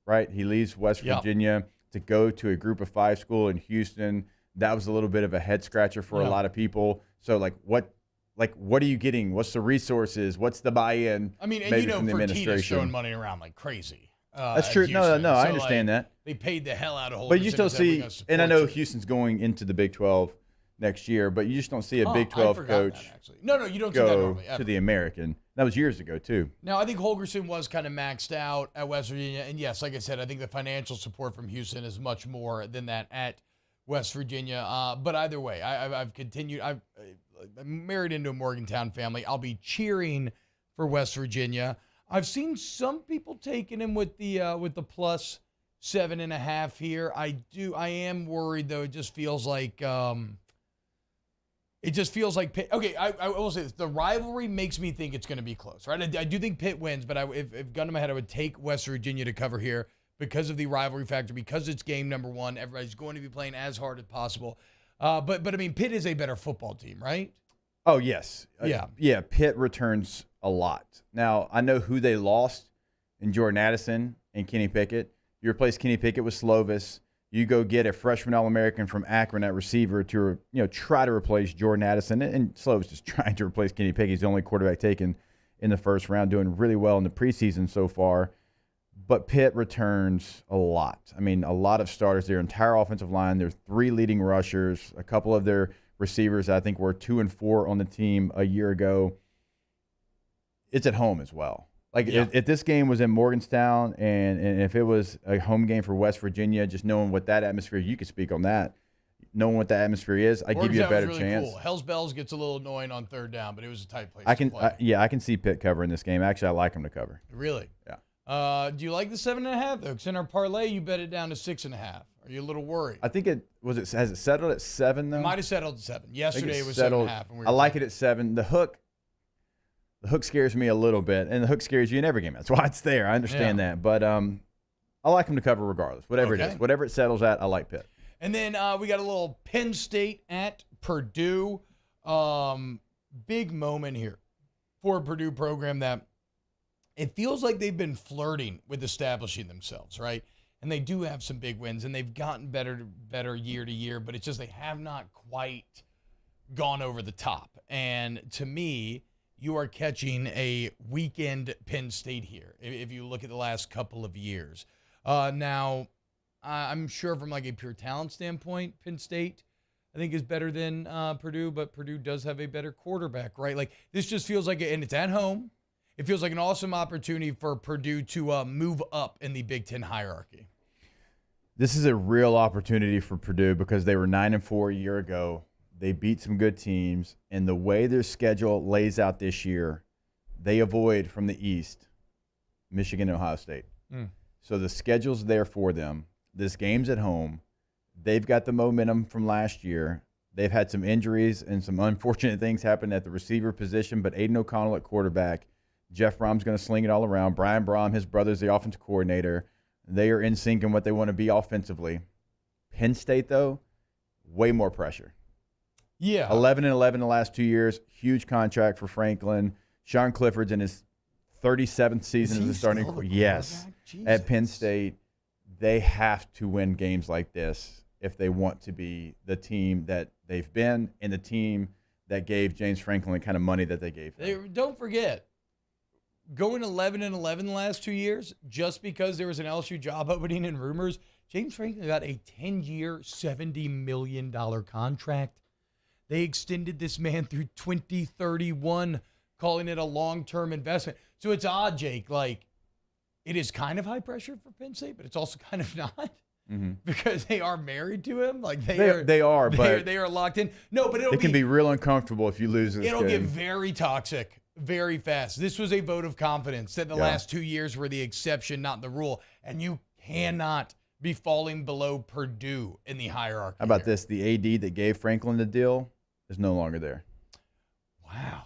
Speaker 5: right? He leaves West Virginia to go to a group of 5 school in Houston. That was a little bit of a head scratcher for a lot of people. So, like, what like, what are you getting? What's the resources? What's the buy-in?
Speaker 4: I mean, and
Speaker 5: maybe from the
Speaker 4: Fertitta's
Speaker 5: administration?
Speaker 4: throwing money around like crazy.
Speaker 5: That's true.
Speaker 4: at
Speaker 5: No,
Speaker 4: Houston.
Speaker 5: I
Speaker 4: So,
Speaker 5: understand that.
Speaker 4: They paid the hell out of Holgorsen.
Speaker 5: But you still
Speaker 4: and said, "We're
Speaker 5: see,
Speaker 4: gonna
Speaker 5: and I
Speaker 4: support
Speaker 5: know
Speaker 4: you."
Speaker 5: Houston's going into the Big 12 next year, but you just don't see a Big
Speaker 4: I
Speaker 5: 12
Speaker 4: forgot
Speaker 5: coach
Speaker 4: that, actually. No, you don't see that
Speaker 5: go
Speaker 4: normally, ever.
Speaker 5: to the American. That was years ago, too.
Speaker 4: Now, I think Holgorsen was kind of maxed out at West Virginia. And yes, like I said, I think the financial support from Houston is much more than that at West Virginia. But either way, I've continued. I'm married into a Morgantown family. I'll be cheering for West Virginia. I've seen some people taking him with the plus 7.5 here. I am worried, though. It just feels like Pitt. Okay, I will say this. The rivalry makes me think it's going to be close, right? I do think Pitt wins, but if gun to my head, I would take West Virginia to cover here because of the rivalry factor, because it's game number one. Everybody's going to be playing as hard as possible. But I mean, Pitt is a better football team, right?
Speaker 5: Oh, yes.
Speaker 4: Yeah.
Speaker 5: Pitt returns a lot. Now, I know who they lost in Jordan Addison and Kenny Pickett. You replace Kenny Pickett with Slovis. You go get a freshman All-American from Akron at receiver to try to replace Jordan Addison. And Slovis is trying to replace Kenny Pickett. He's the only quarterback taken in the first round, doing really well in the preseason so far. But Pitt returns a lot. I mean, a lot of starters. Their entire offensive line. There's 3 leading rushers. A couple of their receivers, I think, were 2 and 4 on the team a year ago. It's at home as well. Like, if this game was in Morgantown and if it was a home game for West Virginia, just knowing what that atmosphere, you could speak on that. Knowing what that atmosphere is, I give you a better
Speaker 4: really
Speaker 5: chance.
Speaker 4: Cool. Hell's Bells gets a little annoying on third down, but it was a tight place.
Speaker 5: I can see Pitt covering this game. Actually, I like them to cover.
Speaker 4: Really?
Speaker 5: Yeah.
Speaker 4: Do you like the 7.5 though? Because in our parlay, you bet it down to 6.5. Are you a little worried?
Speaker 5: I think has it settled at 7 though?
Speaker 4: It might have settled at 7. Yesterday it was
Speaker 5: settled,
Speaker 4: 7.5. And
Speaker 5: I like it at 7. The hook scares me a little bit, and the hook scares you in every game. That's why it's there. I understand that, but I like them to cover regardless. Whatever it is, whatever it settles at, I like Pitt.
Speaker 4: And then we got a little Penn State at Purdue. Big moment here for a Purdue program that it feels like they've been flirting with establishing themselves, right? And they do have some big wins, and they've gotten better year to year, but it's just they have not quite gone over the top. And to me, you are catching a weekend Penn State here if you look at the last couple of years. Now, I'm sure from like a pure talent standpoint, Penn State, I think, is better than Purdue, but Purdue does have a better quarterback, right? Like, this just feels like, and it's at home, it feels like an awesome opportunity for Purdue to move up in the Big Ten hierarchy.
Speaker 5: This is a real opportunity for Purdue because they were 9-4 a year ago. They beat some good teams, and the way their schedule lays out this year, they avoid from the East Michigan and Ohio State. So the schedule's there for them. This game's at home. They've got the momentum from last year. They've had some injuries and some unfortunate things happen at the receiver position, but Aiden O'Connell at quarterback. Jeff Brom's going to sling it all around. Brian Brom, his brother's the offensive coordinator. They are in sync in what they want to be offensively. Penn State, though, way more pressure.
Speaker 4: Yeah.
Speaker 5: 11-11 the last 2 years. Huge contract for Franklin. Sean Clifford's in his 37th season as a starting quarterback. Yes. At Penn State, they have to win games like this if they want to be the team that they've been and the team that gave James Franklin the kind of money that they gave him.
Speaker 4: Don't forget, going 11-11 the last 2 years, just because there was an LSU job opening and rumors, James Franklin got a 10-year, $70 million contract. They extended this man through 2031, calling it a long-term investment. So it's odd, Jake. Like, it is kind of high pressure for Penn State, but it's also kind of not because they are married to him. Like they are locked in. No, but
Speaker 5: it can be real uncomfortable if you lose this
Speaker 4: It'll
Speaker 5: game.
Speaker 4: get very toxic very fast. This was a vote of confidence that the last 2 years were the exception, not the rule. And you cannot be falling below Purdue in the hierarchy.
Speaker 5: How about this? The AD that gave Franklin the deal is no longer there.
Speaker 4: Wow.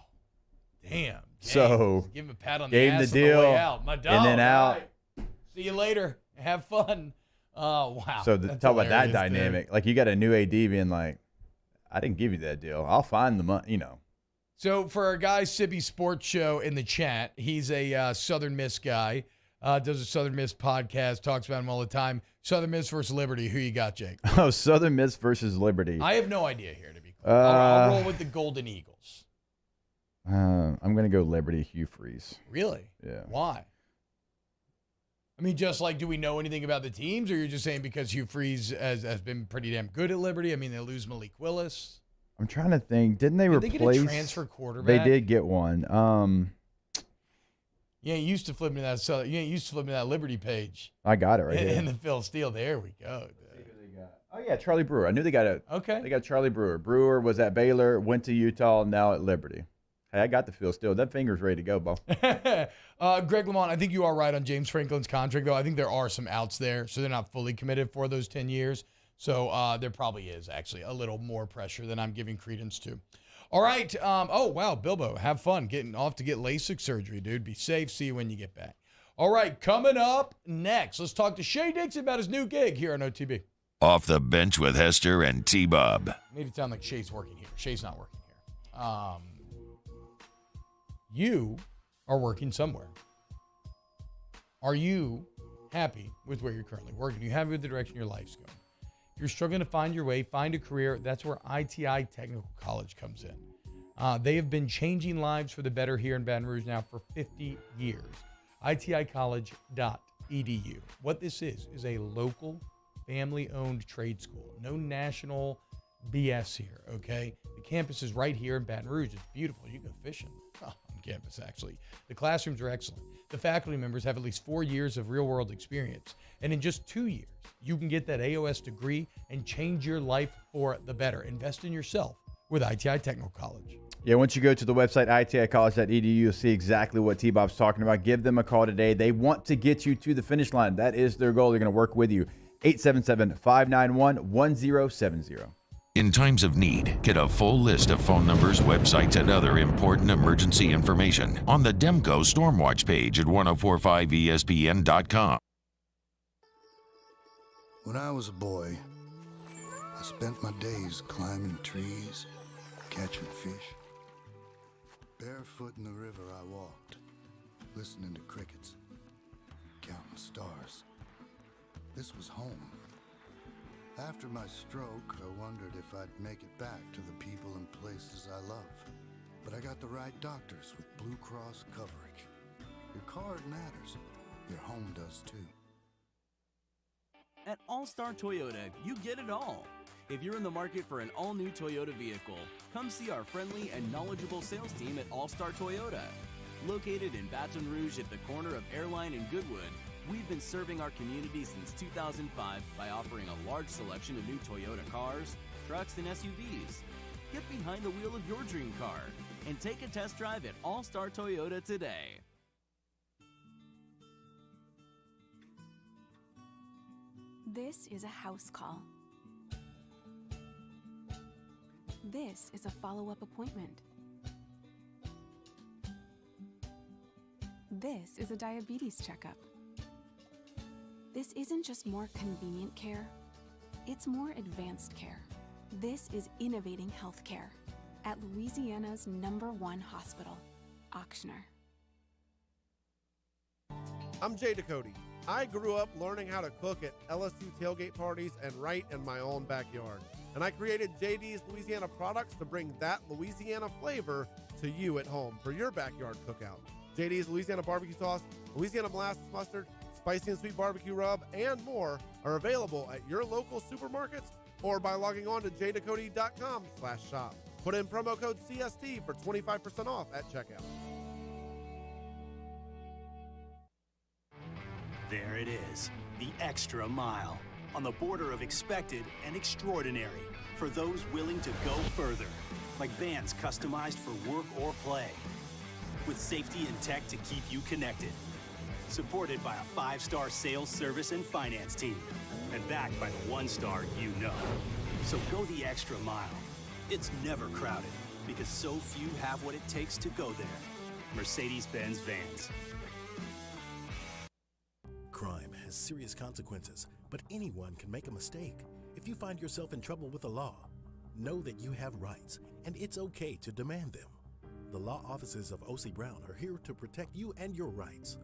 Speaker 4: Damn.
Speaker 5: So
Speaker 4: give him a pat on the
Speaker 5: gave
Speaker 4: ass
Speaker 5: the deal,
Speaker 4: on the way out. My dog.
Speaker 5: and then out.
Speaker 4: Right. See you later. Have fun. Oh, wow.
Speaker 5: So talk about that dynamic.
Speaker 4: Dude.
Speaker 5: Like, you got a new AD being like, I didn't give you that deal. I'll find the money,
Speaker 4: So for our guy, Sibby Sports Show in the chat, he's a Southern Miss guy, does a Southern Miss podcast, talks about him all the time. Southern Miss versus Liberty. Who you got, Jake?
Speaker 5: Oh, Southern Miss versus Liberty.
Speaker 4: I have no idea here, to be clear. I'll roll with the Golden Eagles.
Speaker 5: I'm going to go Liberty Hugh Freeze.
Speaker 4: Really?
Speaker 5: Yeah.
Speaker 4: Why? I mean, just like, do we know anything about the teams, or you're just saying because Hugh Freeze has been pretty damn good at Liberty? I mean, they lose Malik Willis.
Speaker 5: I'm trying to think. Didn't they replace?
Speaker 4: They get a transfer quarterback?
Speaker 5: They did get one.
Speaker 4: Yeah, you used to flip me that. So you used to flip me that Liberty page.
Speaker 5: I got it right here.
Speaker 4: And the Phil Steele. There we go.
Speaker 5: Oh yeah, Charlie Brewer. I knew they got it.
Speaker 4: Okay.
Speaker 5: They got Charlie Brewer. Brewer was at Baylor, went to Utah, now at Liberty. Hey, I got the Phil Steele. That finger's ready to go, Bo.
Speaker 4: Greg Lamont, I think you are right on James Franklin's contract, though. I think there are some outs there, so they're not fully committed for those 10 years. So there probably is actually a little more pressure than I'm giving credence to. All right. Oh, wow, Bilbo, have fun getting off to get LASIK surgery, dude. Be safe. See you when you get back. All right, coming up next, let's talk to Shea Dixon about his new gig here on OTB.
Speaker 3: Off the bench with Hester and T-Bob.
Speaker 4: Made it sound like Shea's working here. Shea's not working here. You are working somewhere. Are you happy with where you're currently working? Are you happy with the direction your life's going? If you're struggling to find your way, find a career, that's where ITI Technical College comes in. They have been changing lives for the better here in Baton Rouge now for 50 years. ITIcollege.edu. What this is a local, family-owned trade school. No national BS here, okay? The campus is right here in Baton Rouge. It's beautiful. You go fishing on campus, actually. The classrooms are excellent. The faculty members have at least 4 years of real-world experience. And in just 2 years, you can get that AOS degree and change your life for the better. Invest in yourself with ITI Technical College.
Speaker 5: Yeah, once you go to the website, iticollege.edu, you'll see exactly what T-Bob's talking about. Give them a call today. They want to get you to the finish line. That is their goal. They're going to work with you. 877-591-1070.
Speaker 3: In times of need, get a full list of phone numbers, websites, and other important emergency information on the Demco Stormwatch page at 1045ESPN.com.
Speaker 11: When I was a boy, I spent my days climbing trees, catching fish. Barefoot in the river I walked, listening to crickets, counting stars. This was home. After my stroke, I wondered if I'd make it back to the people and places I love. But I got the right doctors with Blue Cross coverage. Your card matters. Your home does too.
Speaker 27: At All-Star Toyota, you get it all. If you're in the market for an all-new Toyota vehicle, come see our friendly and knowledgeable sales team at All-Star Toyota. Located in Baton Rouge at the corner of Airline and Goodwood, we've been serving our community since 2005 by offering a large selection of new Toyota cars, trucks, and SUVs. Get behind the wheel of your dream car and take a test drive at All-Star Toyota today.
Speaker 19: This is a house call. This is a follow-up appointment. This is a diabetes checkup. This isn't just more convenient care, it's more advanced care. This is innovating healthcare at Louisiana's #1 hospital, Ochsner.
Speaker 20: I'm Jay Ducote. I grew up learning how to cook at LSU tailgate parties and right in my own backyard. And I created JD's Louisiana products to bring that Louisiana flavor to you at home for your backyard cookout. JD's Louisiana barbecue sauce, Louisiana molasses mustard, spicy and sweet barbecue rub, and more are available at your local supermarkets or by logging on to jducote.com/shop. Put in promo code CST for 25% off at checkout.
Speaker 7: There it is, the extra mile, on the border of expected and extraordinary for those willing to go further, like vans customized for work or play, with safety and tech to keep you connected, supported by a 5-star sales, service, and finance team, and backed by the 1-star you know. So go the extra mile. It's never crowded, because so few have what it takes to go there. Mercedes-Benz Vans.
Speaker 9: Crime has serious consequences, but anyone can make a mistake. If you find yourself in trouble with the law, know that you have rights, and it's okay to demand them. The law offices of O.C. Brown are here to protect you and your rights.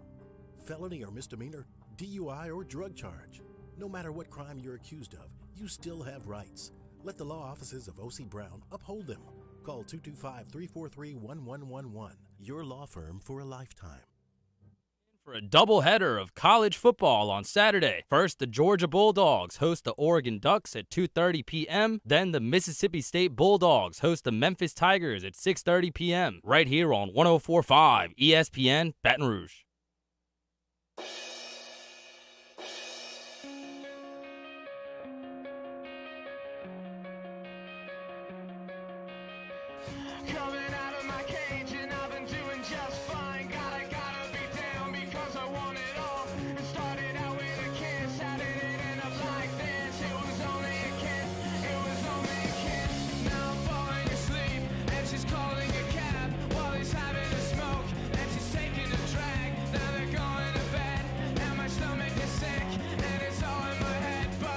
Speaker 9: Felony or misdemeanor, DUI or drug charge. No matter what crime you're accused of, you still have rights. Let the law offices of O.C. Brown uphold them. Call 225-343-1111. Your law firm for a lifetime.
Speaker 1: For a doubleheader of college football on Saturday. First, the Georgia Bulldogs host the Oregon Ducks at 2:30 p.m. Then the Mississippi State Bulldogs host the Memphis Tigers at 6:30 p.m. right here on 104.5 ESPN Baton Rouge.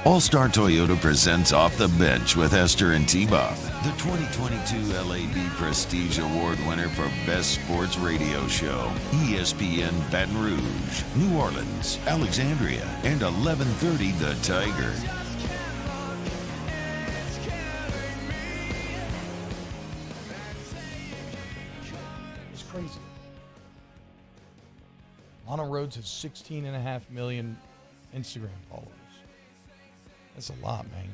Speaker 3: All-Star Toyota presents Off the Bench with Esther and T-Bob, the 2022 LAB Prestige Award winner for Best Sports Radio Show, ESPN Baton Rouge, New Orleans, Alexandria, and 1130 The Tiger.
Speaker 4: It's crazy. Lana Rhodes has 16.5 million Instagram followers. That's a lot, man.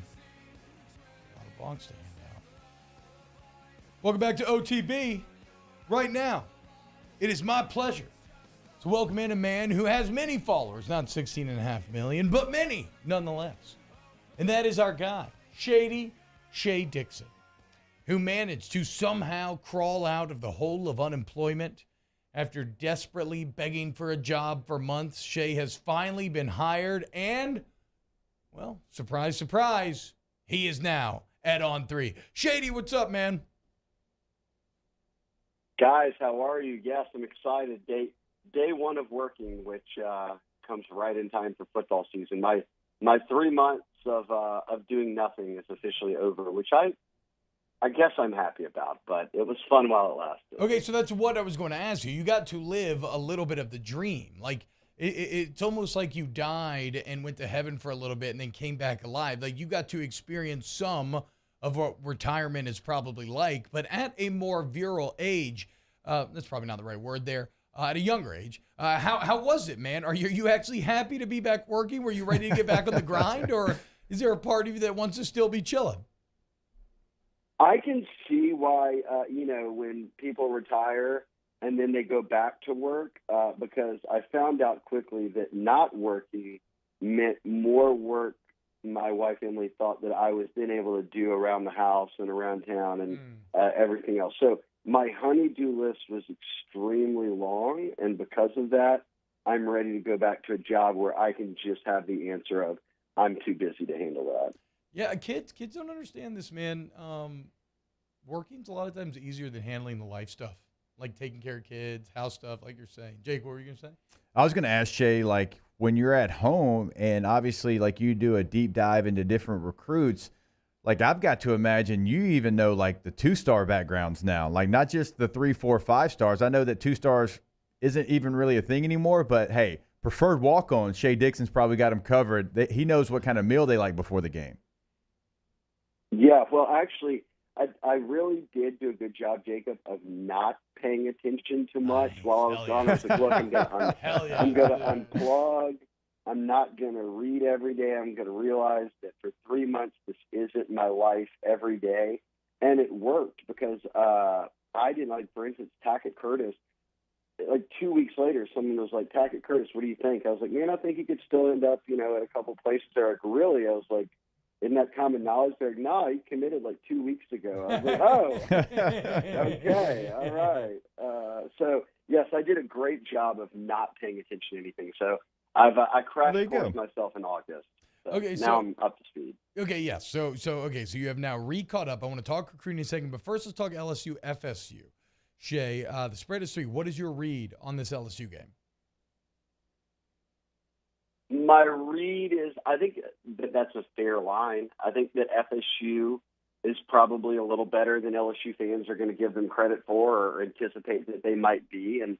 Speaker 4: A lot of bonks to hand out. Welcome back to OTB. Right now, it is my pleasure to welcome in a man who has many followers, not 16.5 million, but many nonetheless. And that is our guy, Shea Dixon, who managed to somehow crawl out of the hole of unemployment after desperately begging for a job for months. Shea has finally been hired and, well, surprise, surprise, he is now at On3. Shady, what's up, man?
Speaker 14: Guys, how are you? Yes, I'm excited. Day one of working, which comes right in time for football season. My 3 months of doing nothing is officially over, which I guess I'm happy about, but it was fun while it lasted.
Speaker 4: Okay, so that's what I was going to ask you. You got to live a little bit of the dream. Like, it's almost like you died and went to heaven for a little bit and then came back alive. Like, you got to experience some of what retirement is probably like, but at a more virile age, that's probably not the right word there, at a younger age. How was it, man? Are you actually happy to be back working? Were you ready to get back on the grind, or is there a part of you that wants to still be chilling?
Speaker 14: I can see why, when people retire and then they go back to work, because I found out quickly that not working meant more work my wife Emily thought that I was then able to do around the house and around town and everything else. So my honey-do list was extremely long, and because of that, I'm ready to go back to a job where I can just have the answer of, I'm too busy to handle that.
Speaker 4: Yeah, kids don't understand this, man. Working's a lot of times easier than handling the life stuff, like taking care of kids, house stuff, like you're saying. Jake, what were you going to say?
Speaker 5: I was going to ask Shea, like, when you're at home and obviously, like, you do a deep dive into different recruits, like, I've got to imagine you even know, like, the 2-star backgrounds now, like, not just the 3, 4, 5 stars. I know that 2 stars isn't even really a thing anymore, but hey, preferred walk-on, Shea Dixon's probably got him covered. He knows what kind of meal they like before the game.
Speaker 14: Yeah, well, actually, I really did do a good job, Jacob, of not paying attention too much while I was gone. I was like, look, I'm going to unplug. I'm not going to read every day. I'm going to realize that for 3 months, this isn't my life every day. And it worked because I didn't, like, for instance, Tackett Curtis. Like 2 weeks later, someone was like, Tackett Curtis, what do you think? I was like, man, I think he could still end up, at a couple places there. Like, really? I was like, isn't that common knowledge? They're like, no, he committed like 2 weeks ago. I was like, oh, okay, all right. So, yes, I did a great job of not paying attention to anything. So I crashed course myself in August. So
Speaker 4: Okay,
Speaker 14: now I'm up to speed.
Speaker 4: Okay, yes. So you have now re-caught up. I want to talk recruiting in a second, but first let's talk LSU, FSU. Shea, the spread is 3. What is your read on this LSU game?
Speaker 14: My read is I think that that's a fair line. I think that FSU is probably a little better than LSU fans are going to give them credit for or anticipate that they might be. And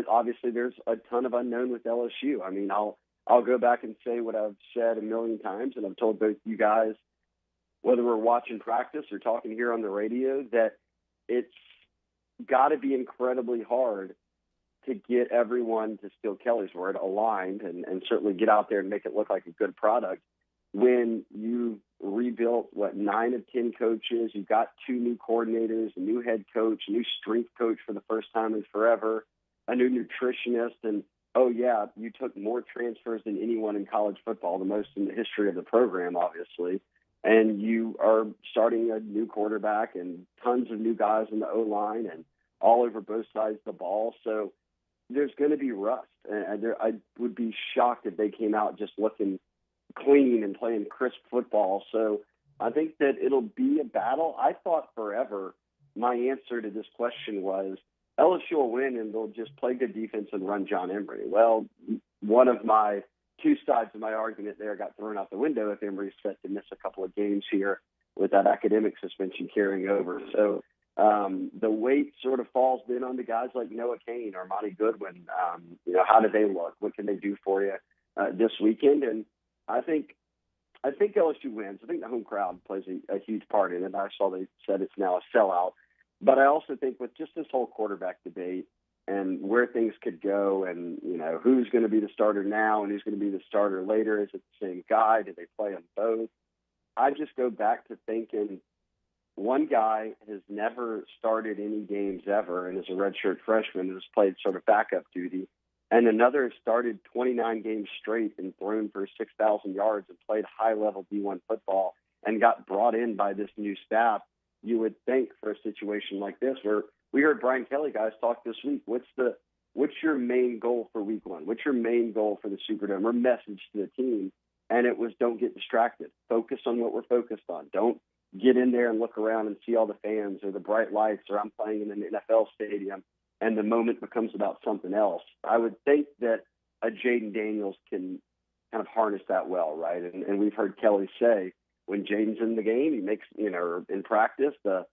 Speaker 14: obviously there's a ton of unknown with LSU. I mean, I'll go back and say what I've said a million times, and I've told both you guys, whether we're watching practice or talking here on the radio, that it's got to be incredibly hard to get everyone, to steal Kelly's word, aligned and certainly get out there and make it look like a good product when you rebuilt, 9 of 10 coaches, you've got 2 new coordinators, a new head coach, a new strength coach for the first time in forever, a new nutritionist, and, oh, yeah, you took more transfers than anyone in college football, the most in the history of the program, obviously, and you are starting a new quarterback and tons of new guys in the O-line and all over both sides of the ball. So there's going to be rust. And I would be shocked if they came out just looking clean and playing crisp football. So I think that it'll be a battle. I thought forever my answer to this question was LSU will win and they'll just play good defense and run John Emery. Well, one of my 2 sides of my argument there got thrown out the window if Emery's set to miss a couple of games here with that academic suspension carrying over. So the weight sort of falls then on the guys like Noah Cain or Monty Goodwin. How do they look? What can they do for you this weekend? And I think LSU wins. I think the home crowd plays a huge part in it. I saw they said it's now a sellout. But I also think with just this whole quarterback debate and where things could go and, who's going to be the starter now and who's going to be the starter later, is it the same guy? Do they play them both? I just go back to thinking one guy has never started any games ever and is a redshirt freshman and has played sort of backup duty. And another has started 29 games straight and thrown for 6,000 yards and played high-level D1 football and got brought in by this new staff. You would think for a situation like this, where we heard Brian Kelly guys talk this week, what's your main goal for week 1? What's your main goal for the Superdome or message to the team? And it was, don't get distracted. Focus on what we're focused on. Don't get in there and look around and see all the fans or the bright lights or I'm playing in an NFL stadium and the moment becomes about something else. I would think that a Jaden Daniels can kind of harness that well, right? And we've heard Kelly say when Jaden's in the game, he makes, in practice, the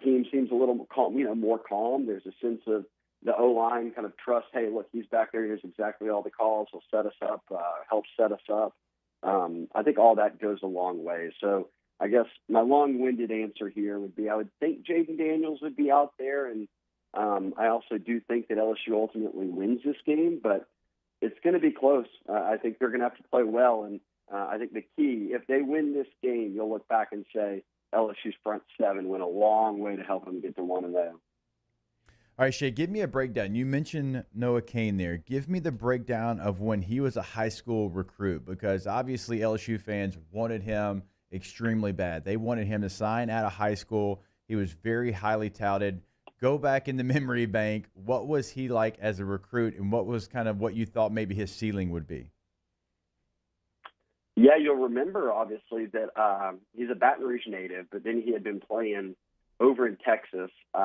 Speaker 14: team seems a little calm, more calm. There's a sense of the O-line kind of trust, hey, look, he's back there. Here's exactly all the calls. He'll set us up, help set us up. I think all that goes a long way. So I guess my long-winded answer here would be I would think Jaden Daniels would be out there, and I also do think that LSU ultimately wins this game, but it's going to be close. I think they're going to have to play well, and I think the key, if they win this game, you'll look back and say LSU's front 7 went a long way to help them get to 1-0.
Speaker 5: All right, Shea, give me a breakdown. You mentioned Noah Cain there. Give me the breakdown of when he was a high school recruit, because obviously LSU fans wanted him extremely bad. They wanted him to sign out of high school. He was very highly touted. Go back in the memory bank. What was he like as a recruit, and what was kind of what you thought maybe his ceiling would be?
Speaker 14: Yeah, you'll remember, obviously, that he's a Baton Rouge native, but then he had been playing over in Texas. He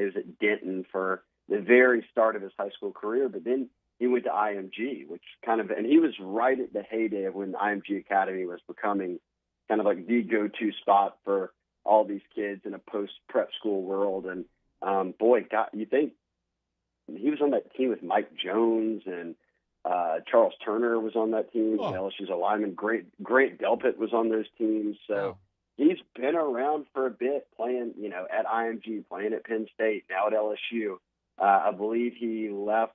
Speaker 14: was at Denton for the very start of his high school career, but then he went to IMG, which and he was right at the heyday of when IMG Academy was becoming kind of like the go-to spot for all these kids in a post-prep school world. And you think he was on that team with Mike Jones and Charles Turner was on that team. LSU's a lineman. Great Delpit was on those teams. So he's been around for a bit, playing, at IMG, playing at Penn State, now at LSU. I believe he left.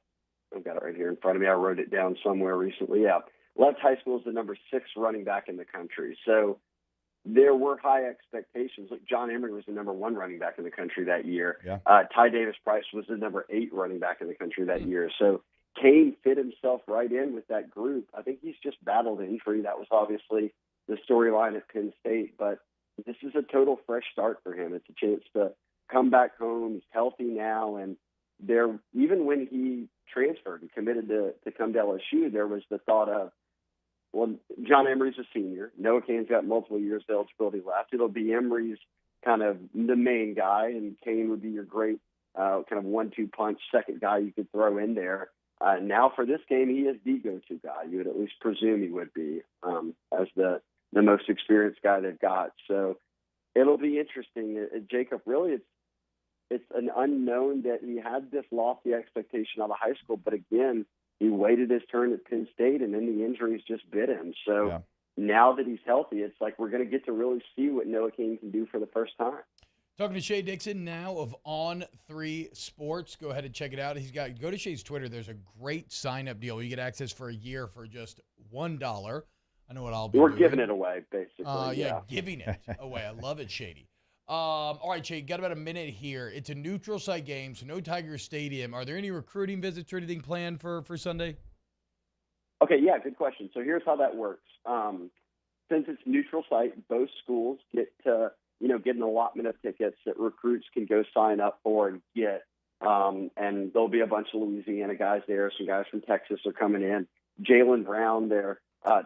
Speaker 14: I've got it right here in front of me. I wrote it down somewhere recently. Yeah, left high school as the number 6 running back in the country. So there were high expectations. Like John Emery was the number 1 running back in the country that year.
Speaker 5: Yeah.
Speaker 14: Ty Davis-Price was the number 8 running back in the country that year. So Cain fit himself right in with that group. I think he's just battled injury. That was obviously the storyline at Penn State, but this is a total fresh start for him. It's a chance to come back home. He's healthy now, and even when he transferred and committed to come to LSU, there was the thought of, well, John Emery's a senior. Noah Cain's got multiple years of eligibility left. It'll be Emery's kind of the main guy, and Cain would be your great kind of 1-2 punch second guy you could throw in there. Now for this game, he is the go-to guy. You would at least presume he would be as the most experienced guy they've got. So it'll be interesting. Jacob, really, it's an unknown that he had this lofty expectation out of high school, but again, he waited his turn at Penn State, and then the injuries just bit him. So now that he's healthy, it's like we're going to get to really see what Noah Cain can do for the first time.
Speaker 4: Talking to Shea Dixon now of On 3 Sports. Go ahead and check it out. Go to Shea's Twitter. There's a great sign-up deal. You get access for a year for just $1. I know what I'll be
Speaker 14: We're
Speaker 4: doing.
Speaker 14: giving it away, basically.
Speaker 4: Giving it away. I love it, Shady. All right, Shea, got about a minute here. It's a neutral site game, so no Tiger Stadium. Are there any recruiting visits or anything planned for Sunday?
Speaker 14: Okay, yeah, good question. So here's how that works. Since it's neutral site, both schools get to, get an allotment of tickets that recruits can go sign up for and get. And there'll be a bunch of Louisiana guys there. Some guys from Texas are coming in. Jaylen Brown, their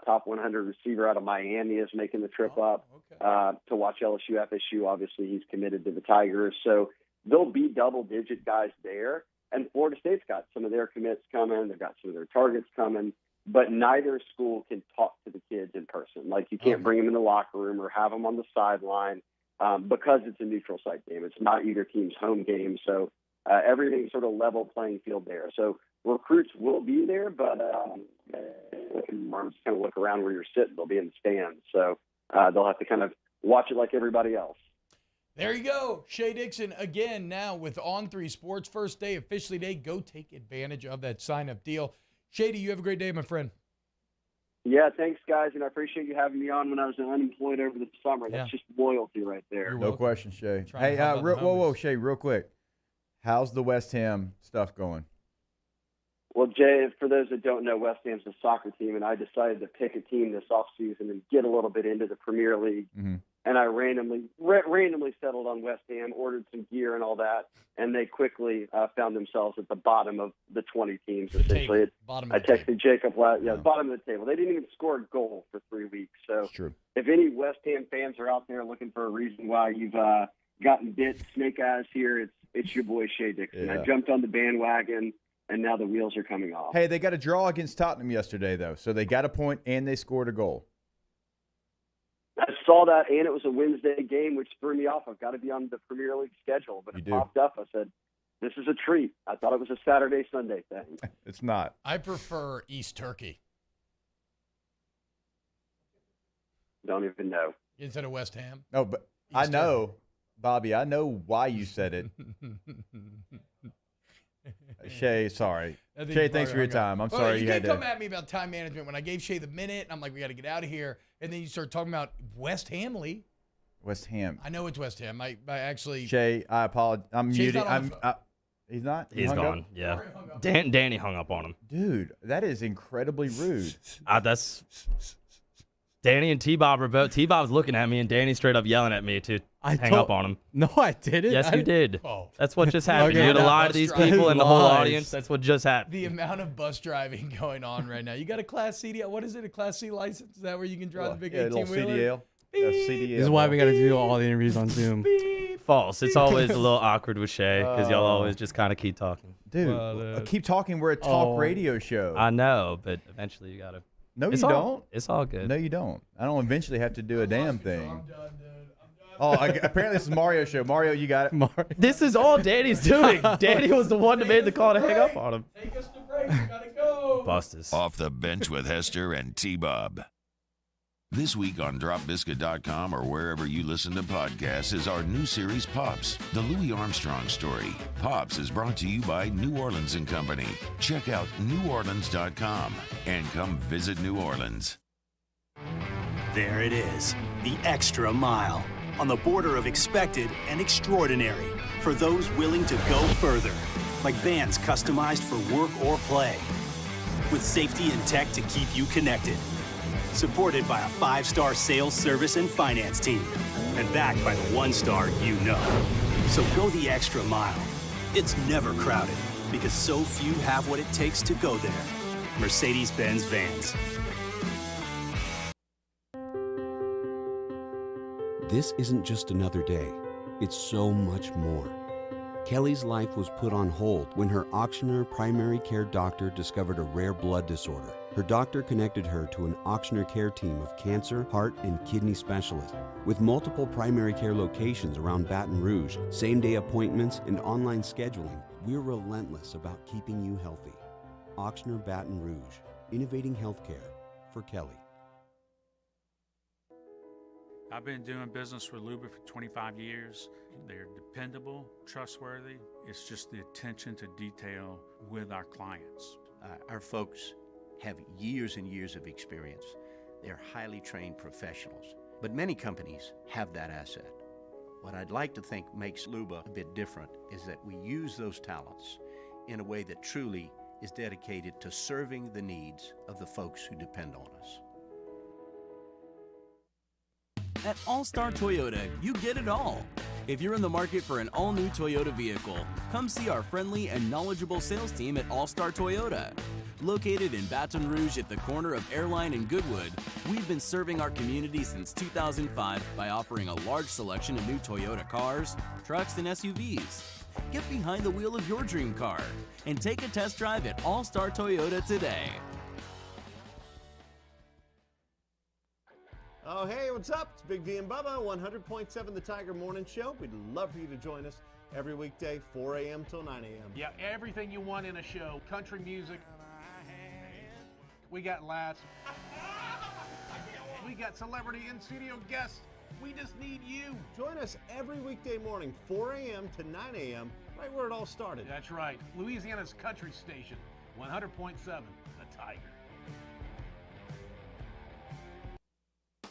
Speaker 14: top 100 receiver out of Miami, is making the trip up to watch LSU FSU. Obviously, he's committed to the Tigers. So there'll be double-digit guys there. And Florida State's got some of their commits coming. They've got some of their targets coming. But neither school can talk to the kids in person. Like, you can't bring them in the locker room or have them on the sideline because it's a neutral site game. It's not either team's home game. So everything's sort of level playing field there. So recruits will be there, but just kind of look around where you're sitting. They'll be in the stands. So they'll have to kind of watch it like everybody else.
Speaker 4: There you go. Shea Dixon again now with On 3 Sports. First day, officially day. Go take advantage of that sign-up deal. Shady, you have a great day, my friend.
Speaker 14: Yeah, thanks, guys, and I appreciate you having me on when I was unemployed over the summer. That's just loyalty right there.
Speaker 5: No question, Shea. Hey, whoa, Shea, real quick. How's the West Ham stuff going?
Speaker 14: Well, Jay, for those that don't know, West Ham's a soccer team, and I decided to pick a team this offseason and get a little bit into the Premier League.
Speaker 5: Mm-hmm.
Speaker 14: And I randomly settled on West Ham, ordered some gear and all that, and they quickly found themselves at the bottom of the 20 teams, essentially. I texted Jacob bottom of the table. They didn't even score a goal for 3 weeks. So if any West Ham fans are out there looking for a reason why you've gotten bit, snake eyes here, it's your boy Shea Dixon. I jumped on the bandwagon, and now the wheels are coming off.
Speaker 5: Hey, they got a draw against Tottenham yesterday, though. So they got a point, and they scored a goal.
Speaker 14: I saw that, and it was a Wednesday game, which threw me off. I've got to be on the Premier League schedule. But it popped up. I said, this is a treat. I thought it was a Saturday, Sunday thing.
Speaker 5: It's not.
Speaker 4: I prefer East Turkey.
Speaker 14: Don't even know.
Speaker 4: Instead of West Ham?
Speaker 5: No, but I know, Bobby, I know why you said it. Shea, sorry. Shea, thanks for your time. I'm sorry you had to.
Speaker 4: You can't come at me about time management when I gave Shea the minute, and I'm like, we got to get out of here. And then you start talking about West Hamley.
Speaker 5: West Ham.
Speaker 4: I know it's West Ham. I actually.
Speaker 5: Shea, I apologize. I'm
Speaker 4: Shay's
Speaker 5: muting. He's not?
Speaker 1: He's gone. Yeah. Danny hung up on him.
Speaker 5: Dude, that is incredibly rude.
Speaker 1: That's. Danny and T-Bob are both. T-Bob's looking at me, and Danny's straight up yelling at me to hang up on him.
Speaker 15: No, I didn't.
Speaker 1: Yes, you did.
Speaker 4: Oh.
Speaker 1: That's what just happened.
Speaker 4: Okay,
Speaker 1: You had to lie to these people and the whole audience. That's what just happened.
Speaker 4: The amount of bus driving going on right now. You got a Class C. What is it? A Class C license? Is that where you can drive the big 18-wheeler?
Speaker 5: CDL.
Speaker 15: This is why we got to do all the interviews on Zoom.
Speaker 1: False. It's always a little awkward with Shea because y'all always just kind of keep talking.
Speaker 5: Dude, keep talking. We're a talk radio show.
Speaker 1: I know, but eventually you got to.
Speaker 5: No, you don't.
Speaker 1: It's all good.
Speaker 5: No, you don't. I don't eventually have to do a damn thing. I'm done, dude. Apparently this is Mario's show. Mario, you got it.
Speaker 1: This is all Danny's doing. Danny was the one that made the call to hang up on him.
Speaker 4: Take us to break. We gotta go.
Speaker 1: Busters.
Speaker 3: Off the bench with Hester and T-Bob. This week on DropBiscuit.com or wherever you listen to podcasts is our new series, Pops, the Louis Armstrong story. Pops is brought to you by New Orleans & Company. Check out NewOrleans.com and come visit New Orleans.
Speaker 7: There it is, the extra mile, on the border of expected and extraordinary for those willing to go further, like vans customized for work or play, with safety and tech to keep you connected. Supported by a 5-star sales, service, and finance team. And backed by the 1-star you know. So go the extra mile. It's never crowded because so few have what it takes to go there. Mercedes-Benz Vans.
Speaker 16: This isn't just another day. It's so much more. Kelly's life was put on hold when her auctioneer primary care doctor discovered a rare blood disorder. Her doctor connected her to an auctioneer care team of cancer, heart, and kidney specialists. With multiple primary care locations around Baton Rouge, same-day appointments, and online scheduling, we're relentless about keeping you healthy. Auctioneer Baton Rouge, innovating healthcare for Kelly.
Speaker 2: I've been doing business with Luba for 25 years. They're dependable, trustworthy. It's just the attention to detail with our clients.
Speaker 13: Our folks have years and years of experience. They're highly trained professionals, but many companies have that asset. What I'd like to think makes Luba a bit different is that we use those talents in a way that truly is dedicated to serving the needs of the folks who depend on us.
Speaker 27: At All-Star Toyota, you get it all. If you're in the market for an all-new Toyota vehicle, come see our friendly and knowledgeable sales team at All-Star Toyota. Located in Baton Rouge at the corner of Airline and Goodwood, we've been serving our community since 2005 by offering a large selection of new Toyota cars, trucks, and SUVs. Get behind the wheel of your dream car and take a test drive at All-Star Toyota today.
Speaker 28: Oh, hey, what's up? It's Big D and Bubba, 100.7 The Tiger Morning Show. We'd love for you to join us every weekday, 4 a.m. till 9 a.m.
Speaker 6: Yeah, everything you want in a show. Country music. We got laughs. We got celebrity in-studio guests. We just need you.
Speaker 28: Join us every weekday morning, 4 a.m. to 9 a.m., right where it all started.
Speaker 6: That's right. Louisiana's country station, 100.7 The Tiger.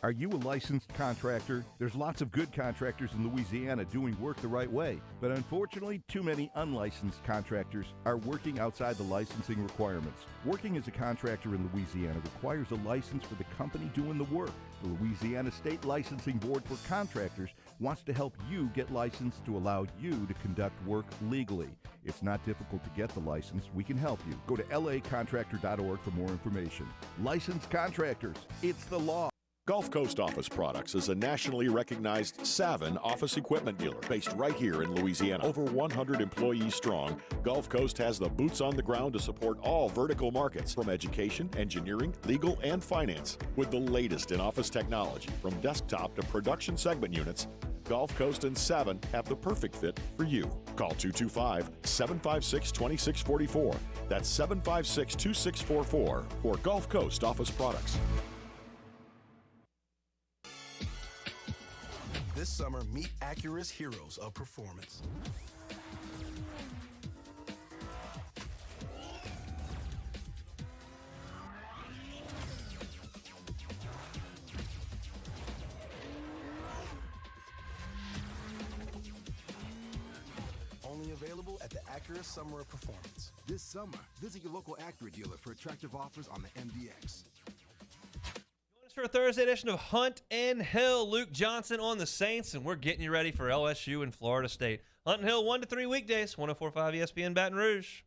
Speaker 12: Are you a licensed contractor? There's lots of good contractors in Louisiana doing work the right way, but unfortunately, too many unlicensed contractors are working outside the licensing requirements. Working as a contractor in Louisiana requires a license for the company doing the work. The Louisiana State Licensing Board for Contractors wants to help you get licensed to allow you to conduct work legally. It's not difficult to get the license. We can help you. Go to lacontractor.org for more information. Licensed contractors, it's the law.
Speaker 21: Gulf Coast Office Products is a nationally recognized Savin office equipment dealer based right here in Louisiana. Over 100 employees strong, Gulf Coast has the boots on the ground to support all vertical markets from education, engineering, legal, and finance. With the latest in office technology, from desktop to production segment units, Gulf Coast and Savin have the perfect fit for you. Call 225-756-2644. That's 756-2644 for Gulf Coast Office Products.
Speaker 22: This summer, meet Acura's heroes of performance. Only available at the Acura Summer of Performance.
Speaker 23: This summer, visit your local Acura dealer for attractive offers on the MDX.
Speaker 24: For a Thursday edition of Hunt and Hill, Luke Johnson on the Saints, and we're getting you ready for LSU and Florida State. Hunt and Hill 1 to 3 weekdays, 104.5 ESPN Baton Rouge.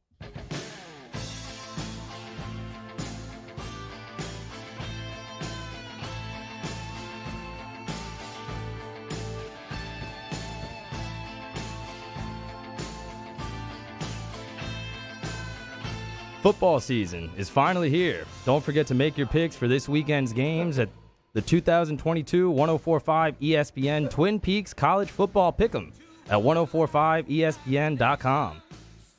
Speaker 1: Football season is finally here. Don't forget to make your picks for this weekend's games at the 2022 1045 ESPN Twin Peaks College Football Pick'em at 1045ESPN.com.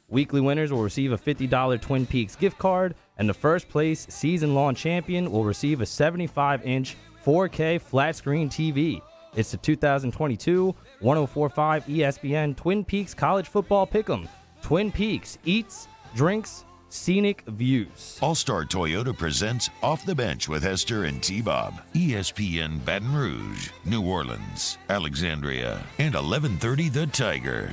Speaker 1: Weekly winners will receive a $50 Twin Peaks gift card, and the first place season-long champion will receive a 75-inch 4K flat-screen TV. It's the 2022 1045 ESPN Twin Peaks College Football Pick'em. Twin Peaks eats, drinks, scenic views.
Speaker 3: All-Star Toyota presents Off the Bench with Hester and T-Bob. ESPN Baton Rouge, New Orleans, Alexandria, and 1130 The Tiger.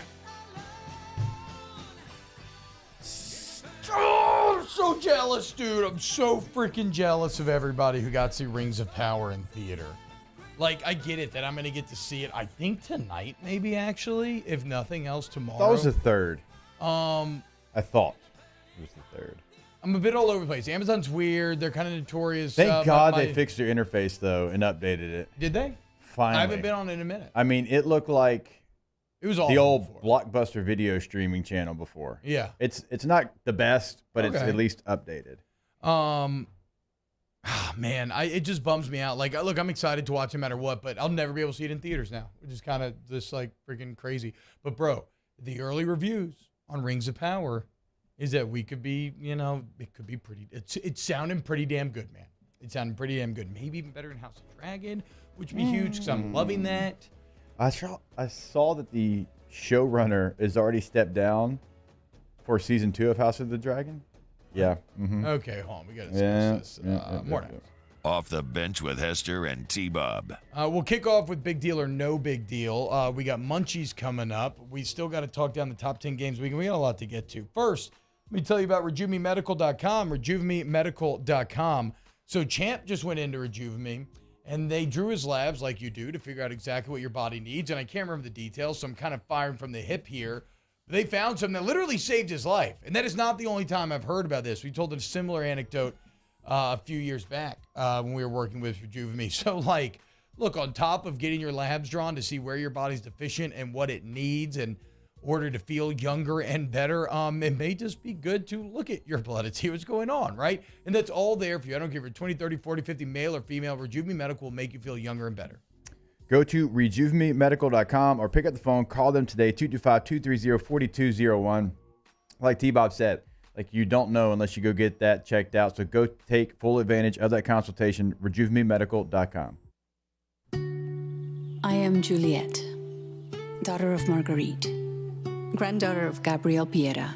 Speaker 4: Oh, I'm so jealous, dude. I'm so freaking jealous of everybody who got to see Rings of Power in theater. Like, I get it that I'm going to get to see it, I think tonight, maybe, actually, if nothing else, tomorrow.
Speaker 5: That was the third.
Speaker 4: I
Speaker 5: thought it was the third.
Speaker 4: I'm a bit all over the place. Amazon's weird. They're kind of notorious.
Speaker 5: Thank God they fixed their interface, though, and updated it.
Speaker 4: Did they?
Speaker 5: Finally.
Speaker 4: I haven't been on it in a minute.
Speaker 5: I mean, it looked like
Speaker 4: it was
Speaker 5: the old Blockbuster video streaming channel before.
Speaker 4: Yeah.
Speaker 5: It's not the best, but it's
Speaker 4: Okay.
Speaker 5: at least updated.
Speaker 4: Man, it just bums me out. Like, look, I'm excited to watch no matter what, but I'll never be able to see it in theaters now, which is kind of just like freaking crazy. But bro, the early reviews on Rings of Power is that we could be, it could be pretty. It's sounding pretty damn good, man. It sounded pretty damn good. Maybe even better than House of Dragon, which would be huge because I'm loving that.
Speaker 5: I saw that the showrunner is already stepped down for season 2 of House of the Dragon. Yeah. Mm-hmm.
Speaker 4: Okay, hold on. We got to discuss this. Morning.
Speaker 3: Off the bench with Hester and T-Bob.
Speaker 4: We'll kick off with big deal or no big deal. We got Munchies coming up. We still got to talk down the top 10 games weekend. We got a lot to get to. First, let me tell you about RejuveMeMedical.com. RejuveMeMedical.com. So Champ just went into RejuveMe, and they drew his labs like you do to figure out exactly what your body needs. And I can't remember the details, so I'm kind of firing from the hip here. They found something that literally saved his life. And that is not the only time I've heard about this. We told a similar anecdote a few years back when we were working with RejuveMe. So, like, look, on top of getting your labs drawn to see where your body's deficient and what it needs in order to feel younger and better, it may just be good to look at your blood and see what's going on, right? And that's all there for you. I don't care if you're 20, 30, 40, 50, male or female. RejuveMe Medical will make you feel younger and better.
Speaker 5: Go to RejuveMeMedical.com or pick up the phone. Call them today, 225-230-4201. Like T-Bob said, like you don't know unless you go get that checked out. So go take full advantage of that consultation, RejuveMeMedical.com.
Speaker 8: I am Juliette, daughter of Marguerite, granddaughter of Gabriel Piera.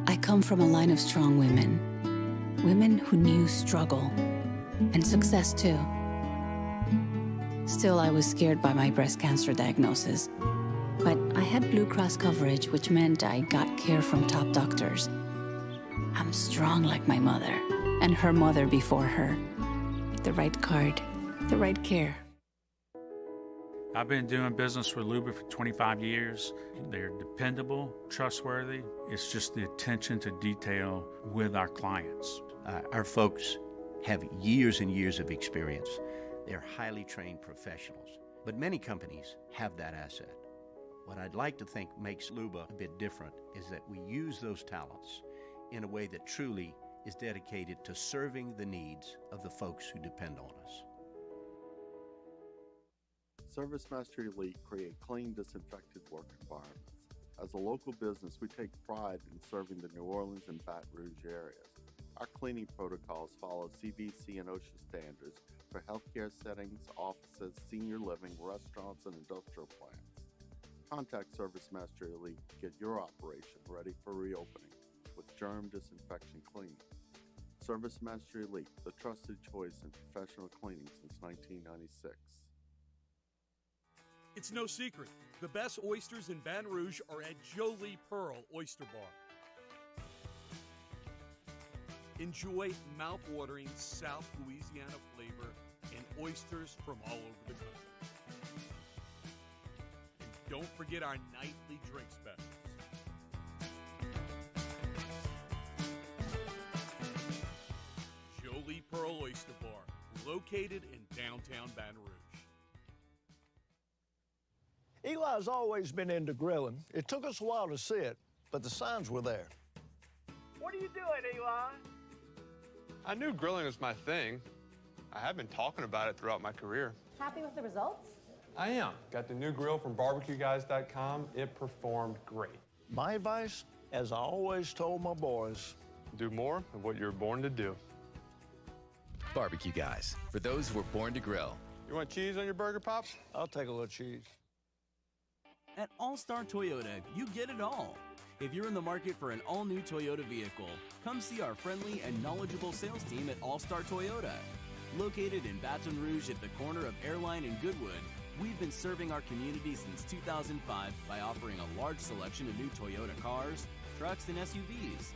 Speaker 8: I come from a line of strong women who knew struggle and success too. Still, I was scared by my breast cancer diagnosis, but I had Blue Cross coverage, which meant I got care from top doctors. I'm strong like my mother and her mother before her. The right card, the right care.
Speaker 2: I've been doing business with Luba for 25 years. They're dependable, trustworthy. It's just the attention to detail with our clients.
Speaker 13: Our folks have years and years of experience. They're highly trained professionals, but many companies have that asset. What I'd like to think makes Luba a bit different is that we use those talents in a way that truly is dedicated to serving the needs of the folks who depend on us.
Speaker 10: ServiceMaster Elite create clean, disinfected work environments. As a local business, we take pride in serving the New Orleans and Baton Rouge areas. Our cleaning protocols follow CDC and OSHA standards for healthcare settings, offices, senior living, restaurants, and industrial plants. Contact ServiceMaster Elite to get your operation ready for reopening with germ disinfection cleaning. ServiceMaster Elite, the trusted choice in professional cleaning since 1996.
Speaker 11: It's no secret. The best oysters in Baton Rouge are at Jolie Pearl Oyster Bar. Enjoy mouth-watering South Louisiana flavor and oysters from all over the country. And don't forget our nightly drink specials. Jolie Pearl Oyster Bar, located in downtown Baton Rouge.
Speaker 17: Eli's always been into grilling. It took us a while to see it, but the signs were there.
Speaker 18: What are you doing, Eli?
Speaker 19: I knew grilling was my thing. I have been talking about it throughout my career.
Speaker 25: Happy with the results?
Speaker 19: I am. Got the new grill from barbecueguys.com. It performed great.
Speaker 17: My advice, as I always told my boys,
Speaker 19: do more of what you're born to do.
Speaker 26: Barbecue Guys, for those who were born to grill.
Speaker 19: You want cheese on your burger, Pops?
Speaker 17: I'll take a little cheese.
Speaker 27: At All-Star Toyota, you get it all. If you're in the market for an all-new Toyota vehicle, come see our friendly and knowledgeable sales team at All-Star Toyota. Located in Baton Rouge at the corner of Airline and Goodwood, we've been serving our community since 2005 by offering a large selection of new Toyota cars, trucks, and SUVs.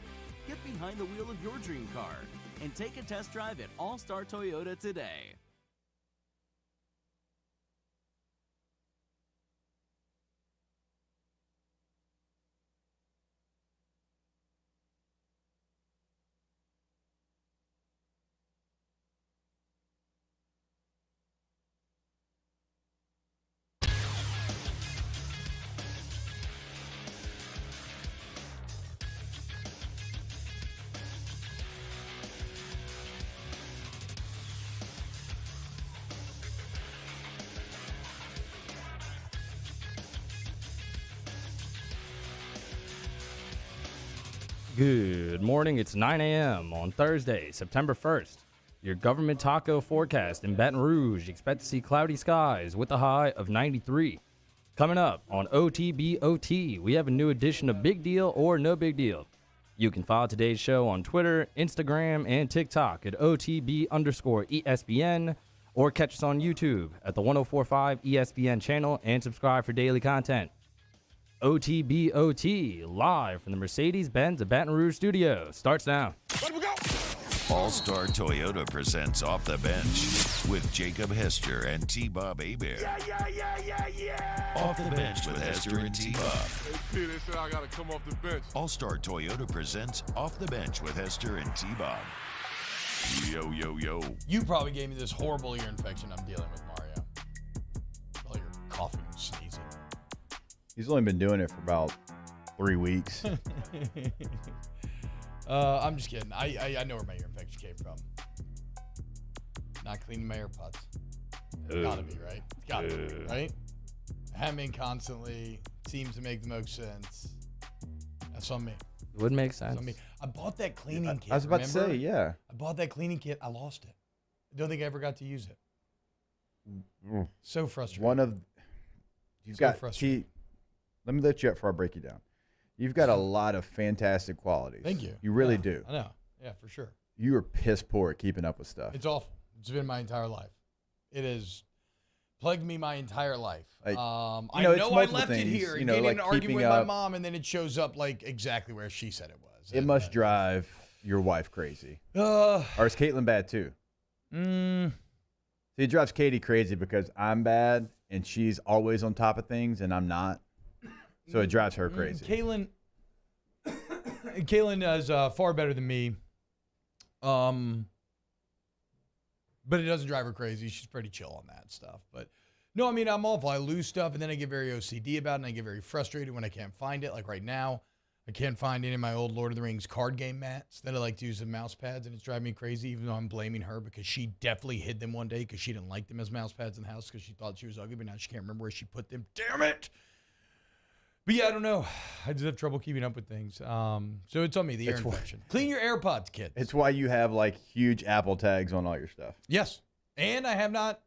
Speaker 27: Get behind the wheel of your dream car and take a test drive at All-Star Toyota today.
Speaker 1: Good morning. It's 9 a.m. on Thursday, September 1st. your government taco forecast in Baton Rouge. Expect to see cloudy skies with a high of 93. Coming up on OTBOT, we have a new edition of Big Deal or No Big Deal. You can follow today's show on Twitter, Instagram, and TikTok at OTB_ESPN, or catch us on YouTube at the 1045 ESPN channel and subscribe for daily content. OTBOT, live from the Mercedes-Benz of Baton Rouge studio, starts now.
Speaker 3: All-Star Toyota presents Off the Bench with Jacob Hester and T-Bob Hebert.
Speaker 22: Yeah.
Speaker 3: Off the Bench with Hester and T-Bob.
Speaker 22: Hey, P, they said I got to come off the bench.
Speaker 3: All-Star Toyota presents Off the Bench with Hester and T-Bob. Yo, yo, yo.
Speaker 4: You probably gave me this horrible ear infection I'm dealing with, Mario. All your coughing and sneezing.
Speaker 5: He's only been doing it for about 3 weeks.
Speaker 4: I'm just kidding. I know where my ear infection came from. Not cleaning my AirPods. Gotta be, right? It's gotta be, right? Hemming constantly seems to make the most sense. That's on me.
Speaker 1: Would make sense.
Speaker 4: That's on me. I bought that cleaning kit.
Speaker 5: I was about to
Speaker 4: remember?
Speaker 5: say, yeah.
Speaker 4: I bought that cleaning kit. I lost it. I don't think I ever got to use it. So frustrating.
Speaker 5: You've got, let me let you up before I break you down. You've got a lot of fantastic qualities.
Speaker 4: Thank you.
Speaker 5: You really do.
Speaker 4: I know. Yeah, for sure.
Speaker 5: You are piss poor at keeping up with stuff.
Speaker 4: It's awful. It's been my entire life. It has plagued me my entire life.
Speaker 5: Like,
Speaker 4: I
Speaker 5: it's
Speaker 4: know I
Speaker 5: multiple
Speaker 4: left it
Speaker 5: things,
Speaker 4: here and
Speaker 5: like
Speaker 4: getting in an argument
Speaker 5: keeping
Speaker 4: with my
Speaker 5: up.
Speaker 4: mom, and then it shows up like exactly where she said it was.
Speaker 5: It must drive your wife crazy. Or is Caitlin bad too? See, it drives Katie crazy because I'm bad and she's always on top of things and I'm not. So it drives her crazy.
Speaker 4: Caitlin is far better than me. But it doesn't drive her crazy. She's pretty chill on that stuff. But no, I mean, I'm awful. I lose stuff and then I get very OCD about it and I get very frustrated when I can't find it. Like right now, I can't find any of my old Lord of the Rings card game mats that I like to use as mouse pads, and it's driving me crazy, even though I'm blaming her because she definitely hid them one day because she didn't like them as mouse pads in the house because she thought she was ugly, but now she can't remember where she put them. Damn it! But yeah, I don't know. I just have trouble keeping up with things. So it's on me, the ear infection. Clean your AirPods, kids.
Speaker 5: It's why you have like huge Apple tags on all your stuff.
Speaker 4: Yes. And I have not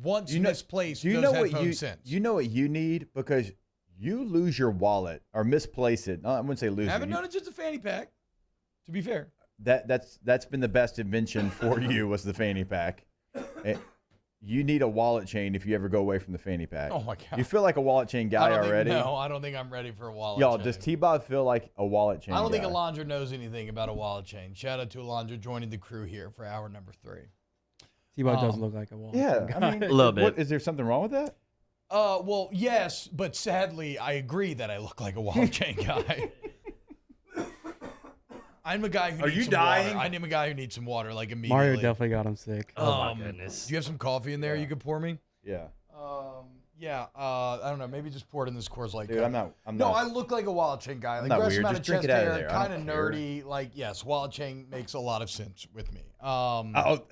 Speaker 4: once misplaced
Speaker 5: do you
Speaker 4: those
Speaker 5: know what
Speaker 4: headphones since.
Speaker 5: You know what you need? Because you lose your wallet or misplace it. No, I wouldn't say lose it.
Speaker 4: I haven't done it, just a fanny pack, to be fair.
Speaker 5: That's been the best invention for you was the fanny pack. You need a wallet chain if you ever go away from the fanny pack.
Speaker 4: Oh, my God.
Speaker 5: You feel like a wallet chain guy already?
Speaker 4: No, I don't think I'm ready for a wallet
Speaker 5: Y'all,
Speaker 4: chain.
Speaker 5: does T-Bob feel like a wallet chain
Speaker 4: I don't
Speaker 5: guy?
Speaker 4: think Alondra knows anything about a wallet chain. Shout out to Alondra joining the crew here for hour number 3.
Speaker 7: T-Bob does look like a wallet
Speaker 5: Yeah,
Speaker 7: chain
Speaker 5: I
Speaker 7: guy.
Speaker 5: mean,
Speaker 1: A little bit.
Speaker 5: Is there something wrong with that?
Speaker 4: Well, yes, but sadly, I agree that I look like a wallet chain guy. I'm a guy who
Speaker 5: Are
Speaker 4: needs
Speaker 5: you
Speaker 4: some
Speaker 5: dying?
Speaker 4: water. I'm a guy who needs some water, like immediately.
Speaker 7: Mario definitely got him sick.
Speaker 1: Oh, my goodness.
Speaker 4: Do you have some coffee in there you could pour me?
Speaker 5: Yeah.
Speaker 4: Yeah, I don't know. Maybe just pour it in this Coors Light
Speaker 5: Dude,
Speaker 4: cup.
Speaker 5: I'm not.
Speaker 4: No, I look like a wallet chain guy. Like
Speaker 5: not
Speaker 4: aggressive
Speaker 5: weird.
Speaker 4: amount
Speaker 5: Just
Speaker 4: of
Speaker 5: drink
Speaker 4: chest
Speaker 5: it out of
Speaker 4: hair,
Speaker 5: there. I
Speaker 4: kind
Speaker 5: don't
Speaker 4: of
Speaker 5: care.
Speaker 4: nerdy. Like, yes, wallet chain makes a lot of sense with me.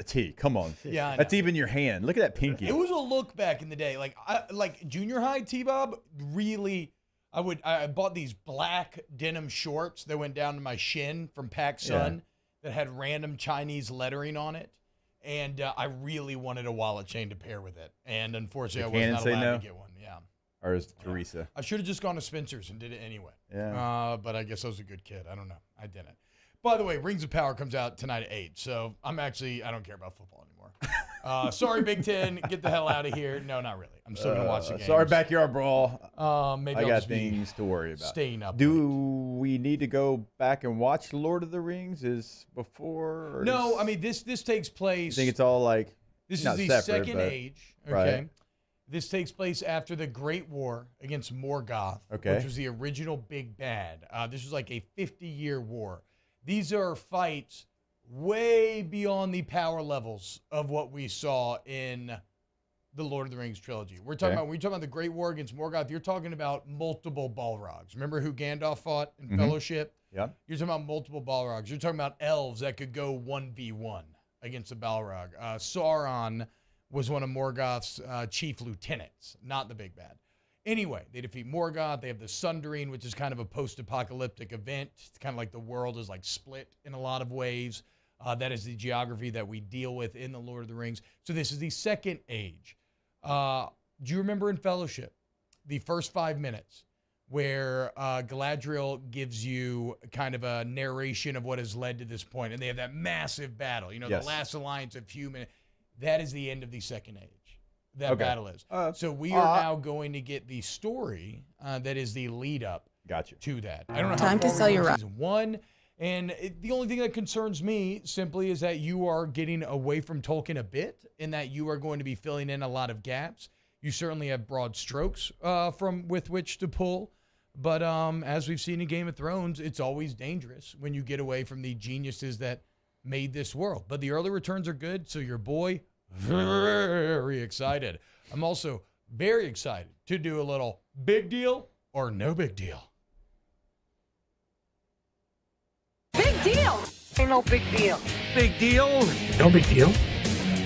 Speaker 5: T, come on.
Speaker 4: Yeah, I
Speaker 5: That's
Speaker 4: know.
Speaker 5: even your hand. Look at that pinky.
Speaker 4: It was a look back in the day. Like junior high T-Bob, really, I bought these black denim shorts that went down to my shin from PacSun that had random Chinese lettering on it. And I really wanted a wallet chain to pair with it. And unfortunately, I was not allowed to get one. Yeah.
Speaker 5: Or is Teresa?
Speaker 4: I should have just gone to Spencer's and did it anyway.
Speaker 5: Yeah.
Speaker 4: But I guess I was a good kid. I don't know. I didn't. By the way, Rings of Power comes out tonight at 8. So I don't care about football anymore. Sorry, Big Ten. Get the hell out of here. No, not really. I'm still going to watch the game.
Speaker 5: Sorry, Backyard Brawl.
Speaker 4: Maybe
Speaker 5: I
Speaker 4: I'll
Speaker 5: got
Speaker 4: just be
Speaker 5: things to worry about.
Speaker 4: staying up
Speaker 5: Do we need to go back and watch Lord of the Rings? Is before? Or
Speaker 4: No, I mean, this takes
Speaker 5: I
Speaker 4: place.
Speaker 5: think it's all like
Speaker 4: This
Speaker 5: not
Speaker 4: is the
Speaker 5: separate,
Speaker 4: Second
Speaker 5: but-
Speaker 4: Age. Okay.
Speaker 5: Right.
Speaker 4: This takes place after the Great War against Morgoth,
Speaker 5: Okay.
Speaker 4: which was the original big bad. This was like a 50-year war. These are fights way beyond the power levels of what we saw in the Lord of the Rings trilogy. We're talking about when you talk about the Great War against Morgoth, you're talking about multiple Balrogs. Remember who Gandalf fought in Fellowship?
Speaker 5: Yeah.
Speaker 4: You're talking about multiple Balrogs. You're talking about elves that could go 1v1 against a Balrog. Sauron was one of Morgoth's chief lieutenants, not the big bad. Anyway, they defeat Morgoth. They have the Sundering, which is kind of a post-apocalyptic event. It's kind of like the world is like split in a lot of ways. That is the geography that we deal with in the Lord of the Rings. So this is the second age. Do you remember in Fellowship, the first 5 minutes where Galadriel gives you kind of a narration of what has led to this point, and they have that massive battle, the last alliance of human. That is the end of the second age. That battle is. So we are now going to get the story that is the lead up to that. I don't know how far we're in season 1. And the only thing that concerns me simply is that you are getting away from Tolkien a bit, in that you are going to be filling in a lot of gaps. You certainly have broad strokes with which to pull. But as we've seen in Game of Thrones, it's always dangerous when you get away from the geniuses that made this world. But the early returns are good, so your boy, very excited. I'm also very excited to do a little big deal or no big deal.
Speaker 18: Big deal. Ain't no big deal.
Speaker 6: Big deal.
Speaker 18: No big deal.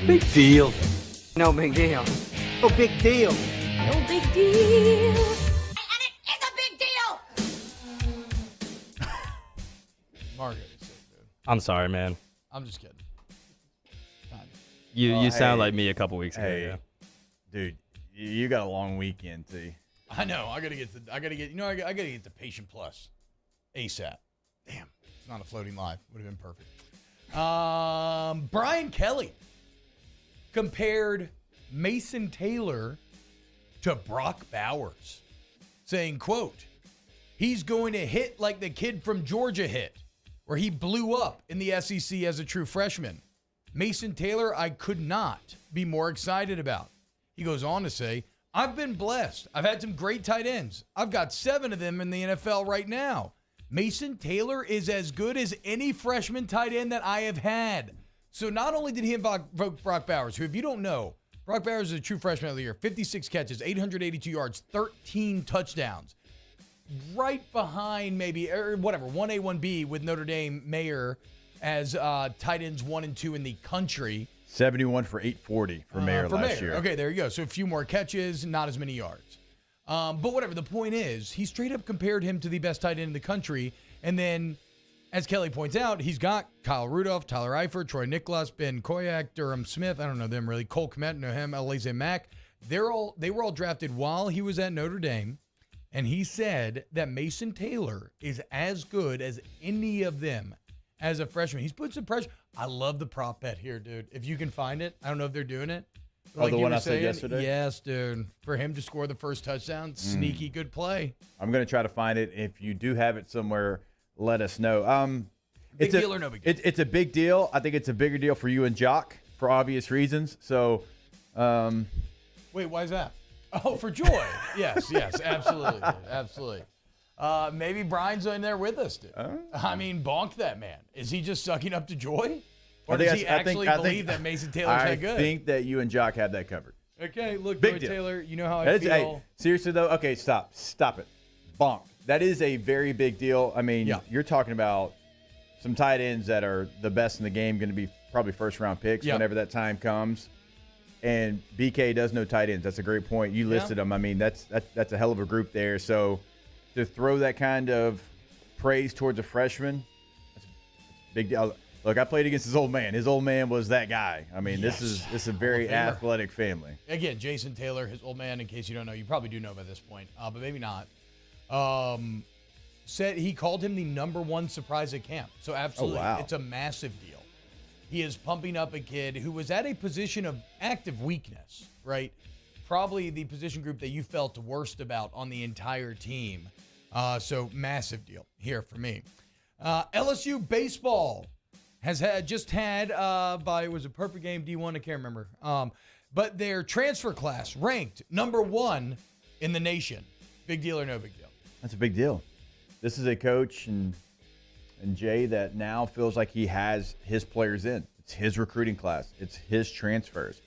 Speaker 6: Big deal.
Speaker 18: No big deal. No big deal.
Speaker 8: No big deal.
Speaker 4: Margaret is sick, dude.
Speaker 1: I'm sorry, man.
Speaker 4: I'm just kidding.
Speaker 1: You sound like me a couple weeks ago.
Speaker 5: Hey,
Speaker 1: Yeah.
Speaker 5: dude, you got a long weekend too.
Speaker 4: I know. I gotta get the Patient Plus ASAP. Damn, it's not a floating live. Would have been perfect. Brian Kelly compared Mason Taylor to Brock Bowers, saying, quote, "He's going to hit like the kid from Georgia hit, where he blew up in the SEC as a true freshman. Mason Taylor, I could not be more excited about." He goes on to say, "I've been blessed. I've had some great tight ends. I've got 7 of them in the NFL right now. Mason Taylor is as good as any freshman tight end that I have had." So not only did he invoke Brock Bowers, who, if you don't know, Brock Bowers is a true freshman of the year, 56 catches, 882 yards, 13 touchdowns. Right behind maybe, or whatever, 1A, 1B with Notre Dame Mayer as tight ends 1 and 2 in the country.
Speaker 5: 71 for 840 for Mayer last year.
Speaker 4: Okay, there you go. So a few more catches, not as many yards. But whatever, the point is, he straight up compared him to the best tight end in the country. And then, as Kelly points out, he's got Kyle Rudolph, Tyler Eifert, Troy Niklas, Ben Koyak, Durham Smith. I don't know them really. Cole Kmet, know him, Alize Mack. They were all drafted while he was at Notre Dame. And he said that Mason Taylor is as good as any of them as a freshman. He's put some pressure. I love the prop bet here, dude. If you can find it. I don't know if they're doing it.
Speaker 5: The one I said yesterday?
Speaker 4: Yes, dude. For him to score the first touchdown, sneaky good play.
Speaker 5: I'm going to try to find it. If you do have it somewhere, let us know.
Speaker 4: Big deal or no big deal?
Speaker 5: It's a big deal. I think it's a bigger deal for you and Jock for obvious reasons. So,
Speaker 4: wait, why is that? Oh, for joy. Yes, absolutely. Absolutely. Maybe Brian's in there with us, dude. I mean, bonk that man. Is he just sucking up to joy? Or does he actually believe that Mason Taylor's that good?
Speaker 5: I think that you and Jock have that covered.
Speaker 4: Okay, look,
Speaker 5: Big
Speaker 4: Joy
Speaker 5: deal.
Speaker 4: Taylor, you know how I feel.
Speaker 5: Hey, seriously, though, okay, stop it. Bonk. That is a very big deal. I mean, you're talking about some tight ends that are the best in the game, going to be probably first-round picks whenever that time comes. And BK does know tight ends. That's a great point. You listed them. I mean, that's a hell of a group there. So to throw that kind of praise towards a freshman, that's a big deal. Look, I played against his old man. His old man was that guy. I mean, this is a very athletic family.
Speaker 4: Again, Jason Taylor, his old man, in case you don't know, you probably do know by this point, but maybe not. Said he called him the #1 surprise at camp. So absolutely, It's a massive deal. He is pumping up a kid who was at a position of active weakness, right? Probably the position group that you felt the worst about on the entire team. So massive deal here for me. LSU baseball has had was a perfect game D1, I can't remember. But their transfer class ranked #1 in the nation. Big deal or no big deal?
Speaker 5: That's a big deal. This is a coach and Jay that now feels like he has his players in. It's his recruiting class. It's his transfers.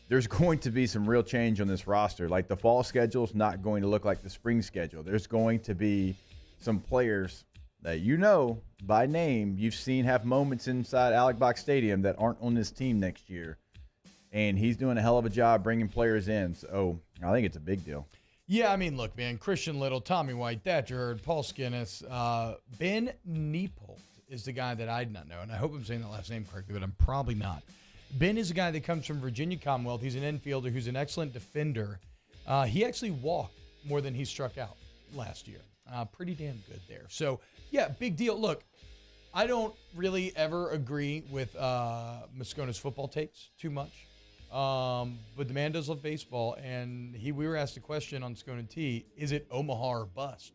Speaker 5: There's going to be some real change on this roster. Like the fall schedule is not going to look like the spring schedule. There's going to be some players that you know by name, you've seen have moments inside Alec Box Stadium that aren't on this team next year. And he's doing a hell of a job bringing players in. So I think it's a big deal.
Speaker 4: Yeah, I mean, look, man, Christian Little, Tommy White, Thatcher Hurd, Paul Skinnis, Ben Niepold is the guy that I did not know, and I hope I'm saying the last name correctly, but I'm probably not. Ben is a guy that comes from Virginia Commonwealth. He's an infielder who's an excellent defender. He actually walked more than he struck out last year. Pretty damn good there. So, yeah, big deal. Look, I don't really ever agree with Moscona's football takes too much. But the man does love baseball, and we were asked a question on Scone T, is it Omaha or bust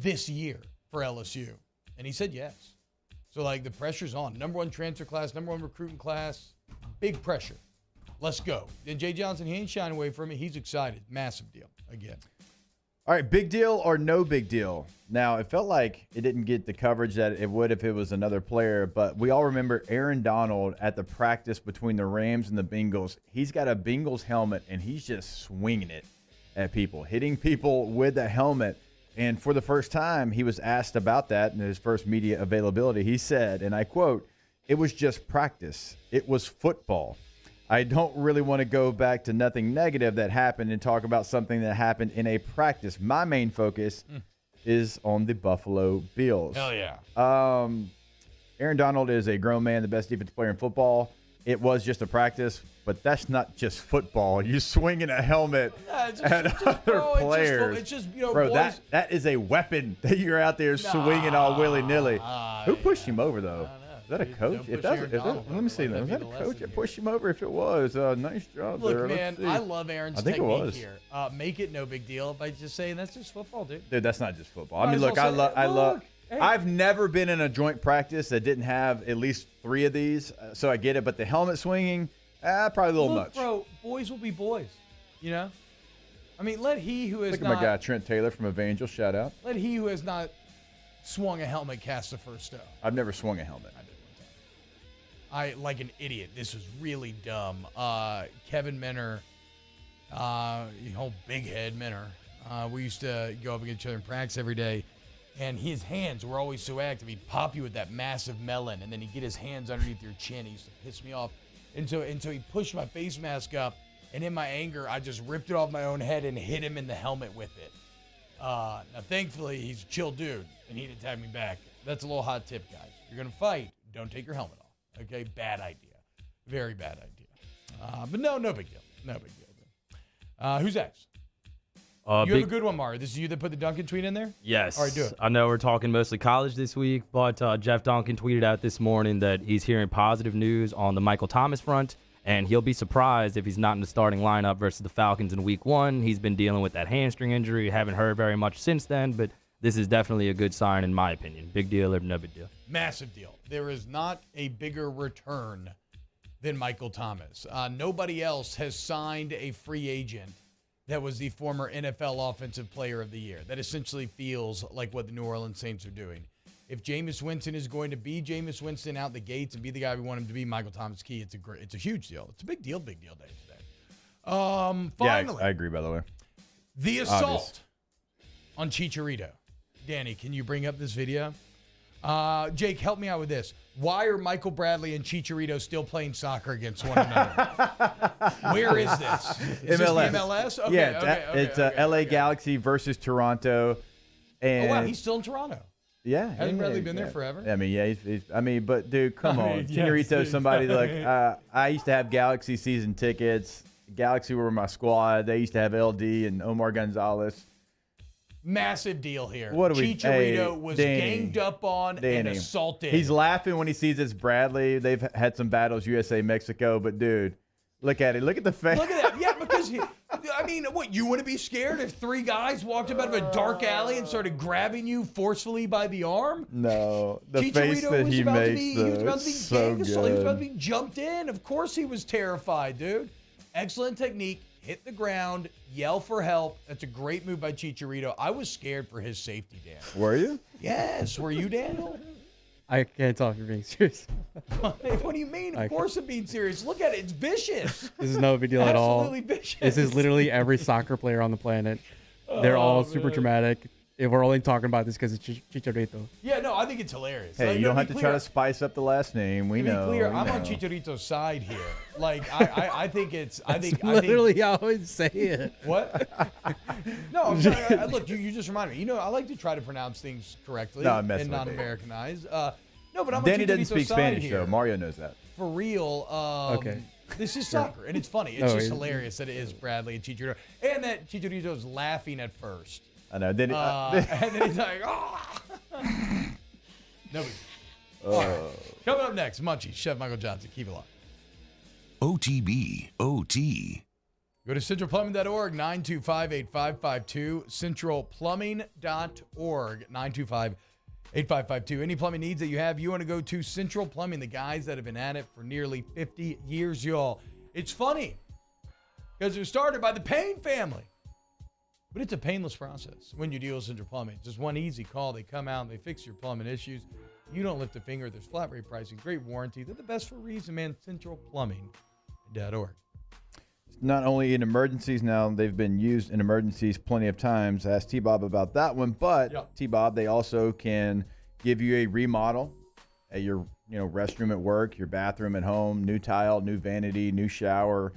Speaker 4: this year for LSU? And he said yes. So, like, the pressure's on. Number 1 transfer class, number 1 recruiting class, big pressure. Let's go. And Jay Johnson, he ain't shying away from it. He's excited. Massive deal again.
Speaker 5: All right, big deal or no big deal? Now, it felt like it didn't get the coverage that it would if it was another player, but we all remember Aaron Donald at the practice between the Rams and the Bengals. He's got a Bengals helmet, and he's just swinging it at people, hitting people with the helmet. And for the first time, he was asked about that in his first media availability. He said, and I quote, "It was just practice. It was football. I don't really want to go back to nothing negative that happened and talk about something that happened in a practice. My main focus is on the Buffalo Bills."
Speaker 4: Hell yeah.
Speaker 5: Aaron Donald is a grown man, the best defensive player in football. It was just a practice, but that's not just football. You swinging a helmet at other players.
Speaker 4: It's just, you know,
Speaker 5: bro,
Speaker 4: boys.
Speaker 5: that is a weapon that you're out there swinging all willy-nilly. Who pushed him over, though? Is that a coach? Let me see that. Was that a coach that pushed him over? If it was, nice job there.
Speaker 4: Look, man, I love Aaron's
Speaker 5: I think
Speaker 4: technique
Speaker 5: it was.
Speaker 4: here. Make it no big deal by just saying that's just football, dude.
Speaker 5: Dude, that's not just football. I mean, look, I love.
Speaker 4: Hey.
Speaker 5: I've never been in a joint practice that didn't have at least 3 of these, so I get it. But the helmet swinging, probably a little much.
Speaker 4: Bro, boys will be boys, you know? I mean, let he who has
Speaker 5: Look at
Speaker 4: not...
Speaker 5: my guy, Trent Taylor from Evangel, shout out.
Speaker 4: Let he who has not swung a helmet cast the first stone.
Speaker 5: I've never swung a helmet.
Speaker 4: I like an idiot. This was really dumb. Kevin Minner, whole big head Minner. We used to go up against each other in practice every day, and his hands were always so active. He'd pop you with that massive melon, and then he'd get his hands underneath your chin. He used to piss me off. And so he pushed my face mask up, and in my anger, I just ripped it off my own head and hit him in the helmet with it. Now, thankfully, he's a chill dude, and he didn't tag me back. That's a little hot tip, guys. If you're going to fight, don't take your helmet off. Okay, bad idea. Very bad idea. But no big deal. No big deal. Who's next? You have a good one, Mario. This is you that put the Duncan tweet in there?
Speaker 1: Yes.
Speaker 4: All right, do it.
Speaker 1: I know we're talking mostly college this week, but Jeff Duncan tweeted out this morning that he's hearing positive news on the Michael Thomas front, and he'll be surprised if he's not in the starting lineup versus the Falcons in week 1. He's been dealing with that hamstring injury. Haven't heard very much since then, but this is definitely a good sign in my opinion. Big deal or no big deal?
Speaker 4: Massive deal. There is not a bigger return than Michael Thomas. Nobody else has signed a free agent that was the former NFL Offensive Player of the Year. That essentially feels like what the New Orleans Saints are doing. If Jameis Winston is going to be Jameis Winston out the gates and be the guy we want him to be, Michael Thomas key, it's a huge deal. It's a big deal day today. Finally.
Speaker 5: Yeah, I agree, by the way.
Speaker 4: The assault on Chicharito. Danny, can you bring up this video? Jake, help me out with this. Why are Michael Bradley and Chicharito still playing soccer against one another? Where is this? Is
Speaker 5: MLS.
Speaker 4: this the MLS? Okay,
Speaker 5: yeah, it's LA Galaxy versus Toronto. And
Speaker 4: oh, wow, he's still in Toronto.
Speaker 5: Yeah.
Speaker 4: Hasn't Bradley been there forever?
Speaker 5: I mean, yeah, but dude, come on. Chicharito's somebody like, I used to have Galaxy season tickets. Galaxy were my squad. They used to have LD and Omar Gonzalez.
Speaker 4: Massive deal here.
Speaker 5: What do
Speaker 4: Chicharito was ganged up on and assaulted.
Speaker 5: He's laughing when he sees it's Bradley. They've had some battles, USA, Mexico, but dude, look at it. Look at the face.
Speaker 4: Look at that. Yeah, because what, you wouldn't be scared if 3 guys walked up out of a dark alley and started grabbing you forcefully by the arm?
Speaker 5: No, the
Speaker 4: Chicharito
Speaker 5: face that he makes,
Speaker 4: he was about to be
Speaker 5: so good.
Speaker 4: He was about to be jumped in. Of course he was terrified, dude. Excellent technique. Hit the ground, yell for help. That's a great move by Chicharito. I was scared for his safety, Dan.
Speaker 5: Were you?
Speaker 4: Yes. Were you, Daniel?
Speaker 7: I can't tell if you're being serious.
Speaker 4: What do you mean? Of course I'm being serious. Look at it. It's vicious.
Speaker 7: This is no big deal at all.
Speaker 4: Absolutely vicious.
Speaker 7: This is literally every soccer player on the planet. They're all super dramatic. If we're only talking about this because it's Chicharito.
Speaker 4: Yeah, no, I think it's hilarious.
Speaker 5: Hey, you don't have to try to spice up the last name. We know.
Speaker 4: To be clear, I'm on Chicharito's side here. Like, I think it's. I think
Speaker 7: I always say it.
Speaker 4: What? No, I'm sorry. Look, you just reminded me. You know, I like to try to pronounce things correctly and not Americanize. No, but I'm
Speaker 5: Danny
Speaker 4: on
Speaker 5: doesn't
Speaker 4: Chicharito's
Speaker 5: speak
Speaker 4: side
Speaker 5: Spanish,
Speaker 4: here.
Speaker 5: though. Mario knows that.
Speaker 4: For real.
Speaker 7: Okay.
Speaker 4: This is soccer, and it's funny. It's just hilarious that it is Bradley and Chicharito. And that Chicharito's laughing at first.
Speaker 5: I know. Then
Speaker 4: and then he's like, oh. No big deal. All right. Coming up next, Munchies, Chef Michael Johnson. Keep it locked.
Speaker 3: OTB, OT.
Speaker 4: Go to centralplumbing.org, 925-8552, centralplumbing.org, 925-8552. Any plumbing needs that you have, you want to go to Central Plumbing, the guys that have been at it for nearly 50 years, y'all. It's funny because it was started by the Payne family, but it's a painless process when you deal with Central Plumbing. It's just one easy call. They come out, they fix your plumbing issues. You don't lift a finger. There's flat rate pricing, great warranty. They're the best for a reason, man. centralplumbing.org.
Speaker 5: Not only in emergencies now, they've been used in emergencies plenty of times. I asked T-Bob about that one, but T-Bob, they also can give you a remodel at your restroom at work, your bathroom at home, new tile, new vanity, new shower,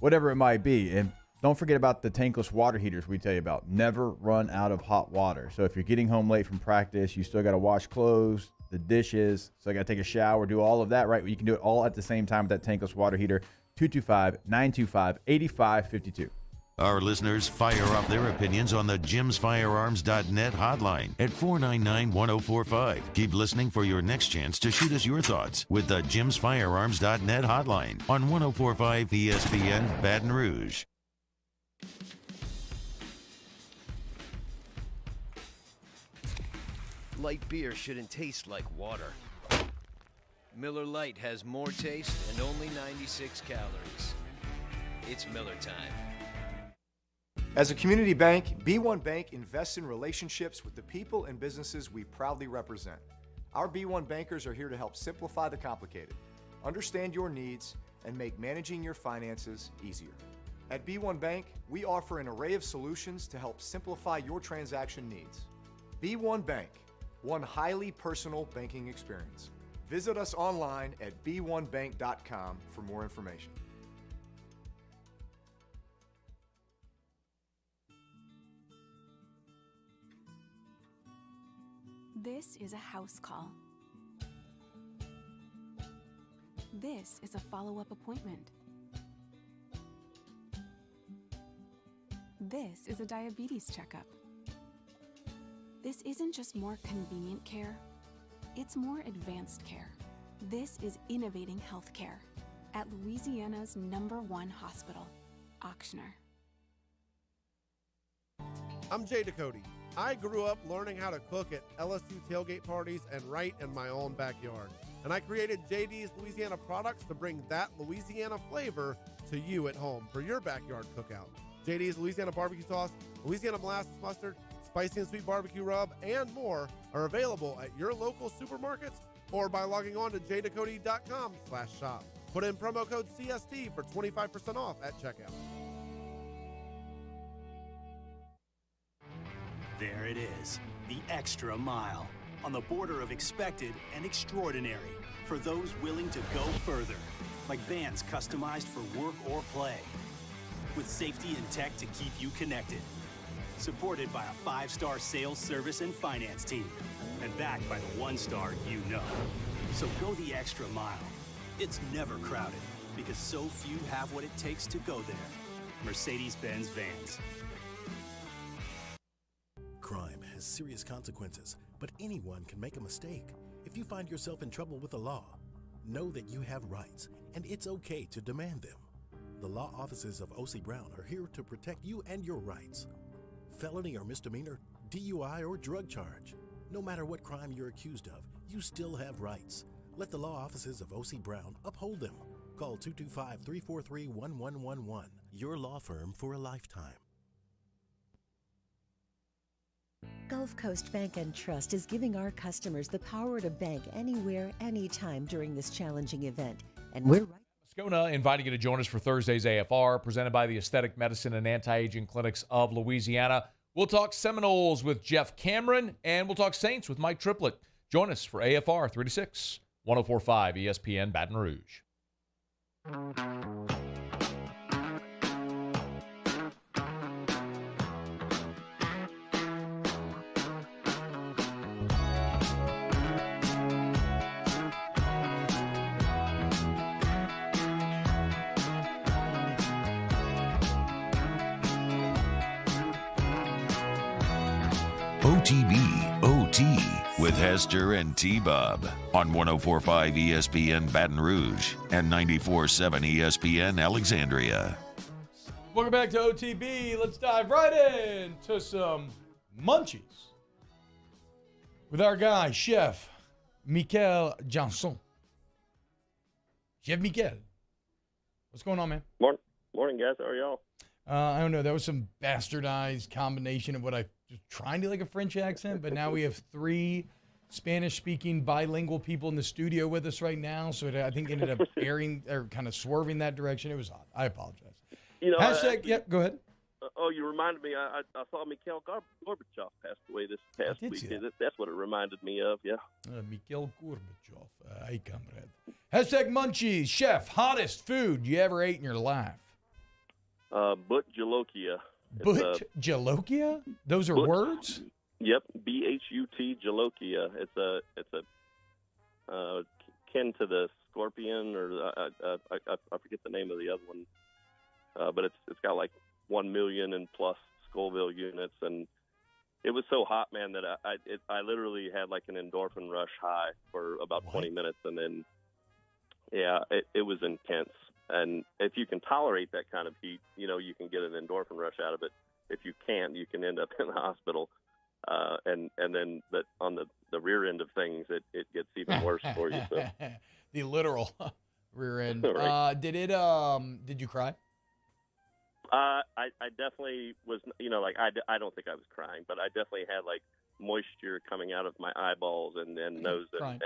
Speaker 5: whatever it might be. And don't forget about the tankless water heaters we tell you about. Never run out of hot water. So if you're getting home late from practice, you still got to wash clothes, the dishes, so I got to take a shower, do all of that, right? You can do it all at the same time with that tankless water heater. 225-925-8552.
Speaker 3: Our listeners fire off their opinions on the jimsfirearms.net hotline at 499-1045. Keep listening for your next chance to shoot us your thoughts with the jimsfirearms.net hotline on 1045 ESPN Baton Rouge.
Speaker 9: Light beer shouldn't taste like water. Miller Lite has more taste and only 96 calories. It's Miller time.
Speaker 12: As a community bank, B1 Bank invests in relationships with the people and businesses we proudly represent. Our B1 bankers are here to help simplify the complicated, understand your needs, and make managing your finances easier. At B1 Bank, we offer an array of solutions to help simplify your transaction needs. B1 Bank, one highly personal banking experience. Visit us online at b1bank.com for more information.
Speaker 14: This is a house call. This is a follow-up appointment. This is a diabetes checkup. This isn't just more convenient care. It's more advanced care. This is innovating healthcare at Louisiana's #1 hospital, Ochsner.
Speaker 15: I'm Jay Ducote. I grew up learning how to cook at LSU tailgate parties and right in my own backyard. And I created JD's Louisiana products to bring that Louisiana flavor to you at home for your backyard cookout. JD's Louisiana barbecue sauce, Louisiana molasses mustard, spicy and sweet barbecue rub, and more are available at your local supermarkets or by logging on to jducote.com/shop. Put in promo code CST for 25% off at checkout.
Speaker 16: There it is, the extra mile, on the border of expected and extraordinary for those willing to go further, like vans customized for work or play, with safety and tech to keep you connected. Supported by a 5-star sales, service, and finance team, and backed by the 1-star you know. So go the extra mile. It's never crowded, because so few have what it takes to go there. Mercedes-Benz Vans.
Speaker 22: Crime has serious consequences, but anyone can make a mistake. If you find yourself in trouble with the law, know that you have rights, and it's okay to demand them. The law offices of O.C. Brown are here to protect you and your rights. Felony or misdemeanor, DUI or drug charge. No matter what crime you're accused of, you still have rights. Let the law offices of O.C. Brown uphold them. Call 225-343-1111. Your law firm for a lifetime.
Speaker 20: Gulf Coast Bank and Trust is giving our customers the power to bank anywhere, anytime during this challenging event. And we're right.
Speaker 25: Moscona inviting you to join us for Thursday's AFR, presented by the Aesthetic Medicine and Anti-Aging Clinics of Louisiana. We'll talk Seminoles with Jeff Cameron, and we'll talk Saints with Mike Triplett. Join us for AFR 3 to 6, 104.5 ESPN Baton Rouge.
Speaker 3: OTB OT with Hester and T-Bob on 104.5 ESPN Baton Rouge and 94.7 ESPN Alexandria.
Speaker 4: Welcome back to OTB. Let's dive right into some munchies with our guy, Chef Michael Janson. Chef Michael, what's going on, man?
Speaker 2: Morning, guys. How are y'all?
Speaker 4: I don't know. That was some bastardized combination of what I was trying to like a French accent, but now we have 3 Spanish-speaking bilingual people in the studio with us right now, so it, I think ended up airing or kind of swerving that direction. It was odd. I apologize.
Speaker 2: You know,
Speaker 4: Go ahead.
Speaker 2: You reminded me. I saw Mikhail Gorbachev passed away this past week. That's what it reminded me of. Yeah.
Speaker 4: Mikhail Gorbachev. Hey, comrade. Hashtag munchies. Chef, hottest food you ever ate in your life?
Speaker 2: But Jalokia.
Speaker 4: But Jalokia? Those are words?
Speaker 2: Yep. BHUT Jalokia. It's a kin to the scorpion, or I forget the name of the other one. But it's got like 1 million and plus Scoville units, and it was so hot, man, that I literally had like an endorphin rush high for about 20 minutes, and then it was intense. And if you can tolerate that kind of heat, you know, you can get an endorphin rush out of it. If you can't, you can end up in the hospital. And then on the rear end of things, it gets even worse for you. So.
Speaker 4: The literal rear end.
Speaker 2: Right.
Speaker 4: Did you cry?
Speaker 2: I definitely was, you know, like I don't think I was crying, but I definitely had like moisture coming out of my eyeballs and nose, and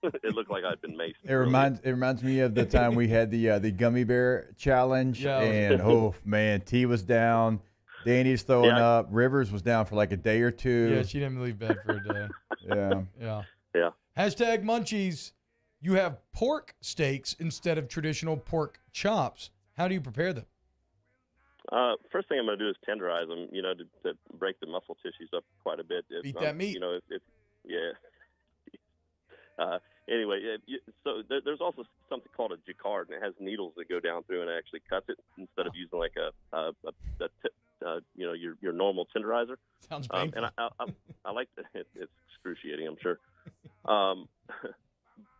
Speaker 2: it looked like I'd been maced.
Speaker 5: It reminds me of the time we had the gummy bear challenge, and oh man, T was down, Danny's throwing up, Rivers was down for like a day or two.
Speaker 4: Yeah, she didn't leave bed for a day.
Speaker 2: Yeah.
Speaker 4: Hashtag munchies. You have pork steaks instead of traditional pork chops. How do you prepare them?
Speaker 2: First thing I'm going to do is tenderize them, you know, to break the muscle tissues up quite a bit.
Speaker 4: Beat that meat.
Speaker 2: You know, anyway, so there's also something called a jacquard, and it has needles that go down through and it actually cuts it instead of using like your normal tenderizer.
Speaker 4: Sounds painful.
Speaker 2: And I like that. It's excruciating, I'm sure.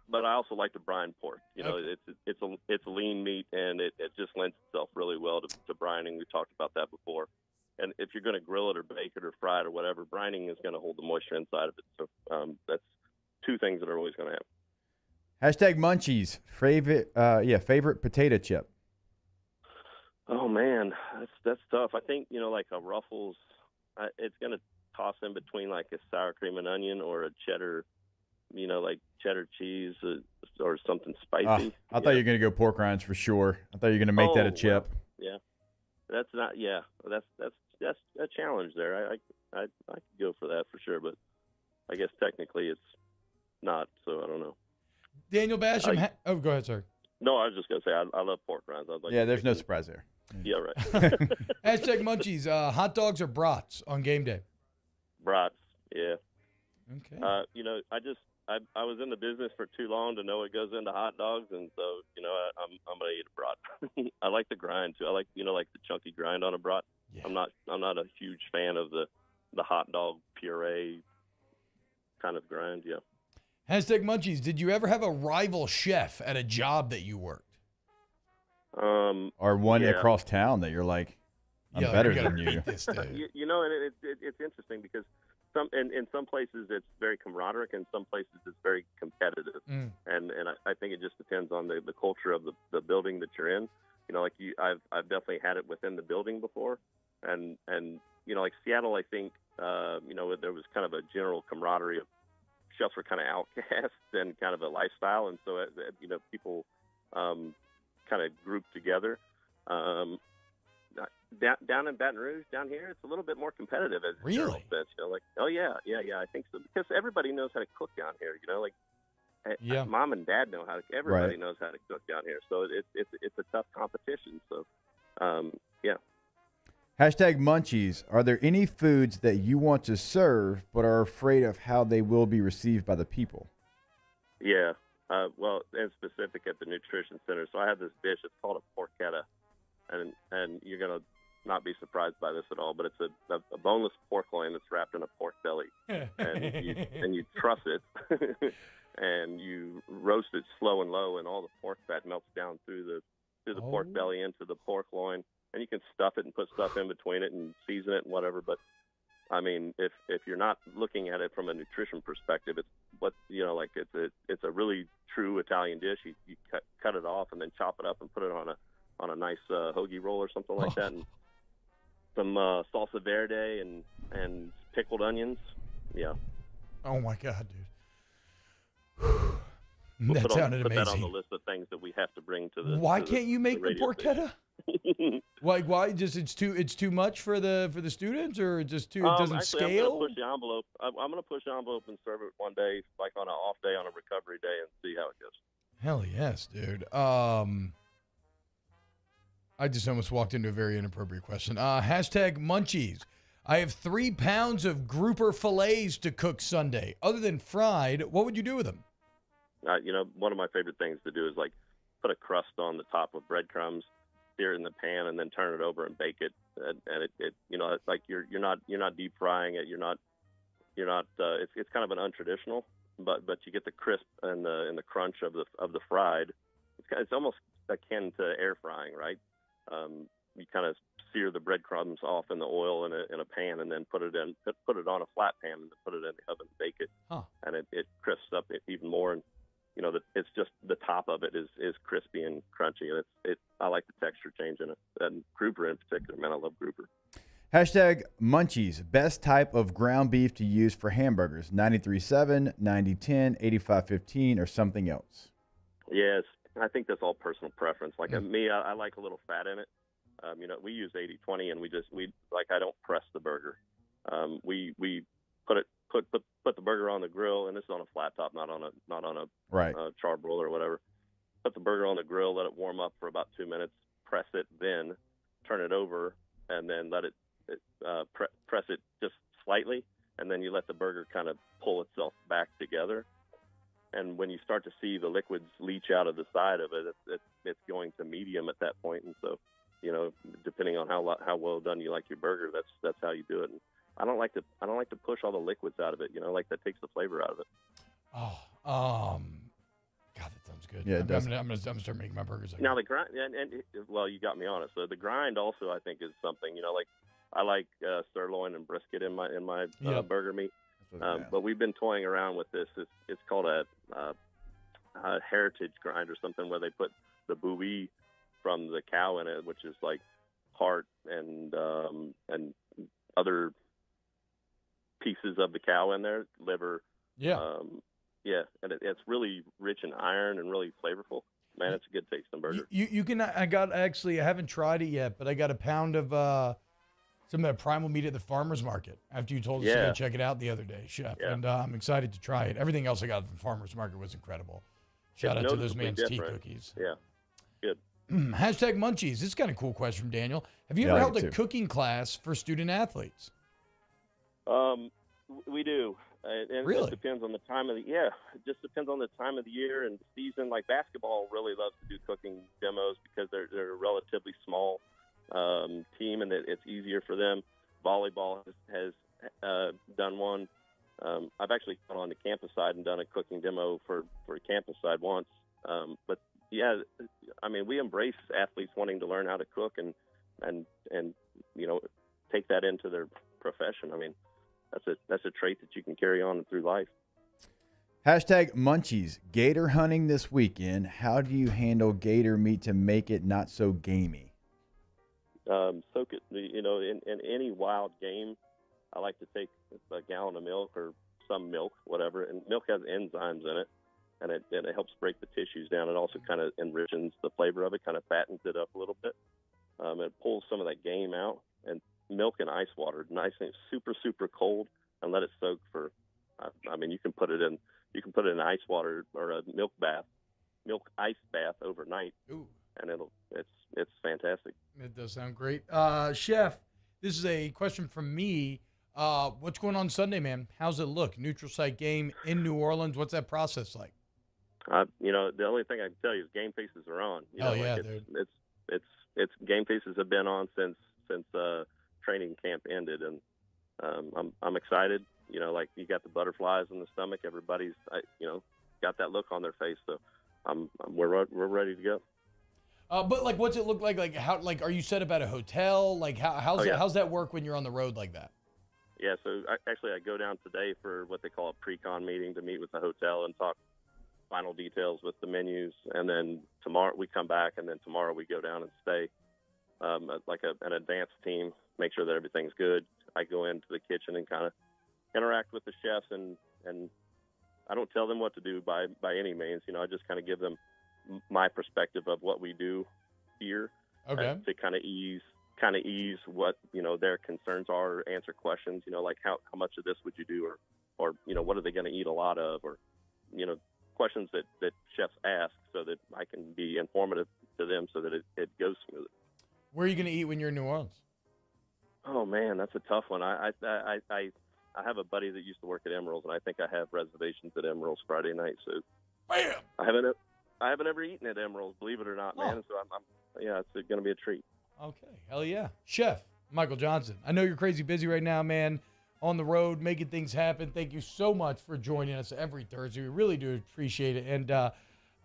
Speaker 2: But I also like to brine pork. You know, it's a lean meat, and it just lends itself really well to brining. We talked about that before. And if you're going to grill it or bake it or fry it or whatever, brining is going to hold the moisture inside of it. So that's 2 things that are always going to happen.
Speaker 5: Hashtag munchies. Favorite potato chip.
Speaker 2: Oh man, that's tough. I think, you know, like a Ruffles, it's going to toss in between like a sour cream and onion or a cheddar. You know, like cheddar cheese or something spicy.
Speaker 5: I thought you were going to go pork rinds for sure. I thought you were going to make that a chip.
Speaker 2: Well, yeah, that's not. Yeah, that's a challenge there. I could go for that for sure, but I guess technically it's not. So I don't know.
Speaker 4: Daniel Basham. Go ahead, sir.
Speaker 2: No, I was just going to say I love pork rinds.
Speaker 5: There's no surprise there.
Speaker 2: Yeah, right.
Speaker 4: Hashtag munchies. Hot dogs or brats on game day?
Speaker 2: Brats. Yeah.
Speaker 4: Okay.
Speaker 2: You know, I was in the business for too long to know what goes into hot dogs, and so, you know, I'm gonna eat a brat. I like the grind too. I like, you know, like the chunky grind on a brat. Yeah. I'm not a huge fan of the hot dog puree kind of grind. Yeah.
Speaker 4: Hashtag munchies. Did you ever have a rival chef at a job that you worked?
Speaker 5: Or one across town that you're like, I'm better than you.
Speaker 2: You know, and it's interesting because in some places it's very camaraderie, and in some places it's very competitive. And I think it just depends on the culture of the building that you're in. You know, like I've definitely had it within the building before, and you know, like Seattle, I think you know, there was kind of a general camaraderie of chefs were kind of outcasts and kind of a lifestyle, and so you know, people kind of grouped together. Down in Baton Rouge, down here, it's a little bit more competitive as a general sense. You know, like, oh yeah, I think so, because everybody knows how to cook down here. You know, like mom and dad know how to. Everybody knows how to cook down here, so it's a tough competition. So, yeah.
Speaker 5: Hashtag munchies. Are there any foods that you want to serve but are afraid of how they will be received by the people?
Speaker 2: Yeah. Well, in specific at the nutrition center. So I have this dish. It's called a porchetta, and you're gonna not be surprised by this at all, but it's a boneless pork loin that's wrapped in a pork belly, and you truss it, and you roast it slow and low, and all the pork fat melts down through the pork belly into the pork loin, and you can stuff it and put stuff in between it and season it and whatever. But I mean, if you're not looking at it from a nutrition perspective, it's a really true Italian dish. You cut it off and then chop it up and put it on a nice hoagie roll or something like that, and some salsa verde and pickled onions. Yeah.
Speaker 4: Oh my God, dude. That sounded amazing.
Speaker 2: Put that on the list of things that we have to bring to the.
Speaker 4: Why can't you make the porchetta? Why? Just it's too much for the students, or it just too it doesn't scale?
Speaker 2: I'm gonna push the envelope. I'm gonna push the envelope and serve it one day, like on an off day, on a recovery day, and see how it goes.
Speaker 4: Hell yes, dude. I just almost walked into a very inappropriate question. Hashtag munchies. I have 3 pounds of grouper fillets to cook Sunday. Other than fried, what would you do with them?
Speaker 2: One of my favorite things to do is like put a crust on the top of breadcrumbs, sear it in the pan, and then turn it over and bake it. And it it's like you're not deep frying it. You're not. It's kind of an untraditional, but you get the crisp and the crunch of the fried. It's almost akin to air frying, right? You kind of sear the breadcrumbs off in the oil in a pan, and then put it on a flat pan, and put it in the oven and bake it. And it crisps up even more. And it's just the top of it is crispy and crunchy. And I like the texture change in it, and grouper in particular. Man, I love grouper.
Speaker 5: Hashtag munchies. Best type of ground beef to use for hamburgers: 93.7, 90.10, 85.15, or something else.
Speaker 2: Yes, I think that's all personal preference. Like me, I like a little fat in it. We use 80/20, and I don't press the burger. We put the burger on the grill, and this is on a flat top, not on a char broil or whatever. Put the burger on the grill, let it warm up for about 2 minutes, press it, then turn it over, and then let it press it just slightly, and then you let the burger kind of pull itself back together. And when you start to see the liquids leach out of the side of it, it's going to medium at that point. And so, depending on how well done you like your burger, that's how you do it. And I don't like to push all the liquids out of it. Like that takes the flavor out of it.
Speaker 4: Oh, God, that sounds good.
Speaker 5: Yeah, it does.
Speaker 4: I'm gonna start making my burgers.
Speaker 2: Now the grind, well, you got me on it. So the grind also, I think, is something. Like I like sirloin and brisket in my burger meat. But we've been toying around with this. It's called a heritage grind or something, where they put the buoy from the cow in it, which is like heart and other pieces of the cow in there, liver. And it's really rich in iron and really flavorful. Man, it's a good tasting burger.
Speaker 4: You can. I haven't tried it yet, but I got a pound of some of that primal meat at the farmer's market after you told us to go check it out the other day, Chef. Yeah. And I'm excited to try it. Everything else I got at the farmer's market was incredible. Shout out to those man's tea cookies.
Speaker 2: Yeah, good.
Speaker 4: Hashtag munchies. This is kind of cool question from Daniel. Have you ever held a cooking class for student athletes?
Speaker 2: We do. And
Speaker 4: really?
Speaker 2: It depends on the time of the it just depends on the time of the year and the season. Like basketball really loves to do cooking demos because they're a relatively small team, and it's easier for them. Volleyball has done one. I've actually gone on the campus side and done a cooking demo for campus side once. But yeah, I mean, we embrace athletes wanting to learn how to cook and take that into their profession. I mean, that's a trait that you can carry on through life.
Speaker 5: Hashtag munchies. Gator hunting this weekend. How do you handle gator meat to make it not so gamey?
Speaker 2: Soak it, in any wild game. I like to take a gallon of milk or some milk, whatever, and milk has enzymes in it, and it helps break the tissues down. It also kind of enriches the flavor of it, kind of fattens it up a little bit. It pulls some of that game out. And milk and ice water, nice and super, super cold, and let it soak for. You can put it in ice water or a milk ice bath overnight.
Speaker 4: Ooh.
Speaker 2: And it's fantastic.
Speaker 4: It does sound great. Chef, this is a question from me. What's going on Sunday, man? How's it look? Neutral site game in New Orleans. What's that process like?
Speaker 2: The only thing I can tell you is game faces are on.
Speaker 4: Dude.
Speaker 2: It's game faces have been on since training camp ended, and I'm excited. You know, like you got the butterflies in the stomach. Everybody's got that look on their face. So we're ready to go.
Speaker 4: But like, what's it look like? Like how? Like, are you set up at a hotel? Like how's that work when you're on the road like that?
Speaker 2: Yeah. So I go down today for what they call a pre-con meeting to meet with the hotel and talk final details with the menus, and then tomorrow we come back, and then tomorrow we go down and stay like an advanced team, make sure that everything's good. I go into the kitchen and kind of interact with the chefs, and I don't tell them what to do by any means. You know, I just kind of give them my perspective of what we do here, to kind of ease what their concerns are, or answer questions. You know, like how much of this would you do, or what are they going to eat a lot of, or questions that chefs ask, so that I can be informative to them, so that it goes smoothly.
Speaker 4: Where are you going to eat when you're in New Orleans?
Speaker 2: Oh man, that's a tough one. I have a buddy that used to work at Emerald's, and I think I have reservations at Emerald's Friday night. So,
Speaker 4: bam!
Speaker 2: I haven't ever eaten at Emerald's, believe it or not, man. So it's going to be a treat.
Speaker 4: Okay, hell yeah, Chef Michael Johnson. I know you're crazy busy right now, man. On the road, making things happen. Thank you so much for joining us every Thursday. We really do appreciate it. And I'm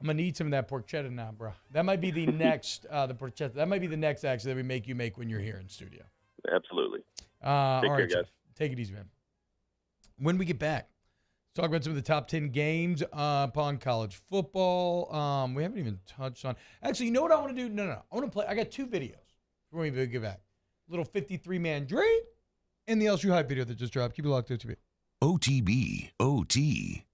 Speaker 4: gonna need some of that porchetta now, bro. That might be the next the porchetta. That might be the next actually that we make you make when you're here in studio.
Speaker 2: Absolutely.
Speaker 4: All
Speaker 2: Take
Speaker 4: right,
Speaker 2: care, guys.
Speaker 4: Chef. Take it easy, man. When we get back, let's talk about some of the top 10 games upon college football. We haven't even touched on. Actually, you know what I want to do? No. I want to play. I got two videos when we get back. Little 53-man Dre. And the LSU Hype video that just dropped. Keep it locked, OTB.
Speaker 3: OTB, OT.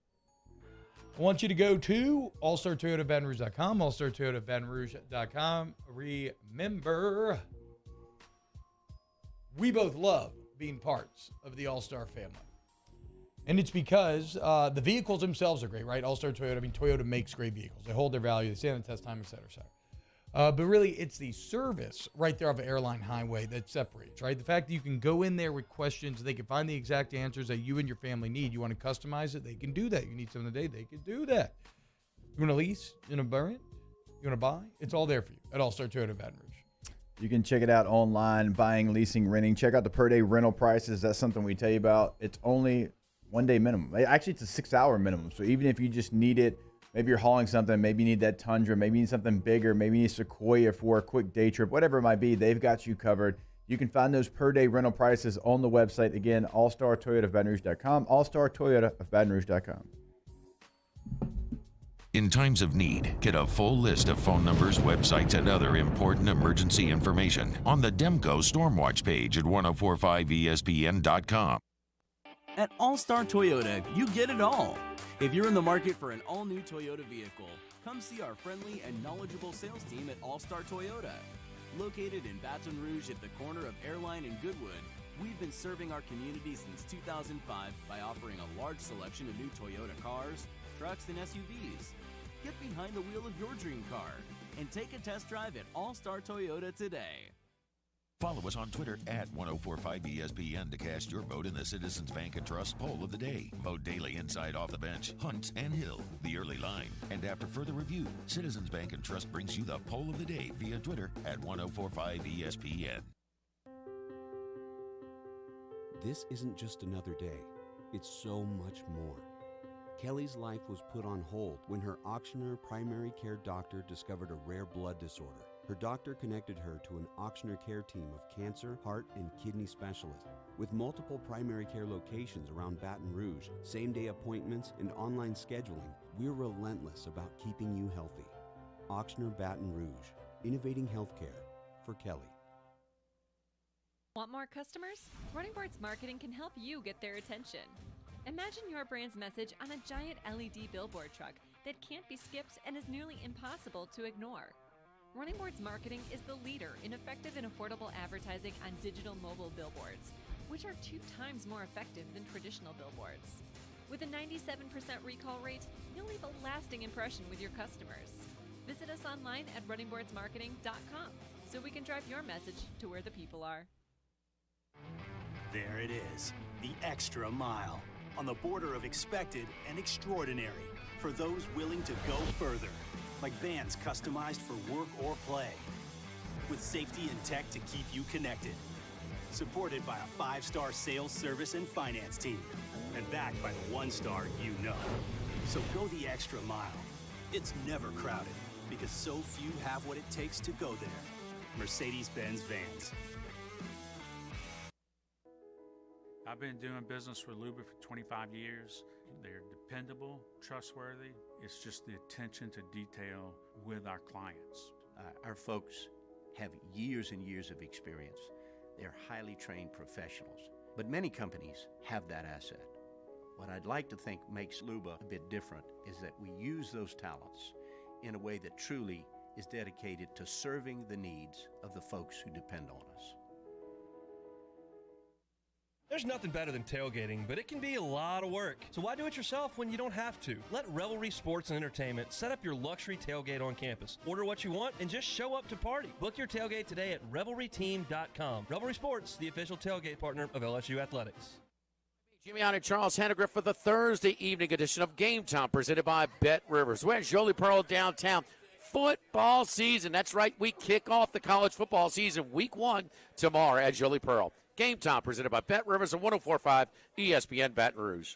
Speaker 4: I want you to go to allstartoyotabatonrouge.com, allstartoyotabatonrouge.com. Remember, we both love being parts of the All-Star family. And it's because the vehicles themselves are great, right? All-Star Toyota. I mean, Toyota makes great vehicles. They hold their value. They stand the test time, et cetera, et cetera. But really, it's the service right there off of Airline Highway that separates, right? The fact that you can go in there with questions, they can find the exact answers that you and your family need. You want to customize it, they can do that. You need something today, they can do that. You want to lease? You want to burn it? You want to buy? It's all there for you at All-Star Toyota Baton Rouge.
Speaker 5: You can check it out online, buying, leasing, renting. Check out the per-day rental prices. That's something we tell you about. It's only one-day minimum. Actually, it's a 6-hour minimum. So even if you just need it, maybe you're hauling something, maybe you need that Tundra, maybe you need something bigger, maybe you need Sequoia for a quick day trip, whatever it might be, they've got you covered. You can find those per-day rental prices on the website. Again, allstartoyotaofbatonrouge.com, allstartoyotaofbatonrouge.com.
Speaker 3: In times of need, get a full list of phone numbers, websites, and other important emergency information on the Demco Stormwatch page at 1045ESPN.com.
Speaker 27: At All-Star Toyota, you get it all. If you're in the market for an all-new Toyota vehicle, come see our friendly and knowledgeable sales team at All-Star Toyota. Located in Baton Rouge at the corner of Airline and Goodwood, we've been serving our community since 2005 by offering a large selection of new Toyota cars, trucks, and SUVs. Get behind the wheel of your dream car and take a test drive at All-Star Toyota today.
Speaker 3: Follow us on Twitter at 1045ESPN to cast your vote in the Citizens Bank and Trust Poll of the Day. Vote daily inside, off the bench, Hunt and Hill, the early line. And after further review, Citizens Bank and Trust brings you the Poll of the Day via Twitter at 1045ESPN.
Speaker 10: This isn't just another day. It's so much more. Kelly's life was put on hold when her auctioneer primary care doctor discovered a rare blood disorder. Her doctor connected her to an auctioneer care team of cancer, heart, and kidney specialists. With multiple primary care locations around Baton Rouge, same-day appointments, and online scheduling, we're relentless about keeping you healthy. Auctioneer Baton Rouge, innovating healthcare for Kelly.
Speaker 11: Want more customers? Running Boards Marketing can help you get their attention. Imagine your brand's message on a giant LED billboard truck that can't be skipped and is nearly impossible to ignore. Running Boards Marketing is the leader in effective and affordable advertising on digital mobile billboards, which are 2 times more effective than traditional billboards. With a 97% recall rate, you'll leave a lasting impression with your customers. Visit us online at runningboardsmarketing.com so we can drive your message to where the people are.
Speaker 16: There it is, the extra mile, on the border of expected and extraordinary, for those willing to go further. Like vans customized for work or play. with safety and tech to keep you connected. Supported by a 5-star sales, service, and finance team. And backed by the 1-star you know. So go the extra mile. It's never crowded because so few have what it takes to go there. Mercedes-Benz Vans.
Speaker 13: I've been doing business with Luba for 25 years. They're dependable, trustworthy. It's just the attention to detail with our clients.
Speaker 17: Our folks have years and years of experience. They're highly trained professionals. But many companies have that asset. What I'd like to think makes Luba a bit different is that we use those talents in a way that truly is dedicated to serving the needs of the folks who depend on us.
Speaker 19: There's nothing better than tailgating, but it can be a lot of work. So why do it yourself when you don't have to? Let Revelry Sports and Entertainment set up your luxury tailgate on campus. Order what you want and just show up to party. Book your tailgate today at revelryteam.com. Revelry Sports, the official tailgate partner of LSU Athletics.
Speaker 21: Jimmy on and Charles Hannegriff for the Thursday evening edition of Game Time, presented by Bet Rivers. We're at Jolie Pearl downtown. Football season. That's right. We kick off the college football season week 1 tomorrow at Jolie Pearl. Game Time presented by Bet Rivers and 104.5 ESPN Baton Rouge.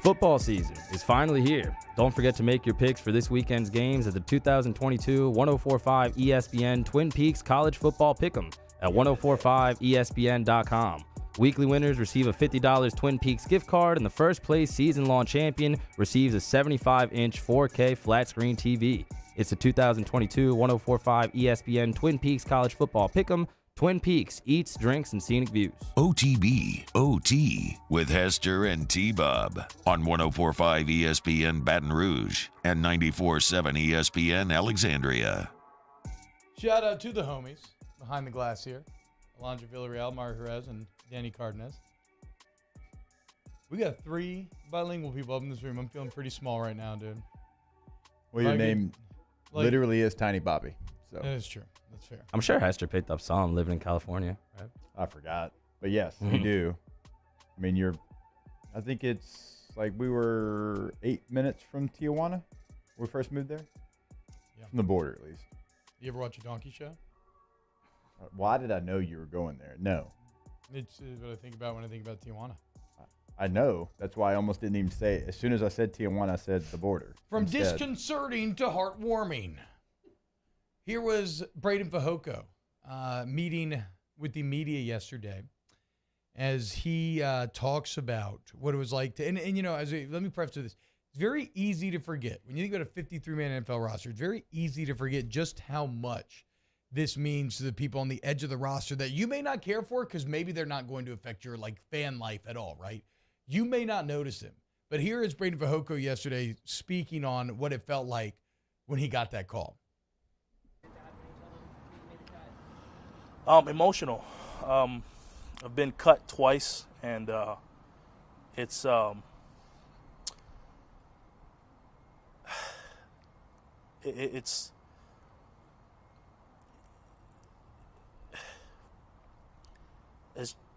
Speaker 1: Football season is finally here. Don't forget to make your picks for this weekend's games at the 2022 104.5 ESPN Twin Peaks College Football Pick'em at 1045ESPN.com. Weekly winners receive a $50 Twin Peaks gift card, and the first place season-long champion receives a 75-inch 4K flat-screen TV. It's the 2022 104.5 ESPN Twin Peaks College Football Pick'em. Twin Peaks, eats, drinks, and scenic views.
Speaker 3: OTB, OT, with Hester and T-Bob on 104.5 ESPN Baton Rouge and 94.7 ESPN Alexandria.
Speaker 4: Shout out to the homies behind the glass here. Alondra Villarreal, Mario Jerez, and Danny Cardenas. We got 3 bilingual people up in this room. I'm feeling pretty small right now, dude.
Speaker 5: Well, your name literally is Tiny Bobby. So.
Speaker 4: That is true. That's fair.
Speaker 1: I'm sure Hester picked up some living in California, right?
Speaker 5: I forgot. But yes, we do. I mean, I think it's like we were 8 minutes from Tijuana when we first moved there.
Speaker 4: Yeah.
Speaker 5: From the border, at least.
Speaker 4: You ever watch a donkey show?
Speaker 5: Why did I know you were going there? No.
Speaker 4: It's what I think about when I think about Tijuana.
Speaker 5: I know. That's why I almost didn't even say it. As soon as I said Tijuana, I said the border.
Speaker 4: From
Speaker 5: instead.
Speaker 4: Disconcerting to heartwarming. Here was Braden Fajoko meeting with the media yesterday as he talks about what it was like to, and you know, let me preface this. It's very easy to forget. When you think about a 53-man NFL roster, it's very easy to forget just how much this means to the people on the edge of the roster that you may not care for because maybe they're not going to affect your fan life at all, right? You may not notice them. But here is Braden Fajoko yesterday speaking on what it felt like when he got that call.
Speaker 23: Emotional. I've been cut twice, and it's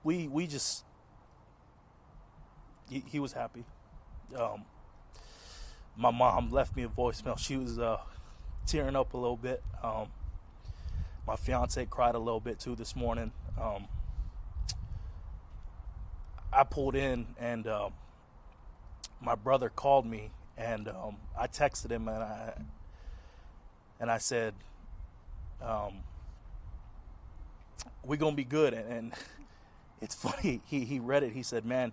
Speaker 23: we just he was happy. My mom left me a voicemail. She was tearing up a little bit. My fiance cried a little bit too this morning. I pulled in, and my brother called me, and I texted him, and I said, "We're gonna be good." And it's funny. He read it. He said, "Man,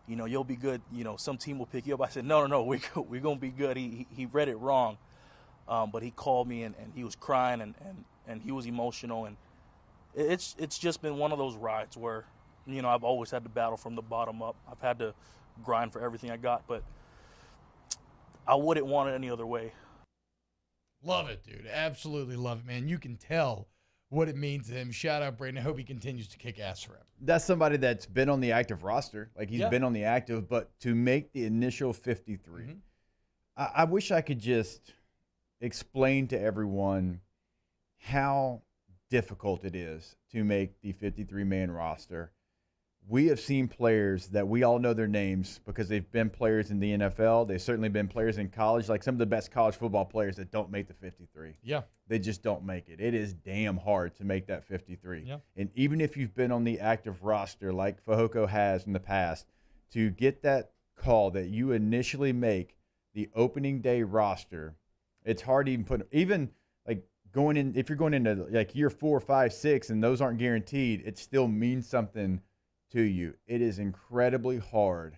Speaker 23: you know, you'll be good. You know, some team will pick you up." I said, "No, we're gonna be good." He read it wrong, but he called me, and he was crying, and he was emotional, and it's just been one of those rides where, you know, I've always had to battle from the bottom up. I've had to grind for everything I got, but I wouldn't want it any other way.
Speaker 4: Love it, dude. Absolutely love it, man. You can tell what it means to him. Shout out, Braden. I hope he continues to kick ass for him.
Speaker 5: That's somebody that's been on the active roster. Like, he's
Speaker 4: Yeah.
Speaker 5: been on the active, but to make the initial 53, I wish I could just explain to everyone how difficult it is to make the 53-man roster. We have seen players that we all know their names because they've been players in the NFL. They've certainly been players in college, like some of the best college football players that don't make the 53.
Speaker 4: Yeah.
Speaker 5: They just don't make it. It is damn hard to make that 53.
Speaker 4: Yeah.
Speaker 5: And even if you've been on the active roster like Fehoko has in the past, to get that call that you initially make the opening day roster, it's hard to even put, even like going in, if you're going into like year 4, 5, 6, and those aren't guaranteed, it still means something to you. It is incredibly hard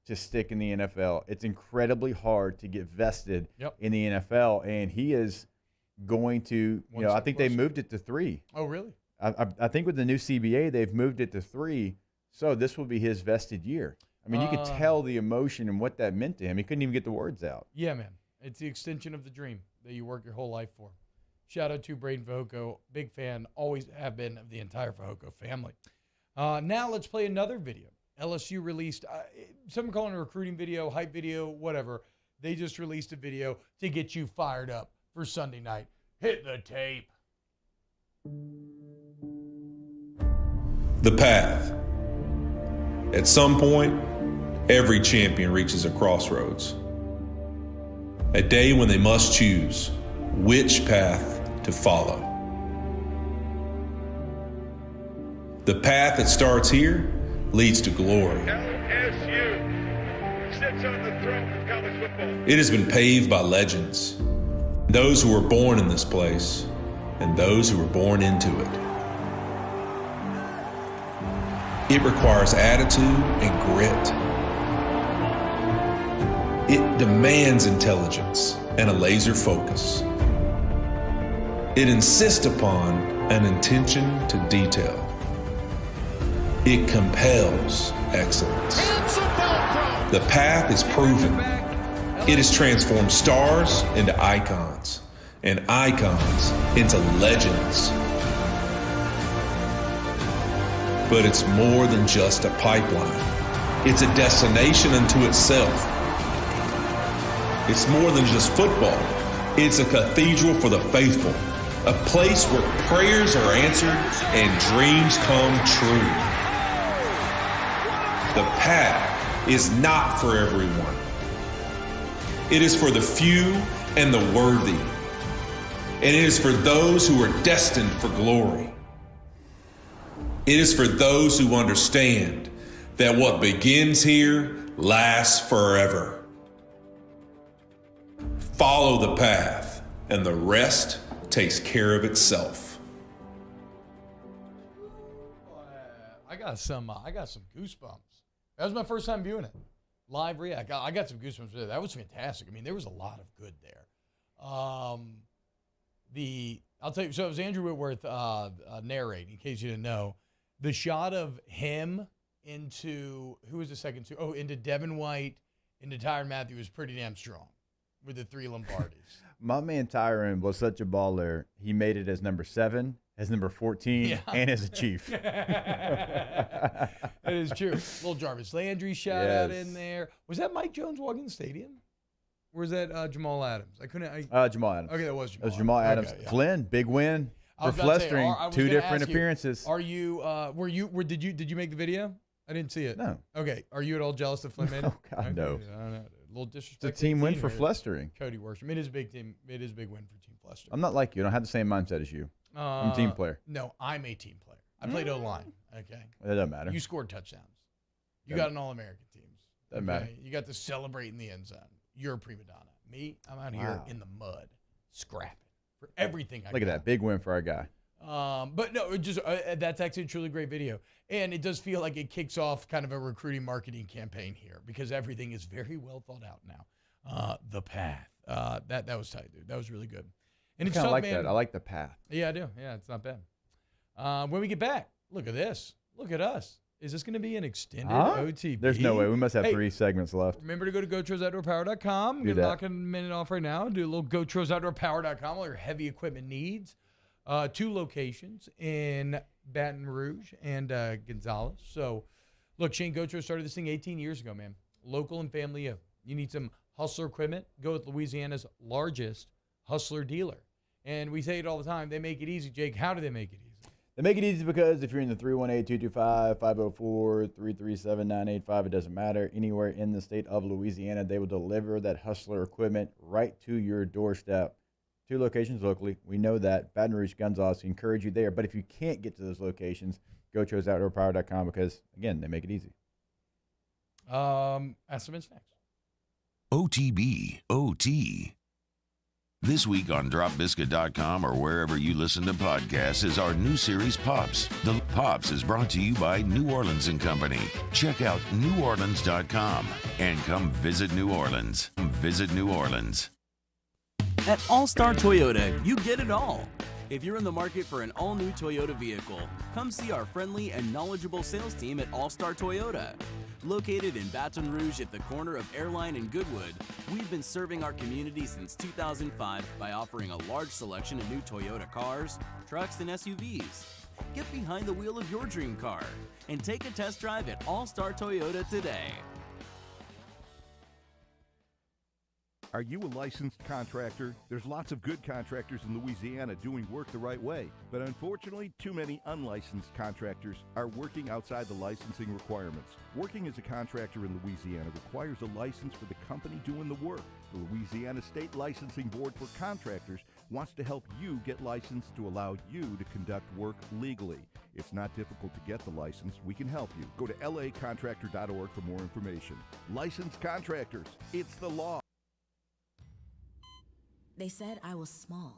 Speaker 5: to stick in the NFL. It's incredibly hard to get vested in the NFL, and he is going to, I think they moved it to 3.
Speaker 4: Oh, really?
Speaker 5: I think with the new CBA, they've moved it to 3, so this will be his vested year. I mean, you could tell the emotion and what that meant to him. He couldn't even get the words out.
Speaker 4: Yeah, man. It's the extension of the dream that you work your whole life for. Shout out to Braden Fehoko. Big fan, always have been, of the entire Fehoko family. Now let's play another video. LSU released, some are calling it a recruiting video, hype video, whatever. They just released a video to get you fired up for Sunday night. Hit the tape.
Speaker 6: The path. At some point, every champion reaches a crossroads. A day when they must choose which path to follow. The path that starts here leads to glory.
Speaker 7: LSU sits on the throne of college football.
Speaker 6: It has been paved by legends, those who were born in this place and those who were born into it. It requires attitude and grit. It demands intelligence and a laser focus. It insists upon an attention to detail. It compels excellence. The path is proven. It has transformed stars into icons, and icons into legends. But it's more than just a pipeline. It's a destination unto itself. It's more than just football. It's a cathedral for the faithful, a place where prayers are answered and dreams come true. The path is not for everyone. It is for the few and the worthy. And it is for those who are destined for glory. It is for those who understand that what begins here lasts forever. Follow the path, and the rest takes care of itself.
Speaker 4: I got some goosebumps. That was my first time viewing it. Live react. I got some goosebumps with it. That was fantastic. I mean, there was a lot of good there. I'll tell you, so it was Andrew Whitworth narrating, in case you didn't know. The shot of him into, who was the second two? Oh, into Devin White, into Tyrann Mathieu was pretty damn strong with the 3 Lombardis.
Speaker 5: My man Tyrann was such a baller. He made it as number 7, as number 14, and as a chief.
Speaker 4: That is true. Little Jarvis Landry shout out in there. Was that Mike Jones walking the stadium? Or was that Jamal Adams?
Speaker 5: Jamal Adams.
Speaker 4: Okay, that was Jamal.
Speaker 5: That was Jamal Adams.
Speaker 4: Okay, yeah.
Speaker 5: Flynn, big win for Flestering. 2 different appearances.
Speaker 4: Are you? Did you make the video? I didn't see it.
Speaker 5: No.
Speaker 4: Okay. Are you at all jealous that Flynn made it?
Speaker 5: Oh God, no.
Speaker 4: I don't know. A little disrespect.
Speaker 5: It's a team win for Flestering.
Speaker 4: Cody Worsham. It is a big team. It is a big win for Team Flestering.
Speaker 5: I'm not like you. I don't have the same mindset as you. I'm a team player.
Speaker 4: No, I'm a team player. I played O-line. Okay.
Speaker 5: It doesn't matter.
Speaker 4: You scored touchdowns. You got an All-American team.
Speaker 5: Doesn't matter.
Speaker 4: You got to celebrate in the end zone. You're a prima donna. Me, I'm out here in the mud, scrapping for everything I got.
Speaker 5: Look at that. Big win for our guy.
Speaker 4: But no, it just that's actually a truly great video. And it does feel like it kicks off kind of a recruiting marketing campaign here because everything is very well thought out now. The path. That was tight, dude. That was really good. And it's
Speaker 5: kind of
Speaker 4: tough,
Speaker 5: like
Speaker 4: man.
Speaker 5: that. I like the path.
Speaker 4: Yeah, I do. Yeah, it's not bad. When we get back, look at this. Look at us. Is this going to be an extended OTB?
Speaker 5: There's no way. We must have 3 segments left.
Speaker 4: Remember to go to GoTroseOutdoorPower.com. I'm going to knock a minute off right now. Do a little GoTroseOutdoorPower.com, all your heavy equipment needs. 2 locations in Baton Rouge and Gonzales. So, look, Shane Gotro started this thing 18 years ago, man. Local and family. You need some Hustler Equipment, go with Louisiana's largest Hustler dealer. And we say it all the time, they make it easy. Jake, how do they make it easy?
Speaker 5: They make it easy because if you're in the 318-225-504-337-985, it doesn't matter. Anywhere in the state of Louisiana, they will deliver that Hustler equipment right to your doorstep. 2 locations locally. We know that. Baton Rouge, Gonzales, encourage you there. But if you can't get to those locations, go to choseoutdoorpower.com because, again, they make it easy.
Speaker 4: Estimates next.
Speaker 3: OTB, OT. This week on dropbiscuit.com or wherever you listen to podcasts is our new series, Pops. The Pops is brought to you by New Orleans & Company. Check out neworleans.com and come visit New Orleans. Visit New Orleans.
Speaker 27: At All-Star Toyota, you get it all. If you're in the market for an all-new Toyota vehicle, come see our friendly and knowledgeable sales team at All-Star Toyota. Located in Baton Rouge at the corner of Airline and Goodwood, we've been serving our community since 2005 by offering a large selection of new Toyota cars, trucks, and SUVs. Get behind the wheel of your dream car and take a test drive at All-Star Toyota today.
Speaker 8: Are you a licensed contractor? There's lots of good contractors in Louisiana doing work the right way, but unfortunately, too many unlicensed contractors are working outside the licensing requirements. Working as a contractor in Louisiana requires a license for the company doing the work. The Louisiana State Licensing Board for Contractors wants to help you get licensed to allow you to conduct work legally. It's not difficult to get the license. We can help you. Go to lacontractor.org for more information. Licensed contractors, it's the law.
Speaker 9: They said I was small,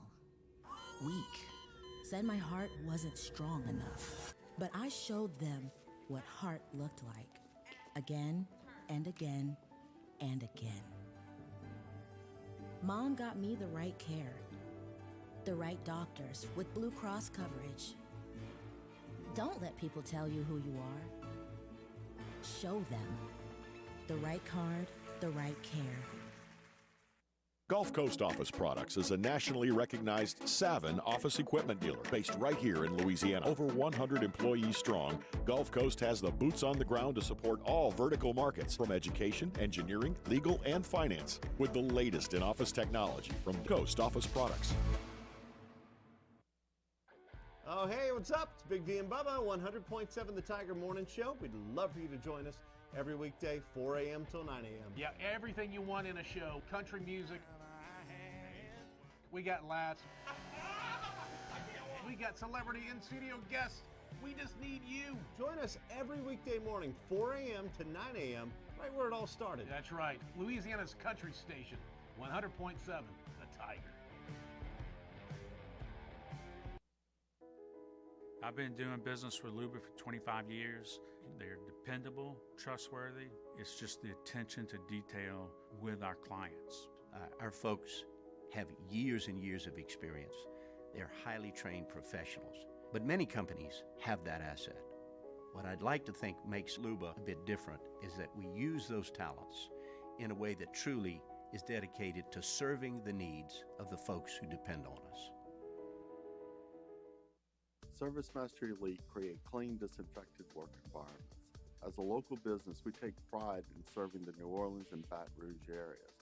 Speaker 9: weak, said my heart wasn't strong enough. But I showed them what heart looked like, again and again and again. Mom got me the right care, the right doctors with Blue Cross coverage. Don't let people tell you who you are. Show them the right card, the right care.
Speaker 12: Gulf Coast Office Products is a nationally recognized Savin office equipment dealer based right here in Louisiana. Over 100 employees strong, Gulf Coast has the boots on the ground to support all vertical markets from education, engineering, legal, and finance with the latest in office technology from Coast Office Products.
Speaker 14: Oh, hey, what's up? It's Big D and Bubba, 100.7 The Tiger Morning Show. We'd love for you to join us every weekday, 4 a.m. till 9 a.m.
Speaker 18: Yeah, everything you want in a show. Country music. We got laughs. We got celebrity in-studio guests. We just need you.
Speaker 14: Join us every weekday morning, 4 a.m. to 9 a.m., right where it all started.
Speaker 18: That's right. Louisiana's country station, 100.7 The Tiger.
Speaker 13: I've been doing business with Luba for 25 years. They're dependable, trustworthy. It's just the attention to detail with our clients.
Speaker 17: Our folks have years and years of experience. They're highly trained professionals, but many companies have that asset. What I'd like to think makes Luba a bit different is that we use those talents in a way that truly is dedicated to serving the needs of the folks who depend on us.
Speaker 24: Service Master Elite create clean, disinfected work environments. As a local business, we take pride in serving the New Orleans and Baton Rouge areas.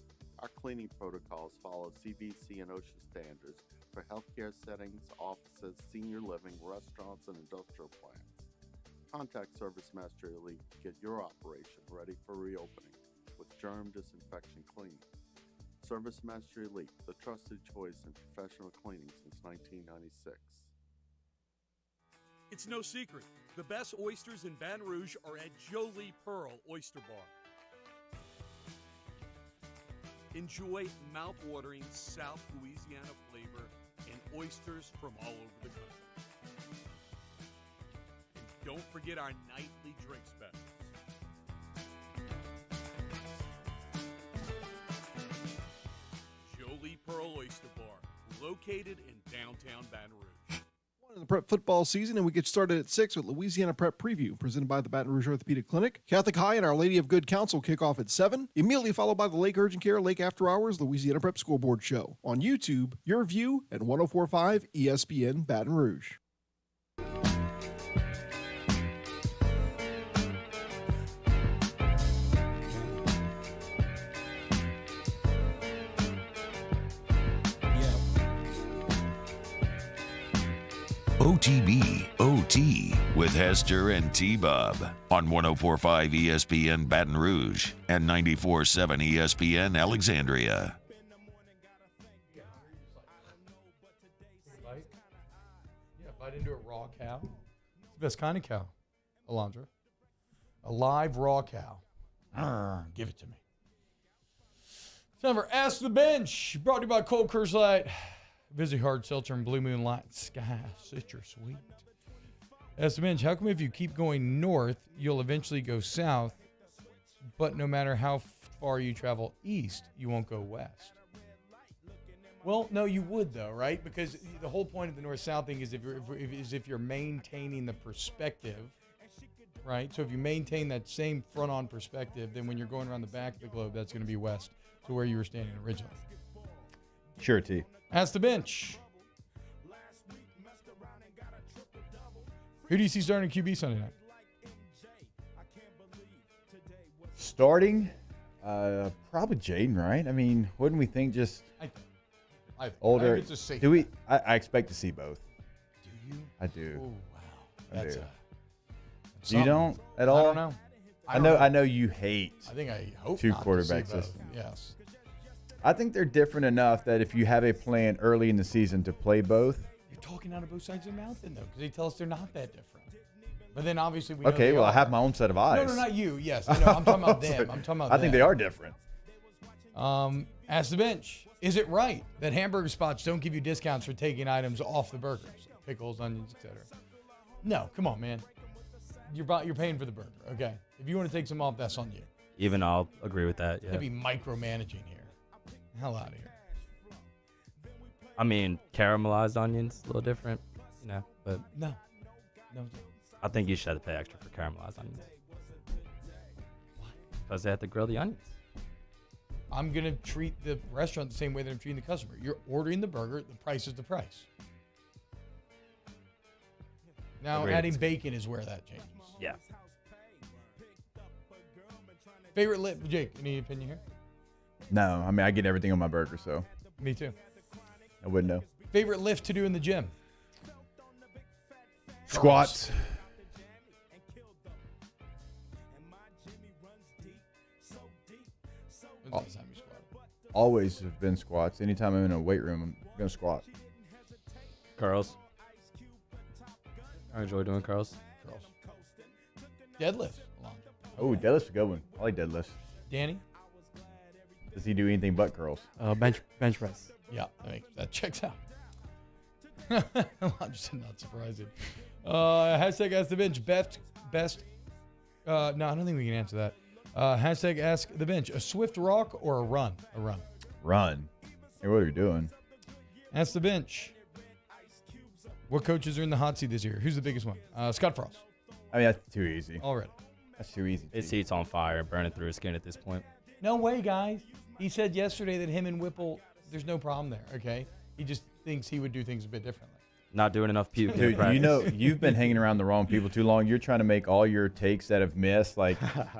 Speaker 24: Our cleaning protocols follow CDC and OSHA standards for healthcare settings, offices, senior living, restaurants, and industrial plants. Contact Service Master Elite to get your operation ready for reopening with germ disinfection cleaning. Service Master Elite, the trusted choice in professional cleaning since 1996.
Speaker 26: It's no secret. The best oysters in Baton Rouge are at Jolie Pearl Oyster Bar. Enjoy mouth-watering South Louisiana flavor and oysters from all over the country. And don't forget our nightly drink specials. Jolie Pearl Oyster Bar, located in downtown Baton Rouge.
Speaker 28: In the prep football season, and we get started at 6 with Louisiana Prep Preview, presented by the Baton Rouge Orthopedic Clinic. Catholic High and Our Lady of Good Counsel kick off at 7, immediately followed by the Lake Urgent Care Lake After Hours Louisiana Prep Scoreboard Show. On YouTube, your view at 104.5 ESPN Baton Rouge.
Speaker 3: OTB OT with Hester and T-Bob on 104.5 ESPN Baton Rouge and 94.7 ESPN Alexandria.
Speaker 4: Bite into a raw cow. It's the best kind of cow, Alondra. A live raw cow. Give it to me. It's time for Ask the Bench, brought to you by Cold Coors Light, Vizzy Hard Seltzer, and Blue Moon Light Sky Citrus Sweet. Ask the Bench, how come if you keep going north, you'll eventually go south, but no matter how far you travel east, you won't go west? Well, no, you would though, right? Because the whole point of the north-south thing is if you're maintaining the perspective, right? So if you maintain that same front-on perspective, then when you're going around the back of the globe, that's going to be west to where you were standing originally.
Speaker 5: Sure, T.
Speaker 4: Ask the Bench. Who do you see starting QB Sunday night?
Speaker 5: Starting, probably Jaden, right? I mean, wouldn't we think just older? Do we? I expect to see both.
Speaker 4: Do you?
Speaker 5: I do.
Speaker 4: Oh wow,
Speaker 5: That's
Speaker 4: that's
Speaker 5: You don't at all?
Speaker 4: I don't know.
Speaker 5: I know you hate.
Speaker 4: I think I hope
Speaker 5: two
Speaker 4: not to
Speaker 5: quarterback
Speaker 4: see both.
Speaker 5: systems.
Speaker 4: Yes.
Speaker 5: I think they're different enough that if you have a plan early in the season to play both.
Speaker 4: You're talking out of both sides of the mouth, then, though, because they tell us they're not that different. But then obviously we know
Speaker 5: Okay,
Speaker 4: they
Speaker 5: well,
Speaker 4: are.
Speaker 5: I have my own set of eyes.
Speaker 4: No, not you. Yes, I know. I'm talking about them. I'm talking about
Speaker 5: I think they are different.
Speaker 4: Ask the Bench. Is it right that hamburger spots don't give you discounts for taking items off the burgers? Pickles, onions, etc. No, come on, man. You're paying for the burger, okay? If you want to take some off, that's on you.
Speaker 1: Even I'll agree with that, yeah.
Speaker 4: That'd be micromanaging here. Hell out of here.
Speaker 1: I mean, caramelized onions, a little different, but...
Speaker 4: No.
Speaker 1: I think you should have to pay extra for caramelized onions. Because they have to grill the onions.
Speaker 4: I'm going to treat the restaurant the same way that I'm treating the customer. You're ordering the burger, the price is the price. Now,
Speaker 1: Agreed.
Speaker 4: adding bacon is where that changes.
Speaker 1: Yeah.
Speaker 4: Favorite lip, Jake, any opinion here?
Speaker 5: No, I mean, I get everything on my burger, so.
Speaker 4: Me too.
Speaker 5: I wouldn't know.
Speaker 4: Favorite lift to do in the gym?
Speaker 5: Squats.
Speaker 4: When's the last time you squatted?
Speaker 5: Always have been squats. Anytime I'm in a weight room, I'm going to squat.
Speaker 1: Curls. I enjoy doing curls.
Speaker 4: Deadlift.
Speaker 5: Oh, deadlift's a good one. I like deadlifts.
Speaker 4: Danny?
Speaker 5: Does he do anything but curls?
Speaker 2: Bench press.
Speaker 4: Yeah, that checks out. I'm just not surprising. Hashtag Ask the Bench. Best. No, I don't think we can answer that. Hashtag Ask the Bench. A swift rock or a run? A run.
Speaker 5: Run. Hey, what are you doing?
Speaker 4: Ask the Bench. What coaches are in the hot seat this year? Who's the biggest one? Scott Frost.
Speaker 5: I mean, that's too easy.
Speaker 4: Already.
Speaker 5: That's too easy.
Speaker 1: His seat's on fire, burning through his skin at this point.
Speaker 4: No way, guys. He said yesterday that him and Whipple, there's no problem there, okay? He just thinks he would do things a bit differently.
Speaker 1: Not doing enough puke.
Speaker 5: Dude, you know, you've been hanging around the wrong people too long. You're trying to make all your takes that have missed,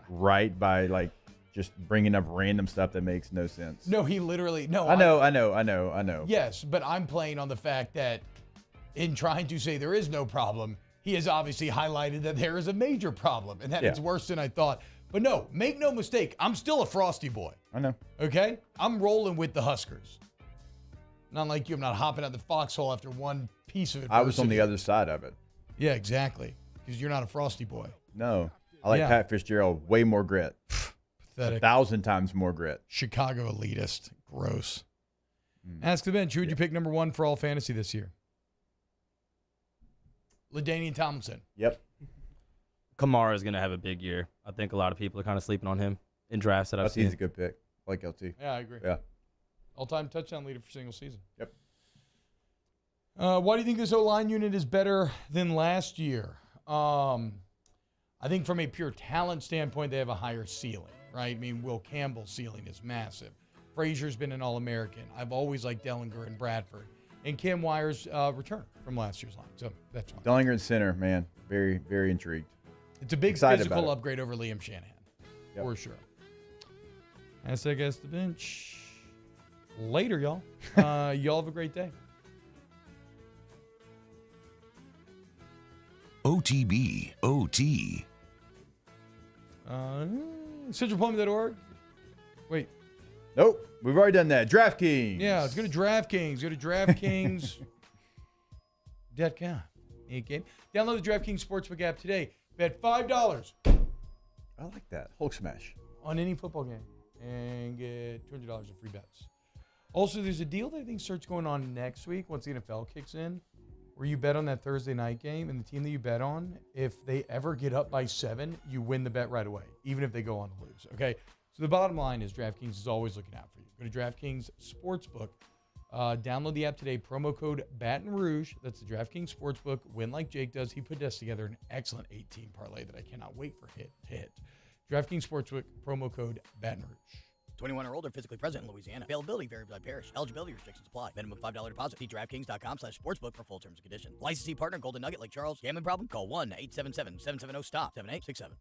Speaker 5: right by, just bringing up random stuff that makes no sense.
Speaker 4: No, he literally, no.
Speaker 5: I know.
Speaker 4: Yes, but I'm playing on the fact that in trying to say there is no problem, he has obviously highlighted that there is a major problem and that it's worse than I thought. But no, make no mistake, I'm still a Frosty boy.
Speaker 5: I know.
Speaker 4: Okay? I'm rolling with the Huskers. Not like you, I'm not hopping out the foxhole after one piece of it.
Speaker 5: I was on the other side of it.
Speaker 4: Yeah, exactly. Because you're not a Frosty boy.
Speaker 5: No. I like Pat Fitzgerald. Way more grit.
Speaker 4: Pathetic.
Speaker 5: 1,000 times more grit.
Speaker 4: Chicago elitist. Gross. Ask the Bench, who would you pick number one for all fantasy this year? LaDainian Tomlinson.
Speaker 5: Yep.
Speaker 1: Kamara is going to have a big year. I think a lot of people are kind of sleeping on him in drafts that I've seen.
Speaker 5: He's a good pick. I like LT.
Speaker 4: Yeah, I agree.
Speaker 5: Yeah.
Speaker 4: All-time touchdown leader for single season.
Speaker 5: Yep.
Speaker 4: Why do you think this O-line unit is better than last year? I think from a pure talent standpoint, they have a higher ceiling, right? I mean, Will Campbell's ceiling is massive. Frazier's been an All-American. I've always liked Dellinger and Bradford. And Cam Wire's return from last year's line. So that's fine.
Speaker 5: Dellinger at center, man. Very, very intrigued.
Speaker 4: It's a big
Speaker 5: Excited
Speaker 4: physical upgrade over Liam Shanahan. Yep. For sure. As I guess the bench. Later, y'all. Y'all have a great day.
Speaker 3: OTB-OT.
Speaker 4: CentralPlumbing.org. Wait.
Speaker 5: Nope. We've already done that. DraftKings.
Speaker 4: Yeah, let's go to DraftKings. Go to DraftKings.com. Okay. Download the DraftKings Sportsbook app today. Bet $5.
Speaker 5: I like that. Hulk smash.
Speaker 4: On any football game. And get $200 in free bets. Also, there's a deal that I think starts going on next week once the NFL kicks in, where you bet on that Thursday night game, and the team that you bet on, if they ever get up by 7, you win the bet right away, even if they go on to lose. Okay? So the bottom line is DraftKings is always looking out for you. Go to DraftKings Sportsbook. Download the app today. Promo code Baton Rouge. That's the DraftKings Sportsbook. Win like Jake does. He put us together an excellent 18 parlay that I cannot wait for to hit. DraftKings Sportsbook. Promo code Baton Rouge.
Speaker 2: 21 or older, physically present in Louisiana. Availability varies by parish. Eligibility restrictions apply. Minimum $5 deposit. See DraftKings.com/sportsbook for full terms and conditions. Licensee partner Golden Nugget Lake Charles. Gambling problem? Call 1-877-770-STOP. 7867.